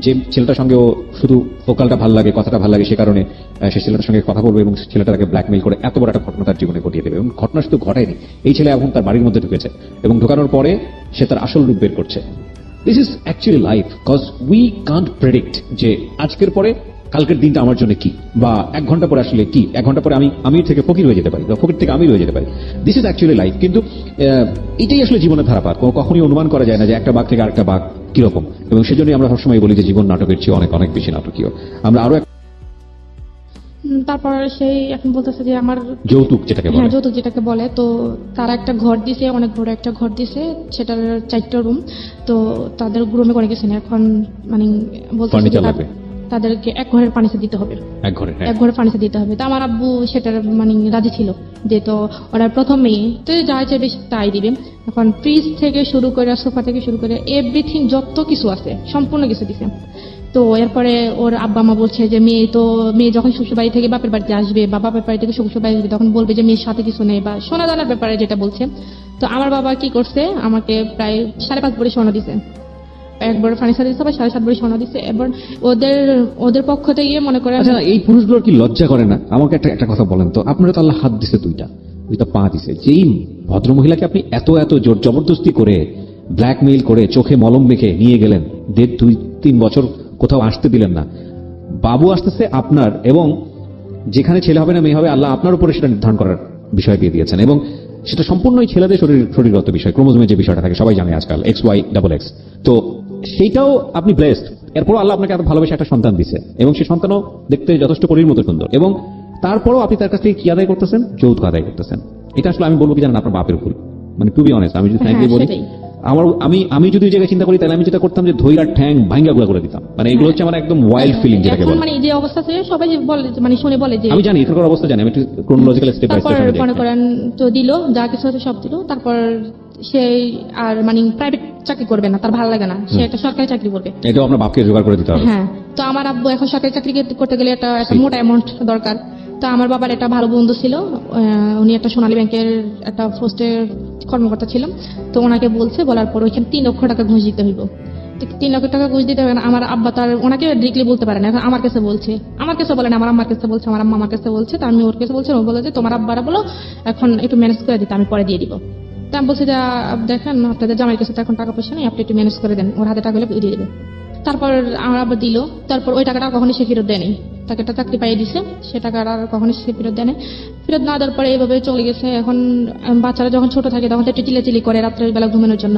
যে ছেলেটার সঙ্গে ও শুধু ভোকালটা ভালো লাগে, কথাটা ভালো লাগে, সে কারণে সে ছেলেটার সঙ্গে কথা বলবে এবং ছেলেটাকে ব্ল্যাকমেইল করে এত বড় একটা ঘটনা তার জীবনে ঘটিয়ে দেবে। এবং ঘটনা শুধু ঘটায়নি, এই ছেলে এখন তার বাড়ির মধ্যে ঢুকেছে এবং ঢোকানোর পরে সে তার আসল রূপ বের করছে। This is actually life, cause we can't predict যে আজকের পরে কালকের দিনটা আমার জন্য কি, বা 1 ঘন্টা পরে আসলে কি, 1 ঘন্টা পরে আমি আমির থেকে ফকির হয়ে যেতে পারি, বা ফকির থেকে আমির হয়ে যেতে পারি। This is actually life. কিন্তু এটাই আসলে জীবনের ধারাপাত, কখনই অনুমান করা যায় না যে একটা বাঘ থেকে আরেকটা বাঘ কিরকম। এবং সেজন্যই আমরা সবসময় বলি যে জীবন নাটকের চেয়ে অনেক অনেক বেশি নাটকীয়। আমরা আরো তারপর সেই এখন বলতেছে যে আমার যৌতুক যেটাকে বলে, হ্যাঁ যৌতুক যেটাকে বলে, তো তারা একটা ঘর দিছে, অনেক বড় একটা ঘর দিছে, সেটার 4টা রুম। তো তাদের রুমে কোনো কিছু নেই। এখন মানে বলতেছে যে তাদেরকে এক ঘরের ফার্নিচার দিতে হবে, এক ঘরের ফার্নিচার দিতে হবে। তো আমার আব্বু সেটার মানে রাজি ছিল যে তো ওরা প্রথম মেয়ে তো যা চাইবে তাই দিবে। এখন ফ্রিজ থেকে শুরু করে সোফা থেকে শুরু করে এভরিথিং যত কিছু আছে সম্পূর্ণ কিছু দিছে। তো এরপরে ওর আব্বা মা বলছে যে মেয়ে যখন শ্বশুর বাড়ি থেকে বাপের বাড়িতে আসবে বা বাপের বাড়ি থেকে শ্বশুর বাড়ি আসবে তখন বলবে যে মেয়ের সাথে কিছু নেই, বা সোনা দানার ব্যাপারে যেটা বলছে। তো আমার বাবা কি করছে, আমাকে প্রায় 5.5 ভরি সোনা দিছে। একবার ফার্নিচার দিচ্ছে, আবার 7.5 ভরি সোনা দিচ্ছে। এবার ওদের ওদের পক্ষ থেকে মনে করেন আচ্ছা এই পুরুষগুলোর কি লজ্জা করে না? আমাকে একটা কথা বলেন তো, আপনারা তো আল্লাহ হাত দিছে দুইটা পা দিছে, যেই ভদ্র মহিলাকে আপনি এত এত জোর জবরদস্তি করে ব্ল্যাকমেইল করে চোখে মলম মেখে নিয়ে গেলেন, 2-3 বছর কোথাও আসতে দিলেন না, বাবু আসতেছে আপনার, এবং যেখানে ছেলে হবে না মেয়ে হবে আল্লাহ আপনার উপরে সেটা নির্ধারণ করার বিষয় দিয়ে দিয়েছেন, এবং সেটা সম্পূর্ণই ছেলেদের শরীরগত বিষয়, ক্রোমোজোমের যে বিষয়টা থাকে সবাই জানে আজকাল XY XX। তো সেইটাও আপনি ব্লেসড, এরপর আল্লাহ আপনাকে এত ভালোবেসে একটা সন্তান দিছে, এবং সেই সন্তানও দেখতে যথেষ্ট পরীর মতো সুন্দর, এবং তারপরও আপনি তার কাছ থেকে কি আদায় করতেছেন? যৌতুক আদায় করতেছেন। এটা আসলে আমি বলবো কি জানেন, আপনার বাপের ভুল। মানে টু বি অনেস্ট, আমি যদি ফ্র্যাঙ্কলি বলি, সেটাই। আমি যদি ওই জায়গায় চিন্তা করি, তাহলে আমি যেটা করতাম যে ধৈরার ঠ্যাং ভাঙ্গা গুলা করে দিতাম। মানে এগুলো হচ্ছে আমার একদম ওয়াইল্ড ফিলিং যেটাকে এখন বলে। মানে যে অবস্থা আছে সবাই যে বলে, মানে শুনে বলে যে আমি জানি এখানকার অবস্থা জানি, আমি একটু ক্রোনোলজিক্যাল স্টেপ বাই তারপর স্টেপ মনে করেন তো দিল, যা কিছু আছে সব দিল। তারপর সে আর মানে প্রাইভেট চাকরি করবে না, তার ভালো লাগে না, সে একটা সরকারি চাকরি করবে। এটাও আপনার বাপকে জোগাড় করে দিতে হবে। হ্যাঁ, তো আমার আব্বু এখন সরকারি চাকরি করতে গেলে একটা মোটা অ্যামাউন্ট দরকার। তো আমার বাবার একটা ভালো বন্ধু ছিল, উনি একটা সোনালী ব্যাংকের একটা পোস্টের কর্মকর্তা ছিলাম। তো ওনাকে বলার পর ওইখানে 3 লক্ষ টাকা ঘুষ দিতে হইব। 3 লক্ষ টাকা ঘুষ দিতে হবে না। আমার আব্বা তার ওনাকে ডিরেক্টলি বলতে পারে না, এখন আমার কাছে বলছে, আমার কাছে বলে না, আমার আম্মার কাছে বলছে, আমার আম্মা আমার কাছে বলছে। তো আমি ওর কাছে বলছি, ও বলে যে তোমার আব্বারা বলো এখন একটু ম্যানেজ করে দিতে, আমি পরে দিয়ে দিব। তো আমি বলছি যে দেখেন আপনাদের জামাইয়ের কাছে তো এখন টাকা পয়সা নেই, আপনি একটু ম্যানেজ করে দেন, ওর হাতে টাকা হলে দিয়ে দেবে। তারপর আমার আবার দিল। তারপর ওই টাকাটা কখনোই সে ফেরত দেয়নি, তাকে একটা চাকরি পাইয়ে দিছে, সে টাকাটা আর কখনোই সে ফেরত দেয় না। ফেরত না দেওয়ার পরে এইভাবে চলে গেছে। এখন বাচ্চারা যখন ছোট থাকে তখন তো একটু চিলাচিলি করে রাত্রের বেলা ঘুমানোর জন্য।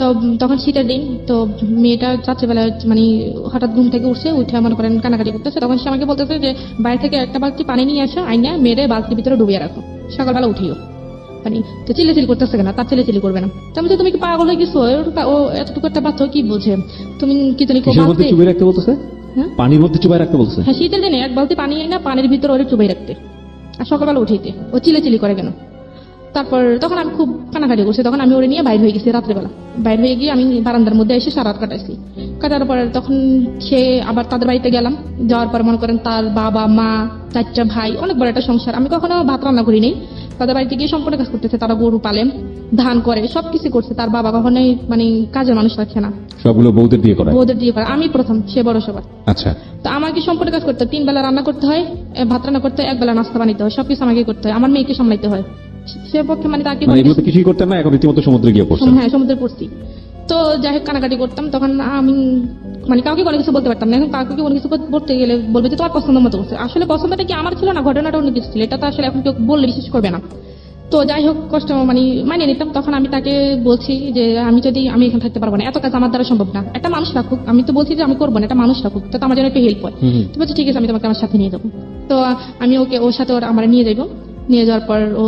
তো তখন শীতের দিন, তো মেয়েটা রাত্রেবেলা মানে হঠাৎ ঘুম থেকে উঠে মনে করেন কানাকাটি করতেছে। তখন সে আমাকে বলতেছে যে বাইরে থেকে একটা বালতি পানি নিয়ে আসো, আইনা মেয়েরে বালতির ভিতরে ডুবিয়ে রাখো, সকালবেলা উঠিও। মানে তো চিল্লাচিলি করতেছে কেন? তার চিল্লাচিলি করবে না। তো আমি বলছি, তুমি কি পাগল হয়ে গেছো? ও এতটুকু একটা বাচ্চা কি বোঝে? তুমি কি জানি কিসের মধ্যে চুবিয়ে রাখতে বলতেছে? হ্যাঁ? পানির মধ্যে চুবাই রাখতে বলতেছে? হ্যাঁ, শীতের দিনে এক বালতি পানি না পানির ভিতরে ওরে চুবাই রাখতে, আর সকালবেলা উঠিতে। ও চিল্লাচিলি করে কেন? তারপর তখন আমি খুব কানাকাটি করছি। তখন আমি ওরে নিয়ে বাইরে হয়ে গেছি রাত্রেবেলা। বাইরে হয়ে গিয়ে আমি বারান্দার মধ্যে এসে সারা রাত কাটাইছি। কাটার পর তখন সে আবার তাদের বাড়িতে গেলাম। যাওয়ার পর মনে করেন তার বাবা মা 4টা ভাই, অনেক বড় একটা সংসার। আমি কখনো ভাত রান্না করি নাই। তাদের বাড়িতে গিয়ে সম্পূর্ণ কাজ করতেছে, তারা গরু পালেন, ধান করে, সবকিছু করছে। তার বাবা কখনোই মানে কাজের মানুষ রাখছে না, সবগুলো বউদের দিয়ে করায়? বউদের দিয়ে করে। আমি প্রথম, সে বড় সবার। আচ্ছা, তো আমাকে সম্পূর্ণ কাজ করতে হয়। 3 বেলা রান্না করতে হয়, ভাত রান্না করতে হয়, 1 বেলা নাস্তা বানাইতে হয়, সবকিছু আমাকে করতে হয়। আমার মেয়েকে সামলাইতে হয়। সে পক্ষে মানে তাকে মানে এগুলো তো কিছুই করতেন না, এখন রীতিমতো সমুদ্রে গিয়ে পড়ছেন। হ্যাঁ, সমুদ্রে পড়ছি। তো যাই হোক কানাকাটি করতাম। তখন আমি মানে কাউকে কোনো কিছু বলতে পারতাম না। এখন কাউকে কোনো কিছু বলতে গেলে বলবে যে তোমার পছন্দ মতো করছে। আসলে পছন্দটা কি আমার ছিল না, ঘটনাটা অন্য কিছু ছিল। এটা তো আসলে এখন কেউ বললে বিশ্বাস করবে না। তো যাই হোক কষ্ট মানে মানিয়ে নিতাম। তখন আমি তাকে বলছি যে আমি এখানে থাকতে পারবো না, এত কাজ আমার দ্বারা সম্ভব না, একটা মানুষ রাখুক। আমি তো বলছি যে আমি করবো না, একটা মানুষ রাখুক, তো আমার জন্য একটু হেল্প হয়। তো বলছি ঠিক আছে, আমি তোমাকে আমার সাথে নিয়ে যাবো। তো আমি ওর সাথে আমার নিয়ে যাবো। নিয়ে যাওয়ার পর ও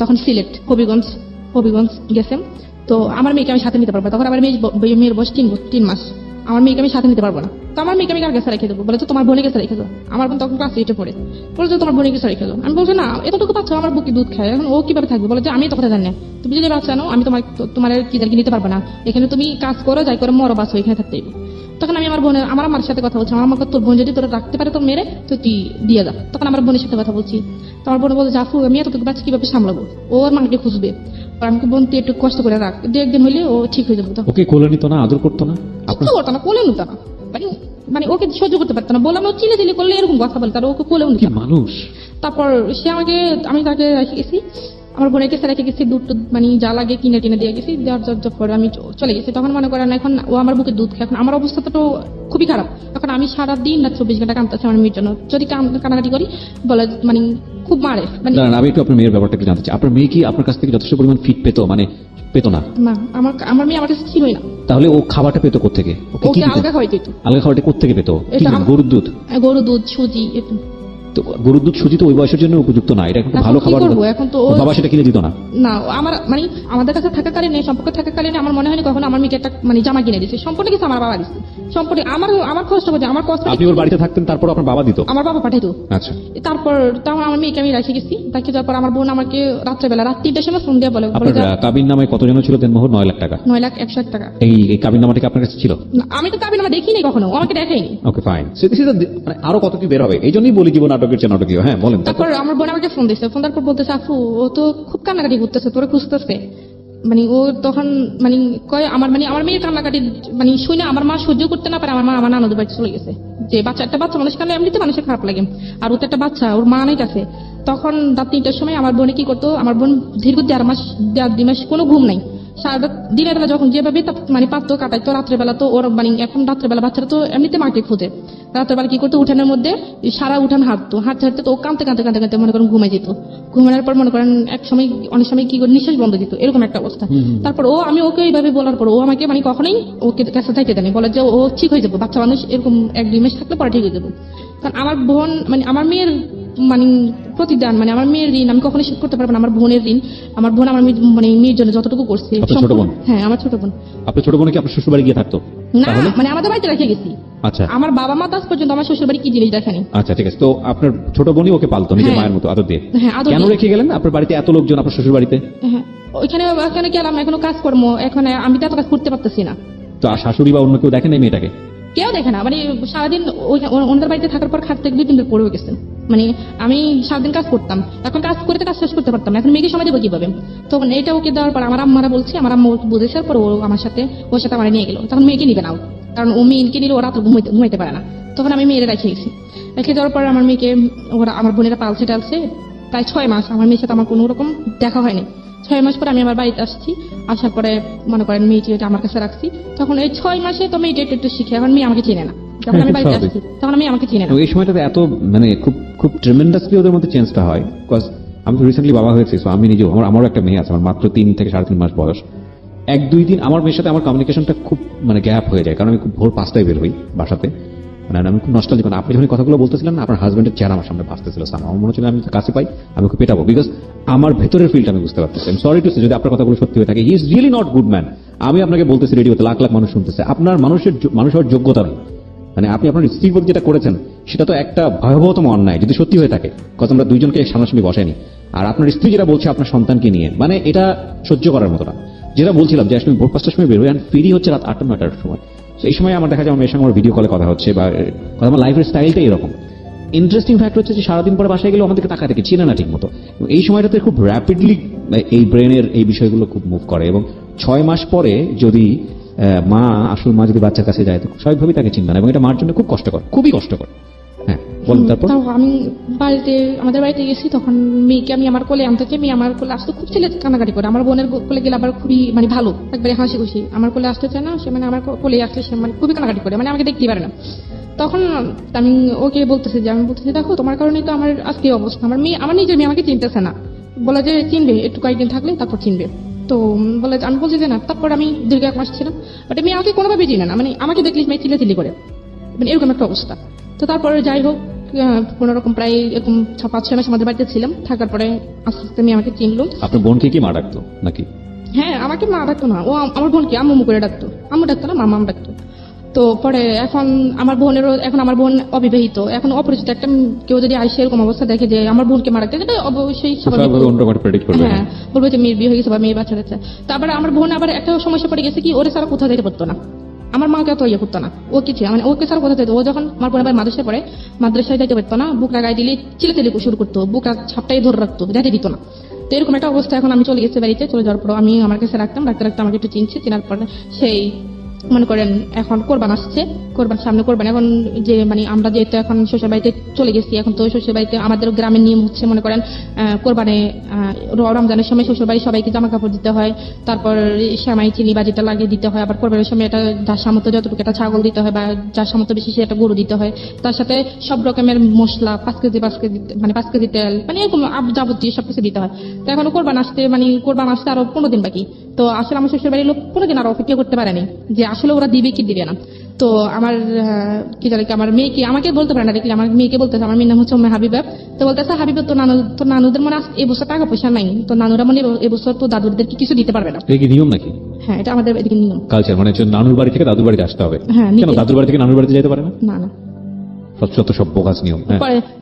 তখন সিলেট হবিগঞ্জ গেছে। তো আমার মেয়েকে আমি সাথে নিতে পারবো। তখন আমার মেয়ের বয়স 3 মাস। আমার মেয়েকে আমি সাথে নিতে পারবো না। তো আমার মেয়েকে আমি কার কাছে রেখে দেবো? বলেছে তোমার বোনের কাছে রেখে দেবো। আমার বোন তখন ক্লাস 8-এ পড়ে। বলেছে তোমার বোনের কাছে রেখে দেবো। আমি বলছি না, এতটুকু বাচ্চা আমার বুকে দুধ খায়, এখন ও কিভাবে থাকবে? বলে যে আমি তো কথা জানি না, তুমি যদি বাচ্চা নাও আমি তোমার কি নিতে পারবো না, এখানে তুমি কাজ করো, যাই করে মরো বাঁচো, এখানে থাকতে হবে। তখন আমি আমার আমার সাথে কথা বলছি। আমার আমাকে তোর বোন যদি তোরা রাখতে পারে তোর মেরে, তো তুই দিয়ে যা। তখন আমার বোনের সাথে কথা বলছি। তো আমার বোন বলছে জাফু আমি এতটুকু বাচ্চা কিভাবে সামলাবো? ও ওর মাকে খুঁজবে। আর আমাকে বোন তুই একটু কষ্ট করে রাখ, 2-1 দিন হইলে ও ঠিক হয়ে যাবে। তো ওকে কোলে নিত না, আদর করতো না? কিছু করতো না, কোলে নিত না। মানে ওকে সহ্য করতে পারতো না। বললাম ও চিলে করলে এরকম কথা বলতো, আর ওকে কোলেও নিত কি না। মানুষ! তারপর আমি তাকে রেখে গেছি, আমার বোনের কাছে রেখে গেছি। দুধ মানে যা লাগে কিনে টিনে দিয়ে গেছি। দেওয়ার পরে আমি চলে গেছি। তখন মনে করেন এখন ও আমার বুকে দুধ খায়। এখন আমার অবস্থা তো খুবই খারাপ। এখন আমি সারাদিন রাত 24 ঘন্টা কাঁদতেছি আমার মেয়ের জন্য। যদি কানাকাটি করি বলে মানে খুব মারে। মানে দাঁড়ান, আমি একটু আপনার মেয়ের ব্যাপারটা একটু জানতে চাই। আপনার মেয়ে কি আপনার কাছ থেকে যথেষ্ট পরিমাণ ফিট পেতো? মানে পেতো না? না, আমার মেয়ে আমার কাছে ছিলই না। তাহলে ও খাবারটা পেতো কোত্থেকে? ওকে কি ওকে দিতেন? আলগা খাওয়াইতে হতো। আলগা খাবারটা কোত্থেকে পেতো? কি এটা দিতেন? গরুর দুধ? গরু দুধ, সুজি। তো গরুর দুধ সুজি তো ওই বয়সের জন্য উপযুক্ত না, এটা একটা এখন ভালো কি খাবার। করবো? এখন তো ওর বাবা সেটা কিনে দিত না? না, আমার মানে আমাদের কাছে থাকাকালীন সম্পর্ক থাকাকালীন আমার মনে হয়নি কখনো আমার মেয়েকে একটা মানে জামা কিনে দিচ্ছে। সম্পূর্ণ কিছু আমার বাবা দিচ্ছে। সম্পূর্ণ আমার কষ্ট করছে, আমার কষ্ট আপনি ওর বাড়িতে থাকতেন, তারপর আপনার বাবা দিত? আমার বাবা পাঠাইতো। আচ্ছা, তারপর তখন আমার মেয়েকে আমি রেখে গেছি। রেখে যাওয়ার পর আমার বোন আমাকে রাত 3টার সময় ফোন দিয়ে বলে আপনার কাবিন নামায় কত জন ছিল দেনমোহর? 9 লাখ টাকা। 9,01,000 টাকা। এই কাবিন নামাটা কি আপনার কাছে ছিল? না, আমি তো কাবিন নামা দেখিনি কখনো, ও আমাকে দেখাইনি। ওকে ফাইন, মানে আরো কত কি বের হবে, এই জন্যই বলি জীবন নাটকের চেয়ে নাটকীয়। হ্যাঁ বলেন। তারপর আমার বোন আমাকে ফোন দিচ্ছে। ফোন দেওয়ার পর বলতেছে আপু ও তো খুব কান্নাকাটি করতেছে, তোরা খুঁজতেছে। মানে ও তখন মানে কয় আমার মেয়ের কান্নাকাটি মানে শুনে আমার মা সহ্য করতে না পারে আমার নানুদের বাড়িতে চলে গেছে। যে একটা বাচ্চা মানুষ কানে এমনিতে মানুষের খারাপ লাগে, আর ও তো একটা বাচ্চা, ওর মা নাই কাছে। তখন রাত 3টার সময় আমার বোনে কি করতো, আমার বোন দীর্ঘ 1.5 মাস কোনো ঘুম নাই। সারা দিনের বেলা যখন যেভাবে মানে পারতো কাটাইতো, রাত্রের বেলা তো ওর মানে এখন রাত্রের বেলা বাচ্চারা তো এমনিতে মাকে খোঁজে। রাত্রের বেলা কি করতো, উঠানের মধ্যে সারা উঠান হাঁটতো, হাঁটতে তো ও কাঁদতে মনে করেন ঘুমে যেত। ঘুমানোর পর মনে করেন অনেক সময় কি করে নিঃশ্বাস বন্ধ দিত, এরকম একটা অবস্থা। তারপর আমি ওকে এইভাবে বলার পর ও আমাকে মানে কখনোই ওকে কাছে যাইতে দেয়নি, বলে যে ও ঠিক হয়ে যাবে, বাচ্চা মানুষ এরকম 1-2 মাস থাকলে পরে ঠিক হয়ে যাবে। কারণ আমার বোন মানে আমার মেয়ের মানে প্রতিদান, মানে আমার মেয়ের ঋণ আমি কখনোই শোধ করতে পারবো না। আমার বোনের ঋণ, আমার বোন আমার মানে মেয়ের জন্য যতটুকু করছে। আপনার ছোট বোন? হ্যাঁ, আমার ছোট বোন। আপনার ছোট বোন কি আপনার শ্বশুর বাড়ি গিয়ে থাকতো? না, মানে আমাদের বাড়িতে রেখে গেছি। আচ্ছা আমার বাবা মা তো আজ পর্যন্ত আমার শ্বশুর বাড়ি কি জিনিস দেখেনি। আচ্ছা, ঠিক আছে। তো আপনার ছোট বোনই ওকে পালতো নিজের হ্যাঁ। মায়ের মতো আদর দিয়ে? হ্যাঁ, আদর কেন দিয়ে। রেখে গেলেন আপনার বাড়িতে এত লোকজন, আপনার শ্বশুর বাড়িতে? হ্যাঁ, ওখানে গেলাম, এখনো কাজকর্ম, এখন আমি তো এত কাজ করতে পারতেছি না। তো আর শাশুড়ি বা অন্য কেউ দেখেন এই মেয়েটাকে? কেউ দেখে না, মানে সারাদিন ওনাদের বাড়িতে থাকার পর খাট থেকে 2 দিন পড়ে গেছেন। মানে আমি সারাদিন কাজ করতাম, এখন কাজ করতে কাজ শেষ করতে পারতাম না, এখন মেয়েকে সময় দেবো কিভাবে? তখন এটা ওকে দেওয়ার পর আমার আম্মারা বলছে, আমার আম্মা বুঝেছে, পর ও ওর সাথে আমার নিয়ে গেল। তখন মেয়েকে নিবে না, কারণ ও মেয়েকে নিলে ওরা তো ঘুমাইতে পারে না। তখন আমি মেয়েরা রেখে গেছি। রেখে দেওয়ার পর আমার মেয়েকে আমার বোনেরা পালছে প্রায় 6 মাস আমার মেয়ের সাথে আমার কোনো রকম দেখা হয়নি। 6 মাস পরে আমি আমার বাড়িতে আসছি, আসার পরে মনে করেন মেয়েটি আমার কাছে রাখছি। তখন এই 6 মাসে তো মেয়েটি একটু শিখে, এখন মেয়ে আমাকে চেনে না। যখন আমি বাড়িতে আসছি তখন আমি আমাকে চিনে না। তো এই সময়টাতে এত মানে খুব ট্রেমেন্ডাসলি ওদের মধ্যে চেঞ্জটা হয়। বিকজ আমি তো রিসেন্টলি বাবা হয়েছি, সো আমি নিজেও আমারও একটা মেয়ে আছে, আমার মাত্র 3 থেকে 3.5 মাস বয়স। 1-2 দিন আমার মেয়ের সাথে আমার কমিউনিকেশনটা খুব মানে গ্যাপ হয়ে যায়, কারণ আমি খুব ভোর 5টায় বের হই বাসাতে। মানে আমি খুব নস্টালজিক। আপনি যখন কথাগুলো বলতেছিলেন না, আপনার হাজবেন্ডের চেহারা আমার সামনে ভাসতেছিল। আমার মনে হচ্ছিল আমি কাছে পাই, আমি ওকে পেটাবো, বিকজ আমার ভেতরের ফিলটা আমি বুঝতে পারতেছি। সরি টু সে, যদি আপনার কথাগুলো সত্যি হয়ে থাকে, he is really not good man. আমি আপনাকে বলতেছি, রেডিওতে লাখ লাখ মানুষ শুনতেছে, আপনার মানুষ হওয়ার যোগ্যতা নেই। মানে আপনি আপনার স্ত্রীর প্রতি যেটা করেছেন সেটা তো একটা ভয়াবহতম অন্যায়, যদি সত্যি হয়ে থাকে। কত আমরা দুইজনকে সামনাসামনি বসাইনি। আর আপনার স্ত্রী যেটা বলছে আপনার সন্তানকে নিয়ে, মানে এটা সহ্য করার মতো না। যেটা বলছিলাম যে আসলে ভোর 5টার সময় বেরোয়, ফিরি হচ্ছে রাত 8-9টার সময়। তো এই সময় আমার দেখা যায় আমার মেয়ের সঙ্গে আমার ভিডিও কলে কথা হচ্ছে, বা আমার লাইফের স্টাইলটাই এরকম। ইন্টারেস্টিং ফ্যাক্ট হচ্ছে যে সারাদিন পরে বাসায় গেলে আমাদেরকে তাকাতে কি চিনে না ঠিক মতো। এই সময়টাতে খুব র্যাপিডলি এই ব্রেনের এই বিষয়গুলো খুব মুভ করে, এবং 6 মাস পরে যদি মা আসল মা যদি বাচ্চার কাছে যায়, তো স্বাভাবিকভাবেই তাকে চিনবে না, এবং এটা মার জন্য খুব কষ্টকর, খুবই কষ্টকর। হ্যাঁ, বলুন। তারপর তাও আমি আমাদের বাড়িতে গেছি, তখন মেয়েকে আমি আমার কোলে আনতে চাই, মেয়ে আমার কোলে আসতে খুব ছেলে কান্নাকাটি করে। আমার বোনের কোলে গেলে আবার খুবই মানে ভালো, একবারে হাসি খুশি। আমার কোলে আসতে চায় না সে, মানে আমার কোলে আসলে সে মানে খুবই কান্নাকাটি করে, মানে আমাকে দেখতে পারে না। তখন আমি ওকে বলতেছি, দেখো তোমার কারণেই তো আমার আজকে এই অবস্থা। আমার নিজের মেয়ে আমাকে চিনতেছে না, বলে যে চিনবে একটু কয়েকদিন থাকলে, তারপর চিনবে। তো বলে আমি বলছি যে না। তারপর আমি দীর্ঘ 1 মাস ছিলাম, বাট মেয়ে আমাকে কোনোভাবেই চিনে না, মানে আমাকে দেখলে মেয়ে চিল্লাচিল্লি করে, মানে এরকম একটা অবস্থা। তো তারপরে যাই হোক, কোন রকম প্রায় এরকম 5-6 মাস আমাদের বাড়িতে ছিলাম, থাকার পরে আস্তে আস্তে মেয়ে আমাকে চিনলো। আপনার বোনকে কি মা ডাকতো নাকি? হ্যাঁ, আমাকে মা ডাকতো না, ও আমার বোনকে আম্মু করে ডাকতো। আম্মু ডাকতো না, মামা ডাকতো। তো পরে এখন আমার বোন অবিবাহিত, এখন অপরিচিত একটা কেউ যদি আসে এরকম অবস্থা দেখে যে আমার বোনকে মারা গেছে, এটা অবশ্যই স্বাভাবিক। হ্যাঁ, বলবে যে মেয়ের বিয়ে হয়ে গেছে বা মেয়ে বাচ্চা গেছে। তারপরে আমার বোন আবার একটা সমস্যা পড়ে গেছে কি, ওরে ছাড়া কোথাও যেতে পারতো না। আমার মাকে অত ইয়ে করতো না, ও কিছু মানে ওকে ছাড়া কোথাও যেত। ও যখন আমার বোন আবার মাদ্রাসায় পড়ে, মাদ্রাসায় যাইতে পারতো না, বুকরা গায়ে দিলে চিলে শুরু করতো, বুকরা ছাপটাই ধরে রাখতো, যেতে দিত না। তো এরকম একটা অবস্থা। এখন আমি চলে গেছি বাড়িতে, চলে যাওয়ার পর আমি আমার কাছে রাখতে আমাকে একটু চিনছে। চেনার পরে সেই মনে করেন এখন কোরবান আসছে, সামনে কোরবান। এখন যে মানে আমরা যেহেতু এখন শ্বশুর বাড়িতে চলে গেছি, এখন তো শ্বশুর বাড়িতে আমাদের গ্রামের নিয়ম হচ্ছে মনে করেন কোরবানে রমজানের সময় শ্বশুর বাড়ি সবাইকে জামা কাপড় দিতে হয়, তারপর সেমাই চিনি বা যেটা লাগে দিতে হয়। আবার কোরবানের সময় এটা যার সামর্থ্য যতটুকু একটা ছাগল দিতে হয়, বা যার সামর্থ্য বেশি সেটা গরু দিতে হয়। তার সাথে সব রকমের মশলা 5 কেজি মানে 5 কেজি তেল, মানে এরকম যাবতীয় সবকিছু দিতে হয়। তো এখন কোরবান আসতে আরো 15 দিন বাকি। তো আসলে আমার শ্বশুর বাড়ির লোক 15 দিন আরো অপেক্ষা করতে পারেনি যে আসলে ওরা দিবে কি দিবে না। তো আমার কি জানি আমার মেয়েকে আমাকে বলতে পারে না, দেখলে আমার মেয়েকে বলতেছে, আমার মেয়ের নাম হচ্ছে হাবিবা। তো বলতেছে হাবিবা, তো নানুদের মনে এবছর টাকা পয়সা নাই, তো নানুরা মানে এবছর তো দাদুদেরকে কিছু দিতে পারবে না। এটা কি নিয়ম নাকি? হ্যাঁ, এটা আমাদের এদিকে নিয়ম, কালচার। মানে নানুর বাড়ি থেকে দাদুর বাড়িতে আসতে হবে? হ্যাঁ। কেন দাদুর বাড়ি থেকে নানুর বাড়িতে যেতে পারে না? না। সব বোগাস নিয়ম।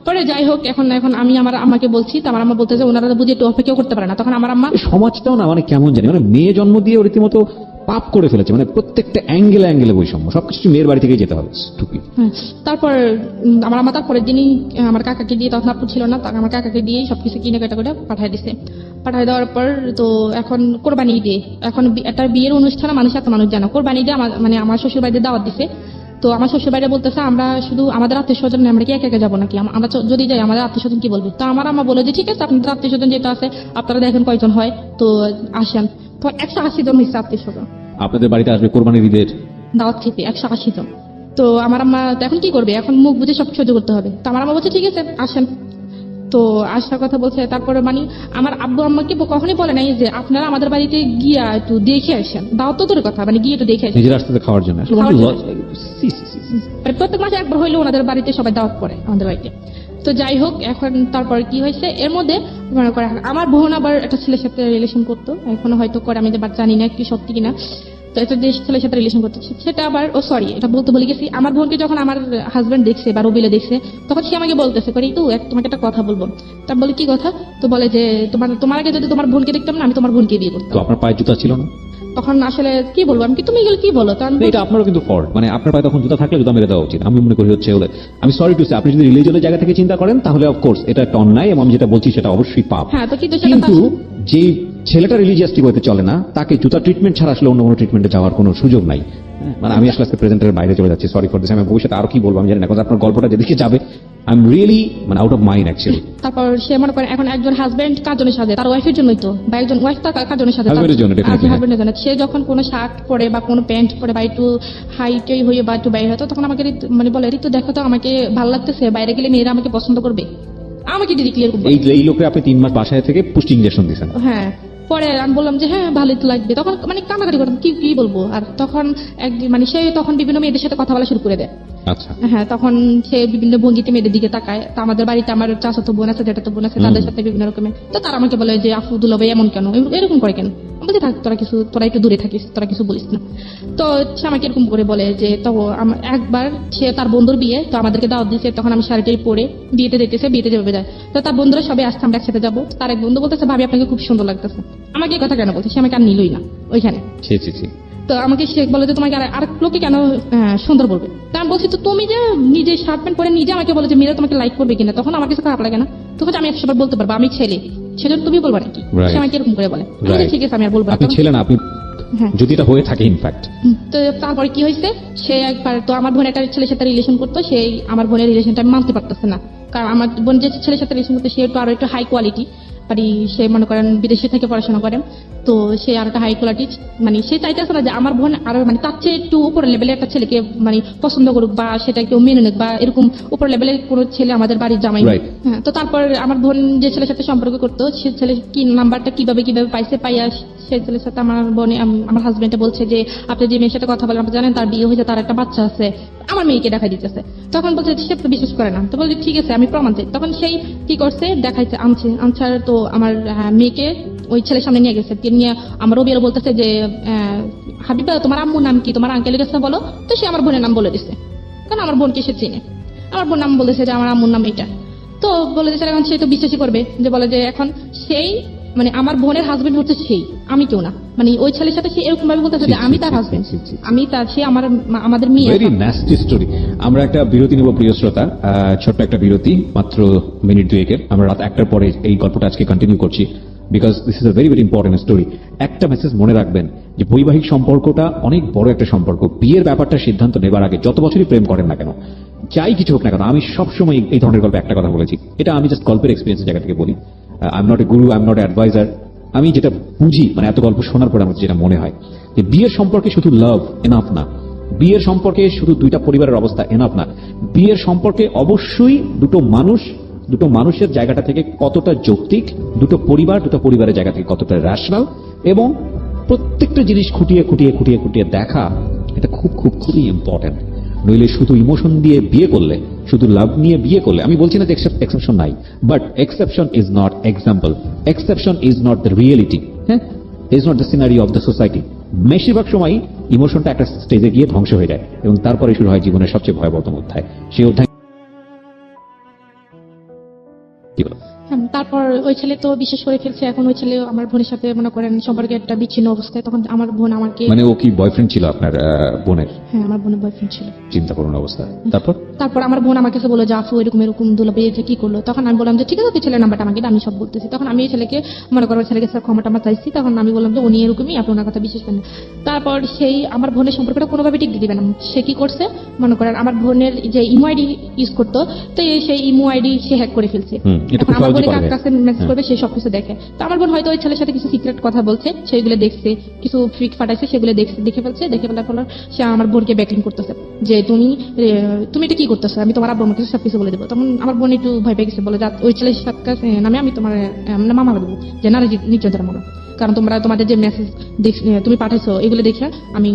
পরে যাই হোক, এখন আমি আমার আম্মাকে বলছি, তো আমার আম্মা বলতেছে ওনারা বুঝে একটু অপেক্ষা করতে পারে না। তখন আমার আম্মা, সমাজটাও না মানে কেমন জানি, মানে মেয়ে জন্ম দিয়ে রীতিমতো পাপ করে ফেলেছে, মানে প্রত্যেকটা অ্যাঙ্গেলে বৈষম্য, সবকিছু মেয়ের বাড়ি থেকেই যেতে হবে। তারপর আমার আম্মা তারপরের দিনই আমার কাকাকে দিয়ে, তখন আপু ছিল না, আমার কাকাকে দিয়ে সবকিছু কিনে কাটা করে পাঠিয়ে দিছে। পাঠায় দেওয়ার পর তো এখন কোরবানি ঈদে এখন একটা বিয়ের অনুষ্ঠানে মানুষ এত মানুষ জানো, কোরবানি ঈদে মানে আমার শ্বশুর বাড়িতে দাওয়াত দিছে। তো আমার শ্বশুর বাড়ি বলতেছে আমরা শুধু আমাদের আত্মীয় স্বজন আমরা কি একা একা যাবো নাকি, আমরা যদি যাই আমাদের আত্মীয় স্বজন কি বলবে। তো আমার আম্মা বলে যে ঠিক আছে আপনাদের আত্মীয় স্বজন যেটা আছে আপনারা দেখেন কয়জন হয় তো আসেন। তো 180 জন হয়েছে আত্মীয় স্বজন আপনাদের বাড়িতে আসবে কোরবানির ঈদের দাওয়াত খেতে, 180 জন। তো আমার আম্মা তো এখন কি করবে, এখন মুখ বুঝে সব সহ্য করতে হবে। তো আমার আম্মা বলছে ঠিক আছে আসেন। তো আসার কথা বলছে, তারপরে মানে আমার আব্বু আম্মাকে কখনোই বলে নাই যে আপনারা আমাদের বাড়িতে গিয়া একটু দেখে আসেন, দাওয়াত তো দূরের কথা মানে গিয়ে একটু দেখে আসেন। নিজের আসতে খাওয়ার জন্য খাওয়ার জন্য। See, see, see, see. মানে প্রত্যেক মাসে একবার হইলেও ওনাদের বাড়িতে সবাই দাওয়াত পড়ে আমাদের বাড়িতে। তো যাই হোক এখন তারপর কি হয়েছে এর মধ্যে মনে করে আমার বোন আবার একটা ছেলের সাথে রিলেশন করতো, এখনো হয়তো করে আমি এবার জানি না কি সত্যি কিনা। তো একটা দেশ ছেলের সাথে রিলেশন করতে সেটা আবার সরি এটা বলতে বলে গেছি, আমার বোনকে যখন আমার হাজবেন্ড দেখছে বা রবিলে দেখছে তখন সে আমাকে বলতেছে করে তো তোমাকে একটা কথা বলবো। তা বলে কি কথা, তো বলে যে তোমার আগে যদি তোমার বোনকে দেখতাম না আমি তোমার বোনকে বিয়ে করতাম। তো আপনার পায়ে জুতা ছিল না? তখন আসলে কি বলবো আমি, কি তুমি এগুলো কি বলো, তো আমি এটা আপনারও কিন্তু ফল্ট, মানে আপনার পায়ে তখন জুতা থাকলে জুতা মেরে দেওয়া উচিত আমি মনে করি হচ্ছে ওদের। আমি সরি টু সে, আপনি যদি রিলিজিয়নের জায়গা থেকে চিন্তা করেন তাহলে অফকোর্স এটা একটা অন্যায় এবং আমি যেটা বলছি সেটা অবশ্যই পাপ। হ্যাঁ তো কিন্তু সেটা কিন্তু যে ছেলেটা রিলিজিয়াসলি বইতে চলে না তাকে জুতা ট্রিটমেন্ট ছাড়া আসলে অন্য কোনো ট্রিটমেন্টে যাওয়ার কোনো সুযোগ নাই। মানে আমি আসলে প্রেজেন্টের বাইরে চলে যাচ্ছি, সরি ফর দিস। আমি ভবিষ্যতে আরো কি বলবো আমি জানি না, কারণ আপনার গল্পটা যেদিকে যাবে আই এম রিয়েলি মানে আউট অফ মাইন্ড অ্যাকচুয়ালি। তারপর সে মনে করেন এখন একজন হাজবেন্ড কাজনের সাথে তার ওয়াইফের জন্যই তো, বা একজন ওয়াইফ তার কাজনের সাথে Husband এর জন্য, definitely, হ্যাঁ। হাজবেন্ডের জন্য সে যখন কোনো শার্ট পরে বা কোনো প্যান্ট পরে বা একটু হাইটাই হয়ে বা একটু বাইরে হতো তখন আমাকে মানে বলে ঋতু দেখো তো আমাকে ভালো লাগতেছে, বাইরে গেলে মেয়েরা আমাকে পছন্দ করবে, আমাকে ডিরেক্টলি ক্লিয়ার করবে। এই লোকরে আপনি 3 মাস বাসায় থেকে পুষ্টি ইনজেকশন দিয়েছেন। হ্যাঁ পরে আমি বললাম যে হ্যাঁ ভালোই তো লাগবে, তখন মানে কান্নাকাটি করতাম কি কি বলবো। আর তখন একদিন মানে সে তখন বিভিন্ন মেয়েদের সাথে কথা বলা শুরু করে দেয়। আচ্ছা, হ্যাঁ তখন সে বিভিন্ন ভঙ্গিতে মেয়েদের দিকে তাকায়। তো আমাদের বাড়িতে আমার চাচাতো বোন আছে যেটা তো বোন আছে তাদের সাথে বিভিন্ন রকমের, তো তারা আমাকে বলে যে আফু দুলাভাই এমন কেন এরকম করে কেন, আমি বলছি থাক তোরা একটু দূরে থাকিস, তোরা কিছু বলিস না। তো সে আমাকে এরকম করে বলে যে তো একবার সে তার বন্ধুর বিয়ে তো আমাদেরকে দাওয়াত দিয়েছে, তখন আমি শাড়িটাই পরে বিয়েতে যাবে যায়। তো তার বন্ধুরা সবাই আসছে আমরা একসাথে যাবো, তার এক বন্ধু বলতেছে ভাবি আপনাকে খুব সুন্দর লাগতেছে, আমাকে এই কথা কেন বলছে, সে আমাকে আর নিলই না ওইখানে। ছি ছি ছি। তো আমাকে সে বলে যে তোমাকে আর লোকে কেন সুন্দর বলবে। তা আমি বলছি তো তুমি যে নিজে শার্ট প্যান্ট পরে নিজে আমাকে বলে যে মেয়েরা তোমাকে লাইক করবে কিনা, তখন আমার কিছু খারাপ লাগে না, তখন আমি 100 বার বলতে পারবো আমি ছেলে, সেজন্য তুমি বলবা নাকি। Right. সে আমাকে এরকম করে বলে, আমি বলি, Right. ঠিক আছে আমি আর বলবো না। আপনি ছিলেন আপনি হ্যাঁ। যদি এটা হয়ে থাকে ইনফ্যাক্ট। তো তারপরে কি হয়েছে সে একবার তো আমার বোন একটা ছেলের সাথে রিলেশন করতো, সেই আমার বোনের রিলেশনটা আমি মানতে পারতেছে না, কারণ আমার বোন যে ছেলের সাথে রিলেশন করতো সে একটু আরো একটু হাই কোয়ালিটি বাড়ি, সে মনে করেন বিদেশে থেকে পড়াশোনা করে, তো সে আর একটা হাই কোয়ালিটি মানে সে চাইতেছে না যে আমার বোন আরো মানে তার চেয়ে একটু উপর লেভেলের একটা ছেলেকে মানে পছন্দ করুক বা সেটা একটু মেনে নিক বা এরকম উপর লেভেলের কোনো ছেলে আমাদের বাড়ির জামাই। Right. হ্যাঁ তো তারপর আমার বোন যে ছেলের সাথে সম্পর্ক করতো সে ছেলে কি নাম্বারটা কিভাবে পাইছে পাইয়া সেই ছেলের সাথে আমার বোনে আমার হাজবেন্ডে বলছে যে আপনি যে মেয়ের সাথে কথা বলেন আপনি জানেন তার বিয়ে হয়েছে, তার একটা বাচ্চা আছে, আমার মেয়েকে দেখা দিতেছে। তখন বলছে সে তো বিশ্বাস করে না, তো বলছে ঠিক আছে আমি প্রমাণ চাই। তখন সেই কি করছে দেখাইছে আনসার তো আমার মেয়েকে ওই ছেলের সামনে নিয়ে গেছে, নিয়ে আমার রবিয়ারও বলতেছে যে হাবিবা তোমার আম্মুর নাম কি, তোমার আঙ্কেলের কাছে বলো। তো সে আমার বোনের নাম বলে দিচ্ছে, কারণ আমার বোনকে সে চিনে, আমার বোন নাম বলেছে যে আমার আম্মুর নাম এটা। তো বলে দিচ্ছে এখন সে তো বিশ্বাসই করবে, যে বলে যে এখন সেই মানে আমার বোনের হাজবেন্ড হচ্ছে সেই, আমি কেউ না, মানে ওই ছেলের সাথে সে এরকম ভাবে বলতেছে যে আমি তার হাজবেন্ড, আমি তার সে আমাদের মেয়ে। Very nasty story. আমরা একটা বিরতি নিব প্রিয় শ্রোতা, ছোট্ট একটা বিরতি মাত্র মিনিট 2-এর। আমরা রাত 1টার পরে এই গল্পটা আজকে কন্টিনিউ করছি because this is a very very important story. একটা মেসেজ মনে রাখবেন যে বৈবাহিক সম্পর্কটা অনেক বড় একটা সম্পর্ক। বিয়ের ব্যাপারটা সিদ্ধান্ত নেবার আগে যত বছরই প্রেম করেন না কেন, যাই কিছু হোক না কেন, আমি সবসময় এই ধরনের গল্পে একটা কথা বলেছি, এটা আমি জাস্ট গল্পের এক্সপিরিয়েন্সের জায়গা থেকে বলি। I am not a guru, I am not a adviser. আমি যেটা বুঝি মানে এত গল্প শোনার পরে আমার যেটা মনে হয় যে বিয়ের সম্পর্কে শুধু লাভ এনাফ না, বিয়ের সম্পর্কে শুধু দুইটা পরিবারের অবস্থা এনাফ না, বিয়ের সম্পর্কে অবশ্যই দুটো মানুষের জায়গাটা থেকে কতটা যৌক্তিক, দুটো পরিবারের জায়গা থেকে কতটা রেশনাল, এবং প্রত্যেকটা জিনিস খুঁটিয়ে খুঁটিয়ে খুঁটিয়ে খুঁটিয়ে দেখা, এটা খুব খুব খুবই ইম্পর্টেন্ট। নইলে শুধু ইমোশন দিয়ে বিয়ে করলে, শুধু লাভ নিয়ে বিয়ে করলে, আমি বলছি না যে এক্সেপশন নাই, but exception is not example, exception is not the reality, হ্যাঁ, is not the scenery of the society. বেশিরভাগ সময় ইমোশনটা একটা স্টেজে গিয়ে ধ্বংস হয়ে যায় এবং তারপরে শুরু হয় জীবনের সবচেয়ে ভয়াবহতম অধ্যায়। সেই অধ্যায় তারপর ওই ছেলে তো বিশেষ করে ফেলছে, এখন ওই ছেলে আমার বোনের সাথে মনে করেন সম্পর্কে একটা বিচ্ছিন্ন অবস্থায়, তখন আমার বোন আমাকে, মানে ও কি বয়ফ্রেন্ড ছিল আপনার বোনের? হ্যাঁ আমার বোনের বয়ফ্রেন্ড ছিল। চিন্তা করুন অবস্থা। তারপর তারপর আমার বোন আমার কাছে বললো যে আফু এরকম এরকম দুলাভাই এটা কি করলো। তখন আমি বললাম যে ঠিক আছে তুই ছেলের নাম্বারটা আমাকে দে, আমি সব বলতেছি। তখন আমি এই ছেলেকে মনে করো ছেলেকে স্যার ক্ষমাটা আমার চাইছি। তখন আমি বললাম যে উনি এরকমই, আপনি ওনার কথা বিশ্বাস করেন না। তারপর সেই আমার বোনের সম্পর্কটা কোনোভাবে ঠিক দিবে না। সে কি করছে মনে করেন আমার বোনের যে ইমো আইডি ইউজ করতো, তো সেই ইমো আইডি সে হ্যাক করে ফেলছে। এটা এখন খুব আমার সহজে বোনের করা যায়। কাছে মেসেজ করবে, সে সবকিছু দেখে। তো আমার বোন হয়তো ওই ছেলের সাথে কিছু সিক্রেট কথা বলছে, সেগুলো দেখছে, কিছু ফ্রিক ফাটাইছে, সেগুলো দেখছে, দেখে ফেলছে। দেখে ফেলার ফলে সে আমার বোনকে ব্যাকলিং করতেছে যে তুমি এটা কি করতেছো, আমি তোমার আব্বু আমাকে সবকিছু বলে দেবো। তখন আমার বোন একটু ভয় পেয়ে গেছে, বলে যা ওই ছেলের সাথে নামে আমি তোমার মামলা দেবো, যে নারী নির্যাতনের মামলা। কারণ তোমাদের যে মেসেজ তুমি পাঠাইছো এগুলো দেখে আমি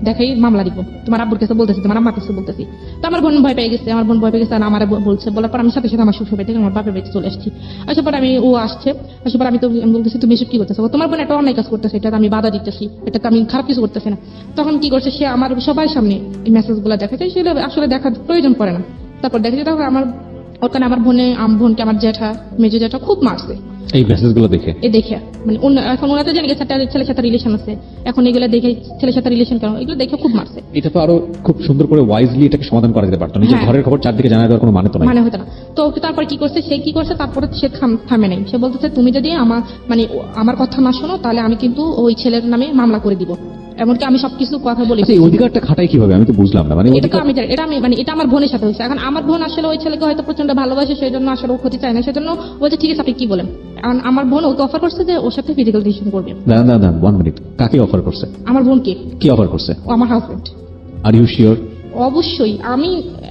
দেখাই মামলা দিব, তোমার আব্বুর কাছে বলতেছি, তোমার আম্মার কাছে বলতেছি। তো আমার বোন ভয় পেয়ে গেছে, আর আমার বলছে। বলার পর আমি সাথে সাথে আমার শ্বশুর বাড়ি থেকে আমার বাপের বাড়িতে চলে আসছি। আসার পর ও আসছে, আসার পর আমি বলতেছি তুমি এসব কি করতেছো, তোমার বোন একটা অন্যায় কাজ করতেছে, এটা আমি বাধা দিতেছি, এটা তো আমি খারাপ কিছু করতেছি না। তখন কি করছে, সে আমার সবার সামনে এই মেসেজ গুলা দেখাচ্ছে, সেগুলো আসলে দেখার প্রয়োজন পড়ে না। তারপর দেখেছি তখন ওখানে আমার বোনকে আমার জ্যাঠা মেজো জ্যাঠা খুব মারছে এই মেসেজগুলো দেখে। দেখে। মানে এখন ওনারা জেনে গেছে একটা ছেলের সাথে রিলেশন আছে, এখন এগুলো দেখে ছেলের সাথে রিলেশন কেন, এগুলো দেখে খুব মারছে। এটা তো আরো খুব সুন্দর করে ওয়াইজলি এটাকে সমাধান করা যেতে পারতো। নিজের হ্যাঁ। ঘরের খবর চারদিকে জানা দেওয়ার কোনো মানে তো নাই। মানে হতো না। তো তারপর কি করছে, তারপরে সে থামে নাই। সে বলতেছে তুমি যদি আমার কথা না শোনো তাহলে আমি কিন্তু ওই ছেলের নামে মামলা করে দিব, এমনকি আমি সবকিছু কথা বলি। আচ্ছা, এই অধিকারটা খাটাই কিভাবে আমি তো বুঝলাম না। মানে এটা তো আমি জানি, এটা আমার বোনের সাথে হয়েছে। এখন আমার বোন আসলে ওই ছেলেকে হয়তো প্রচন্ড ভালোবাসে, সেই জন্য আসলে ও ক্ষতি চায় না, সেজন্য বলছে ঠিক আছে আপনি কি বলেন। এখন আমার বোন ওকে অফার করছে যে ওর সাথে ফিজিক্যাল রিলেশন করবে। দাঁড়ান 1 মিনিট, কাকে অফার করছে? আমার বোনকে। কি অফার করছে? ও আমার হাজবেন্ড। Are you sure? অবশ্যই। আমি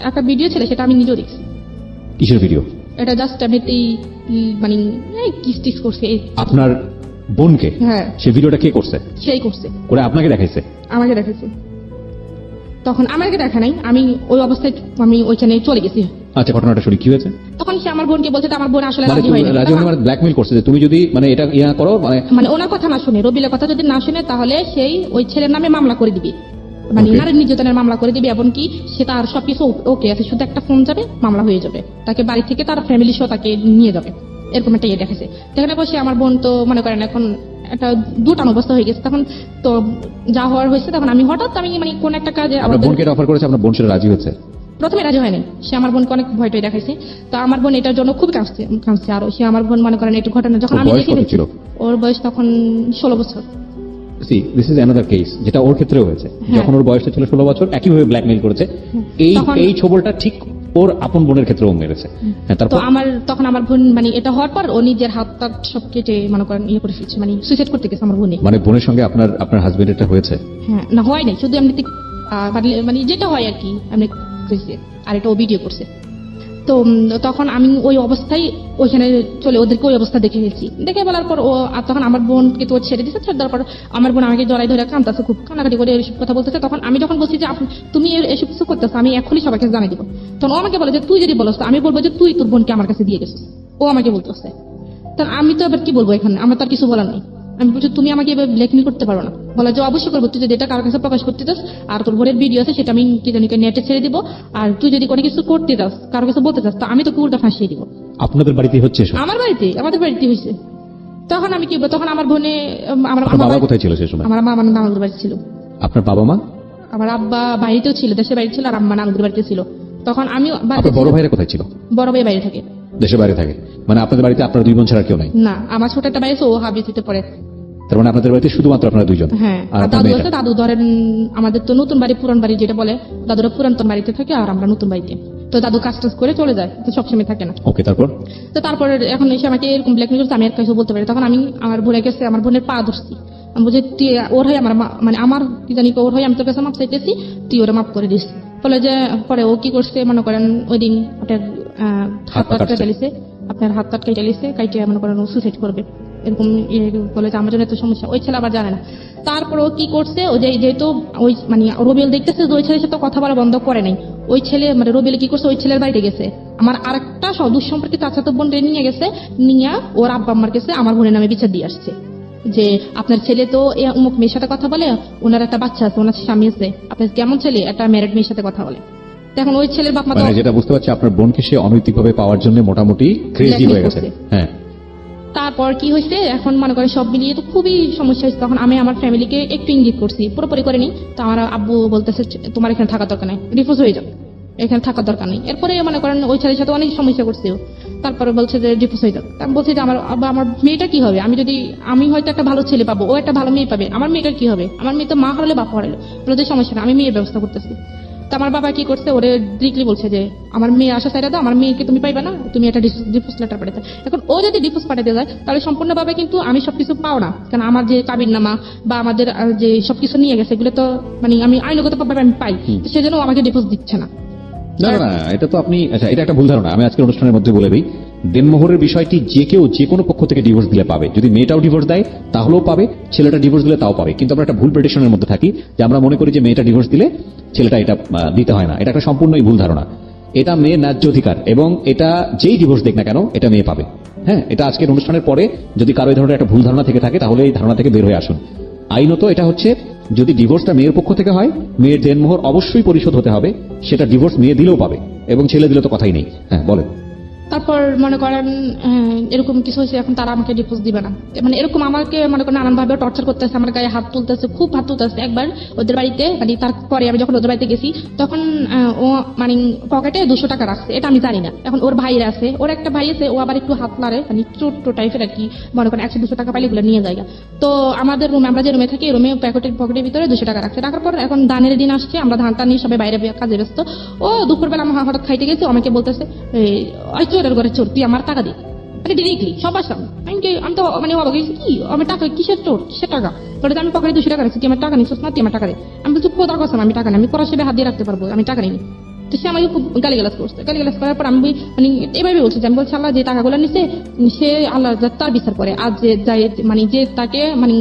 একটা ভিডিও ছিল, সেটা আমি নিজেও দেখছি। কিসের ভিডিও? এটা জাস্ট আমি মানে কিস টিস করছে আপনার বোনকে? হ্যাঁ। সে ভিডিওটা কে করছে? সেই করছে, করে আপনাকে দেখাইছে? আমাকে দেখাইছে। তখন আমাকে দেখা নাই, আমি ওই অবস্থায় আমি ওইখানে চলে গেছি। আচ্ছা, ঘটনাটা শুনি কি হয়েছে। তখন সে আমার বোনকে বলছে, আমার বোন আসলে মানে রাজি হয়নি। রাজু মানে ব্ল্যাকমেইল করছে যে তুমি যদি মানে এটা করো, মানে ওনার কথা না শুনে, রবিলের কথা যদি না শুনে তাহলে সেই ওই ছেলের নামে মামলা করে দিবি, মানে Okay. নারী নির্যাতনের মামলা করে দিবি। এমনকি সে তার সবকিছু ওকে আছে, শুধু একটা ফোন যাবে, মামলা হয়ে যাবে। তাকে বাড়ি থেকে তার ফ্যামিলি সহ তাকে নিয়ে যাবে, এরকম একটা ইয়ে দেখেছে। সেখানে বসে আমার বোন তো মনে করেন এখন একটা দুটান অবস্থা হয়ে গেছে। তখন তো যা হওয়ার হয়েছে, তখন আমি হঠাৎ মানে কোন একটা কাজে আপনার বোনকে অফার করেছে, আপনার বোন সেটা রাজি হয়েছে? প্রথমে রাজি হয়নি, সে আমার বোনকে অনেক ভয়টাই দেখাইছে। তো আমার বোন এটার জন্য খুব কাঁদছে আরো। সে আমার বোন মনে করেন একটু ঘটনা যখন ওর আমি বয়স দেখে কত ছিল? ওর বয়স তখন 16 বছর। দিস ইজ অ্যানাদার কেস, যেটা ওর ক্ষেত্রেও হয়েছে। যখন ওর বয়সটা ছিল 16 বছর, একইভাবে ব্ল্যাকমেইল করেছে। এই ছবলটা ঠিক ওর আপন বোনের ক্ষেত্রেও মেরেছে। হ্যাঁ, তো তারপর? তখন আমার বোন মানে এটা হওয়ার পর ও নিজের হাত টাত সব কেটে মনে করেন ইয়ে করে ফেলছে, মানে সুইসাইড করতে গেছে আমার বোনে। মানে বোনের সঙ্গে আপনার হাজবেন্ড এটা হয়েছে? হ্যাঁ, না হয় নাই, শুধু এমনিতে মানে যেটা হয় আর কি এমনি করেছে। আর এটা ও ভিডিও করছে। তো তখন আমি ওই অবস্থায় ওইখানে চলে ওদেরকে ওই অবস্থা দেখে ফেলছি। দেখে বলার পর আর তখন আমার বোনকে তো ছেড়ে দিচ্ছে। ছেড়ে দেওয়ার পর আমার বোন আমাকে জড়াই ধরে কাঁদতেছে, খুব কান্নাকাটি করে এইসব কথা বলতেছে। তখন আমি যখন বলছি যে তুমি এসব কিছু করতেছো, আমি এখনই সবাইকে জানাই দিব, তখন ও আমাকে বলে যে তুই যদি বলছ আমি বলবো যে তুই তোর বোনকে আমার কাছে দিয়ে গেছিস। ও আমাকে বলতেছে, তখন আমি তো এবার কি বলবো, এখানে আমার তো আর কিছু বলার নেই। আমি বলছি তুমি আমাকে এবার ব্ল্যাকমেল করতে পারো না। বলা যে অবশ্যই করবো, তুই যদি এটা কারোর কাছে প্রকাশ করতে চাস, আর তোর বোনের ভিডিও আছে সেটা আমি কি জানি নেটে ছেড়ে দিব। আর তুই যদি কোনো কিছু করতে চাস, কারোর কাছে বলতে চাস, তো আমি তোকে উল্টা ফাঁসিয়ে দিব। আপনাদের বাড়িতে হচ্ছে এসব? আমাদের বাড়িতে হয়েছে। তখন আমি কি তখন আমার বোনে আপনার বাবা কোথায় ছিল সে সময়? আমার মা নানুদের বাড়ি ছিল। আপনার বাবা মা? আমার আব্বা বাড়িতেও ছিল, দেশের বাড়ি ছিল, আর আম্মা নানুদের বাড়িতে ছিল। তখন আমি আপনার বড় ভাইরা কোথায় ছিল? বড় ভাই বাইরে থাকে। দেশের বাইরে থাকে? মানে আপনাদের বাড়িতে আপনার 2 বোন ছাড়া কেউ নাই? না, আমার ছোট একটা ভাই আছে, ও হাবিতে পড়ে। তার মানে আপনাদের বাড়িতে শুধুমাত্র আপনারা 2 জন? হ্যাঁ, আর আর আপনার দাদু মেয়েটা? আছে। দাদু ধরেন আমাদের তো নতুন বাড়ি পুরান বাড়ি যেটা বলে, দাদুরা পুরাতন বাড়িতে থাকে আর আমরা নতুন বাড়িতে। তো দাদু কাজ টাজ করে চলে যায়, তো সবসময় থাকে না। ওকে, তারপর? তো তারপরে এখন এসে আমাকে এরকম ব্ল্যাকমেল করছে, আমি আর কিছু বলতে পারি। তখন আমি আমার বোনের কাছে আমার বোনের পা ধরছি। আমি বলছি তুই ওর হয় আমার মানে আমার কি জানি ওর হয়, আমি তোর কাছে মাপ চাইতেছি, তুই ওরা মাপ করে দিস। বলে যে পরে ও কি করছে মনে করেন ওই দিন আপনার হাত পা কেটেছে, আপনার হাত পা কেটেছে, কাইটে মনে করেন ও সুসাইড করবে এরকম বলে যে আমার জন্য এত সমস্যা। ওই ছেলে আবার জানে না। তারপর ও কি করছে, ও যেহেতু ওই মানে রবিল দেখতেছে যে ওই ছেলের সাথে কথা বলা বন্ধ করে নাই, ওই ছেলে মানে রবিল কি করছে, ওই ছেলের বাড়িতে গেছে, আমার আরেকটা দুঃসম্পর্কিত চাচাতো বোন নিয়ে গেছে, নিয়ে ওর আব্বা আম্মার কাছে আমার বোনের নামে বিচার দিয়ে আসছে যে আপনার ছেলে তো অমুক মেয়ের সাথে কথা বলে, ওনার একটা বাচ্চা আছে, ওনার স্বামী আছে, আপনার কেমন ছেলে একটা ম্যারিড মেয়ের সাথে কথা বলে। তো এখন ওই ছেলের বাপ মা তো মানে যেটা বুঝতে পারছি আপনার বোনকে সে অনৈতিকভাবে পাওয়ার জন্য মোটামুটি ক্রেজি হয়ে গেছে। করছে। হ্যাঁ, তারপর কি হয়েছে এখন মনে করেন সব মিলিয়ে তো খুবই সমস্যা হয়েছে। তখন আমি আমার ফ্যামিলিকে একটু ইঙ্গিত করছি, পুরোপুরি করিনি। তো আমার আব্বু বলতেছে তোমার এখানে থাকার দরকার নেই, ডিভোর্স হয়ে যাও, এখানে থাকার দরকার নেই। এরপরে মনে করেন ওই ছেলের সাথে অনেক সমস্যা করছে ও। তারপরে বলছে যে ডিভোর্স হয়ে যাও। আমি বলছি যে আমার আব্বা আমার মেয়েটা কি হবে, আমি হয়তো একটা ভালো ছেলে পাবো, ও একটা ভালো মেয়ে পাবে, আমার মেয়েটার কি হবে? আমার মেয়ে তো মা হারালে বাপ হারালো, ওদের সমস্যা না, আমি মেয়ের ব্যবস্থা করতেছি। তো আমার বাবা কি করছে, ওরে ডিরেক্টলি বলছে যে আমার মেয়ে আসা চাইরা দাও, আমার মেয়েকে তুমি পাইবা না, তুমি একটা ডিভোর্স লেটার পাঠাতে। এখন ও যদি ডিভোর্স পাঠাতে যায় তাহলে সম্পূর্ণভাবে কিন্তু আমি সবকিছু পাও না, কারণ আমার যে কাবিননামা বা আমাদের যে সবকিছু নিয়ে গেছে এগুলো তো মানে আমি আইনগত ভাবে আমি পাই, তো সেজন্য ও আমাকে ডিভোর্স দিচ্ছে না। না না না, এটা তো আপনি, আচ্ছা এটা একটা ভুল ধারণা। আমি আজকের অনুষ্ঠানের মধ্যে বলে দিই, দেনমোহরের বিষয়টি যে কেউ যে কোনো পক্ষ থেকে ডিভোর্স দিলে পাবে। যদি মেয়েটাও ডিভোর্স দেয় তাহলেও পাবে, ছেলেটা ডিভোর্স দিলে তাও পাবে। কিন্তু আমরা একটা ভুল প্রেডিকশনের মধ্যে থাকি যে আমরা মনে করি যে মেয়েটা ডিভোর্স দিলে ছেলেটা এটা দিতে হয় না। এটা একটা সম্পূর্ণই ভুল ধারণা। এটা মেয়ের ন্যায্য অধিকার এবং এটা যেই ডিভোর্স দেখ না কেন এটা মেয়ে পাবে। হ্যাঁ, এটা আজকের অনুষ্ঠানের পরে যদি কারো এই ধরনের একটা ভুল ধারণা থেকে থাকে তাহলে এই ধারণা থেকে বের হয়ে আসুন। আইনত এটা হচ্ছে, যদি ডিভোর্সটা মেয়ের পক্ষ থেকে হয় মেয়ের দেনমোহর অবশ্যই পরিশোধ হতে হবে, সেটা ডিভোর্স মেয়ে দিলেও পাবে এবং ছেলে দিলে তো কথাই নেই। হ্যাঁ বলেন। তারপর মনে করেন এরকম কিছু হয়েছে, এখন তারা আমাকে ডিভোর্স দিবে না। মানে এরকম আমাকে মনে করেন নানান ভাবে টর্চার করতেছে, আমার গায়ে হাত তুলতেছে, খুব হাত তুলতেছে। একবার ওদের বাড়িতে মানে তারপরে আমি যখন ওদের বাড়িতে গেছি তখন ও মানে পকেটে 200 টাকা রাখছে, এটা আমি জানি না। এখন ওর ভাইরা আছে, ওর একটা ভাই আছে, ও আবার একটু হাত লারে মানে ছোট্ট টাইপের আর কি, মনে করেন 100-200 টাকা পাইলে এগুলো নিয়ে যায়। তো আমাদের রুমে, আমরা যে রুমে থাকি রুমে পকেটের ভিতরে 200 টাকা রাখছে। রাখার পর এখন ধানের দিন আসছে, আমরা ধানটা নিয়ে সবাই বাইরে কাজে ব্যস্ত। ও দুপুরবেলা আমার হঠাৎ খাইতে গেছে, আমাকে বলতেছে ওই চোরের ঘরে চোর, তুই আমার টাকা দি। মানে ডিরেক্টলি সবার সামনে। আমি তো মানে অবাক হয়েছি, কি আমার টাকা কিসের চোর, কিসের টাকা? বলে আমি পকেটে 200 টাকা রাখছি, তুই আমার টাকা নিচ্ছিস না, তুই আমার টাকা দে। আমি বলছি খোদার কসম আমি টাকা নেই, আমি পড়াশোনায় হাত দিয়ে রাখতে পারবো, আমি টাকা নিই। তো সে আমাকে খুব গালিগালাজ করছে। গালিগালাজ করার পর আমি মানে এভাবে বলছি যে আমি বলছি আল্লাহ যে টাকাগুলো নিছে সে আল্লাহ তার বিচার করে, আর যে যাই মানে যে তাকে মানে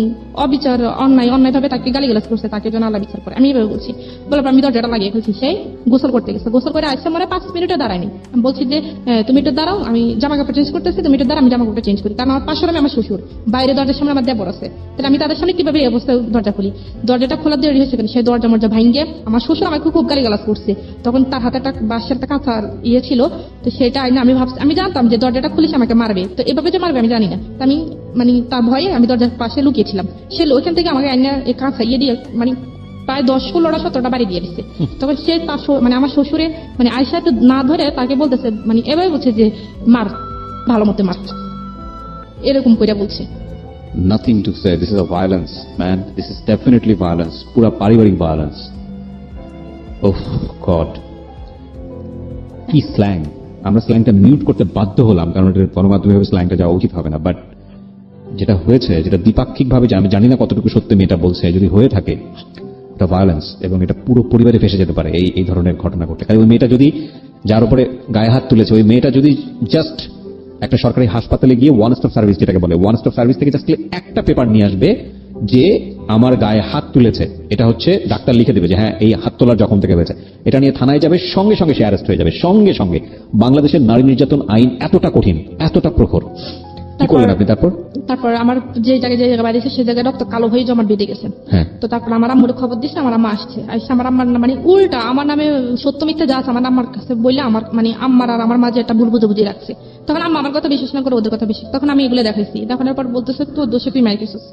অবিচার অন্যায় ভাবে তাকে গালিগালাজ করছে তাকে যেন আল্লাহ বিচার করে, আমি এভাবে বলছি। বলার পর আমি দরজাটা লাগিয়ে ফেলছি। সেই গোসল করতে গেছে, গোসল করে আসছে মানে 5 মিনিটে দাঁড়ায়নি। আমি বলছি যে তুমি একটু দাঁড়াও, আমি জামা কাপড় চেঞ্জ করতেছি, তুমি একটু দাঁড়াও, আমি জামা কাপড় চেঞ্জ করি। কারণ আমার পাশের আমি আমার শ্বশুর, বাইরে দরজার সামনে আমার দেবর আছে, তাহলে আমি তাদের সামনে কিভাবে এই অবস্থায় দরজা খুলি? দরজাটা খোলার দেরি হয়েছে কেন, সেই দরজা মরজা ভাঙ্গে আমার শ্বশুর আমাকে খুব গালিগালাজ করছে। তখন তার হাতে একটা বাঁশের একটা কাঁচার ইয়ে ছিল, তো সেটা আইনা আমি ভাবছি, আমি জানতাম যে দরজাটা খুলে সে আমাকে মারবে, তো এভাবে যে মারবে আমি জানি না। তো আমি মানে তার ভয়ে আমি দরজার পাশে লুকিয়েছিলাম। সে ওইখান থেকে আমাকে আইনা এই কাঁচা ইয়ে দিয়ে মানে প্রায় 10-16টা বাড়ি দিয়ে দিচ্ছে। তখন সে তার মানে আমার শ্বশুরে মানে আয়সা না ধরে তাকে বলতেছে, মানে এভাবে বলছে যে মার, ভালো মতো মার, এরকম করে বলছে। Nothing to say. This is a violence, man. This is definitely violence. পুরা পারিবারিক violence. Oh God. কি স্ল্যাং! আমরা স্ল্যাংটা মিউট করতে বাধ্য হলাম কারণ এটা গণমাধ্যমে স্ল্যাংটা যাওয়া উচিত হবে না। বাট যেটা হয়েছে, যেটা দ্বিপাক্ষিক ভাবে আমি জানি না কতটুকু সত্যি মেয়েটা বলছে, যদি হয়ে থাকে এটা ভায়োলেন্স এবং এটা পুরো পরিবারে ফেসে যেতে পারে এই ধরনের ঘটনা ঘটলে। কারণ ওই মেয়েটা যদি, যার উপরে গায়ে হাত তুলেছে, ওই মেয়েটা যদি জাস্ট একটা সরকারি হাসপাতালে গিয়ে ওয়ান স্টপ সার্ভিস, যেটাকে বলে ওয়ান স্টপ সার্ভিস থেকে জাস্ট একটা পেপার নিয়ে আসবে যে আমার গায়ে হাত তুলেছে, এটা হচ্ছে ডাক্তার লিখে দেবে যে হ্যাঁ এই হাত তোলার জখম থেকে হয়েছে, এটা নিয়ে থানায় যাবে, সঙ্গে সঙ্গে সে অ্যারেস্ট হয়ে যাবে সঙ্গে সঙ্গে। বাংলাদেশের নারী নির্যাতন আইন এতটা কঠিন, এতটা প্রখর। কি করলেন আপনি তারপর আমার যে জায়গায় বাড়ি সে জায়গায় রক্ত কালো হয়ে জমাট বেঁধে গেছে। হ্যাঁ, তো তারপর আমার আম্মুর খবর দিচ্ছে, আমার আম্মা আসছে, আমার আম্মার মানে উল্টা আমার নামে সত্য মিথ্যা যা আছে আমার আম্মার কাছে বললে আমার মানে আম্মার আর আমার মাঝে একটা ভুল বুঝাবুঝি রাখছে। তখন আম্মা আমার কথা বিশ্বাস না করে ওদের কথা বিশ্বাস। তখন আমি এগুলো দেখাইছি, দেখানোর পর বলতেছে তোর দোষে তুই মার গেছিস।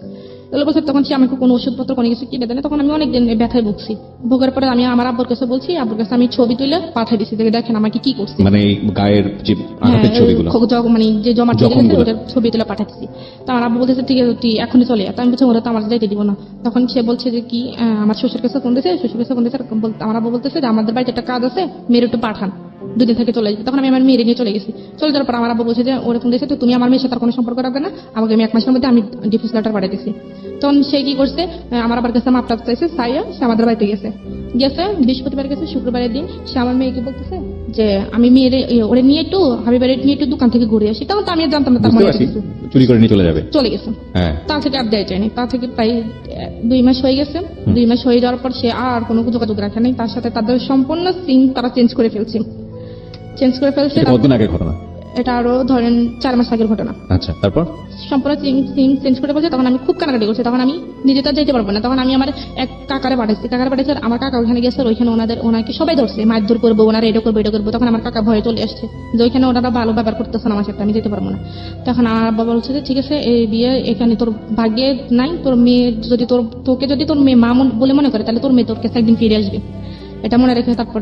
তাহলে বলছে তখন সে আমাকে কোনো ওষুধপত্র কোনো কিছু কিনে দেয়। তখন আমি অনেকদিন ব্যথায় ভুগছি। ভোগের পরে আমি আমার আব্বুর কাছে বলছি, আব্বুর কাছে আমি ছবি তুলে পাঠিয়ে দিচ্ছি, দেখেন আমাকে কি করছে, মানে গায়ের যে আঘাতের ছবিগুলো, মানে যে জমা ছবি তুলে পাঠাচ্ছি। তো আমার আব্বু বলতেছে ঠিক আছে তুই এখনই চলে যা। তো আমি বলছি ওরা তো আমার যাইতে দিব না। তখন সে বলছে যে কি আমার শ্বশুর কাছে ফোন দিয়েছে, আমার আব্বু বলতেছে যে আমাদের বাড়িতে একটা কাজ আছে, মেয়ের একটু পাঠান, 2 দিন থেকে চলে যাবে। তখন আমি আমার মেয়ের নিয়ে চলে গেছি। চলে যাওয়ার পর আমার আব্বু বলছে যে ওরা ফোন দিয়েছে, তো তুমি আমার মেয়ের সাথে কোনো সম্পর্ক রাখবে না, আমাকে আমি 1 মাসের মধ্যে আমি ডিভোর্স লেটার পাঠাইতেছি। তখন সে কি করছে, আমার আবার কাছে মাপটা চাইছে, সাইয়া সে আমাদের বাড়িতে গেছে বৃহস্পতিবার গেছে, শুক্রবারের দিন সে আমার মেয়েকে বলতেছে যে আমি মেয়ের ওরে নিয়ে একটু হাবিবাড়ি নিয়ে একটু দোকান থেকে ঘুরে আসি। তখন তো আমি জানতাম না তার মনে চুরি করে নিয়ে চলে গেছে। হ্যাঁ, তা থেকে আর দেয় যায়নি। তা থেকে প্রায় 2 মাস হয়ে গেছে। 2 মাস হয়ে যাওয়ার পর সে আর কোনো যোগাযোগ রাখে নাই তার সাথে। তাদের সম্পূর্ণ সিম তারা চেঞ্জ করে ফেলছে। কতদিন আগের ঘটনা? এটা আরো ধরেন 4 মাস আগের ঘটনা। আচ্ছা, তারপর? সম্পূর্ণ সিম চেঞ্জ করে বলছে, তখন আমি খুব কানাকাটি করছি। তখন আমি নিজে তো আর যেতে পারবো না, তখন আমি আমার এক কাকারে পাঠাচ্ছি। আর আমার কাকা ওখানে গেছে, ওইখানে ওনাকে সবাই ধরছে, মারধর করবো, ওনারা এটা করবো। তখন আমার কাকা ভয়ে চলে আসছে যে ওইখানে ওনারা ভালো ব্যবহার করতেছে না আমার সাথে, আমি যেতে পারবো না। তখন আমার আব্বা বলছে যে ঠিক আছে, এই বিয়ে এখানে তোর ভাগ্যে নাই, তোর মেয়ে যদি তোকে যদি তোর মেয়ে মা বলে মনে করে, তাহলে তোর মেয়ে তোর কাছে একদিন ফিরে আসবে, এটা মনে রেখে তারপর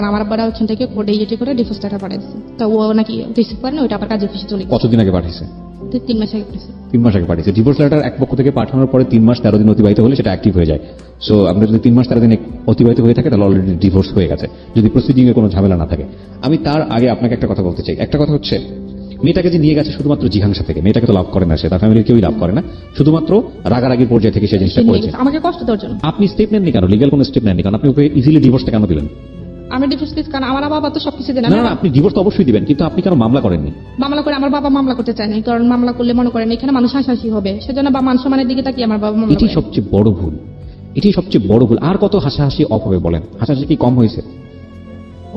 আমার আব্বারা ওখান থেকে কোর্টে ইয়ে করে ডিভোর্স লেটার পাঠাইছে। তো ও নাকি রিসিভ করেন, ওইটা আবার কাজে অফিসে চলে গেছে। কতদিন আগে পাঠিয়েছে? 3 মাস আগে পাঠাইছে। 3 মাস আগে পাঠিয়েছে। ডিভোর্স লেটার এক পক্ষ থেকে পাঠানোর পরে 3 মাস 13 দিন অতিবাহিত হলে সেটা অ্যাক্টিভ হয়ে যায়। সো আপনার যদি 3 মাস 13 দিন অতিবাহিত হয়ে থাকে তাহলে অলরেডি ডিভোর্স হয়ে গেছে, যদি প্রসিডিং এ কোনো ঝামেলা না থাকে। আমি তার আগে আপনাকে একটা কথা বলতে চাই। একটা কথা হচ্ছে, মেয়েটাকে যে নিয়ে গেছে শুধুমাত্র জিঘাংসা থেকে, মেয়েটাকে তো লাভ করে না, সে তার ফ্যামিলির কেউই লাভ করে না, শুধুমাত্র রাগারাগির পর্যায়ে থেকে সে জিনিসটা করেছে। আমাকে কষ্ট দেওয়ার জন্য। আপনি স্টেপ নেননি কেন? লিগ্যাল কোনো স্টেপ নেননি কারণ? আপনি ওকে ইজিলি ডিভোর্সটা কেন দিলেন? আমি ডিভোর্স দিচ্ছি কারণ আমার বাবা তো সবকিছু দেন। না, আপনি ডিভোর্স তো অবশ্যই দিবেন, কিন্তু আপনি কেন মামলা করেননি? মামলা করে আমার বাবা মামলা করতে চায়নি, কারণ মামলা করলে মনে করেন এখানে মানুষ হাসাহাসি হবে, সেজন্য বা মান সম্মানের দিকে তাকিয়ে আমার বাবা মামলা এটি করে। সবচেয়ে বড় ভুল, এটি সবচেয়ে বড় ভুল। আর কত হাসাহাসি অফ হবে বলেন? হাসাহাসি কি কম হয়েছে?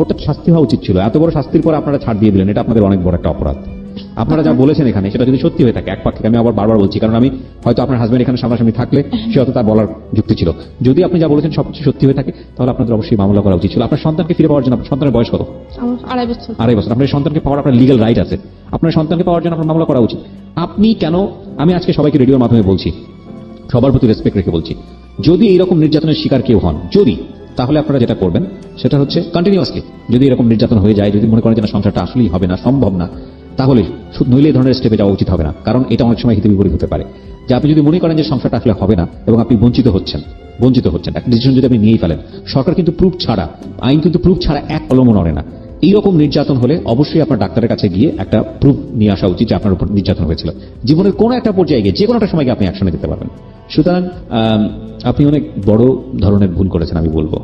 ওটা শাস্তি হওয়া উচিত ছিল। এত বড় শাস্তির পর আপনারা ছাড় দিয়ে দিলেন, এটা আপনাদের অনেক বড় একটা অপরাধ। আপনারা যা বলেছেন এখানে সেটা যদি সত্যি হয়ে থাকে, এক পক্ষে আমি আবার বারবার বলছি, কারণ আমি হয়তো আপনার হাজবেন্ড এখানে সামনাসামনি থাকলে সে হয়তো তার বলার যুক্তি ছিল। যদি আপনি যা বলেছেন সবকিছু সত্যি হয়ে থাকে, তাহলে আপনাদের অবশ্যই মামলা করা উচিত ছিল। আপনার সন্তানকে ফিরে পাওয়ার জন্য, আপনার সন্তানের বয়স কত? আমার 2.5 বছর। 2.5 বছর। আপনার সন্তানকে পাওয়ার আপনার লিগ্যাল রাইট আছে। আপনার সন্তানকে পাওয়ার জন্য আপনার মামলা করা উচিত। আপনি কেন? আমি আজকে সবাইকে রেডিওর মাধ্যমে বলছি, সবার প্রতি রেসপেক্ট রেখে বলছি, যদি এইরকম নির্যাতনের শিকার কেউ হন, তাহলে আপনারা যেটা করবেন সেটা হচ্ছে কন্টিনিউয়াসলি, যদি এরকম নির্যাতন হয়ে যায়, যদি মনে করেন যে না সংসারটা আসলেই হবে না, সম্ভব না, তাহলে নইলে এই ধরনের স্টেপে যাওয়া উচিত হবে না। কারণ এটা অনেক সময় হিতে বিপরীত হতে পারে। যে আপনি যদি মনে করেন যে সংসারটা আসলে হবে না এবং আপনি বঞ্চিত হচ্ছেন, একটা ডিসিশন যদি আপনি নিয়েই ফেলেন, সরকার কিন্তু প্রুফ ছাড়া, আইন কিন্তু প্রুফ ছাড়া এক কলমও নড়ে না। এইরকম নির্যাতন হলে অবশ্যই আপনার ডাক্তারের কাছে গিয়ে একটা প্রুফ নিয়ে আসা উচিত যে আপনার উপর নির্যাতন হয়েছিল। জীবনের কোনো একটা পর্যায়ে গিয়ে যে কোনো একটা সময়কে আপনি অ্যাকশনে দিতে পারবেন। সুতরাং আপনি অনেক বড় ধরনের ভুল করেছেন আমি বলবো।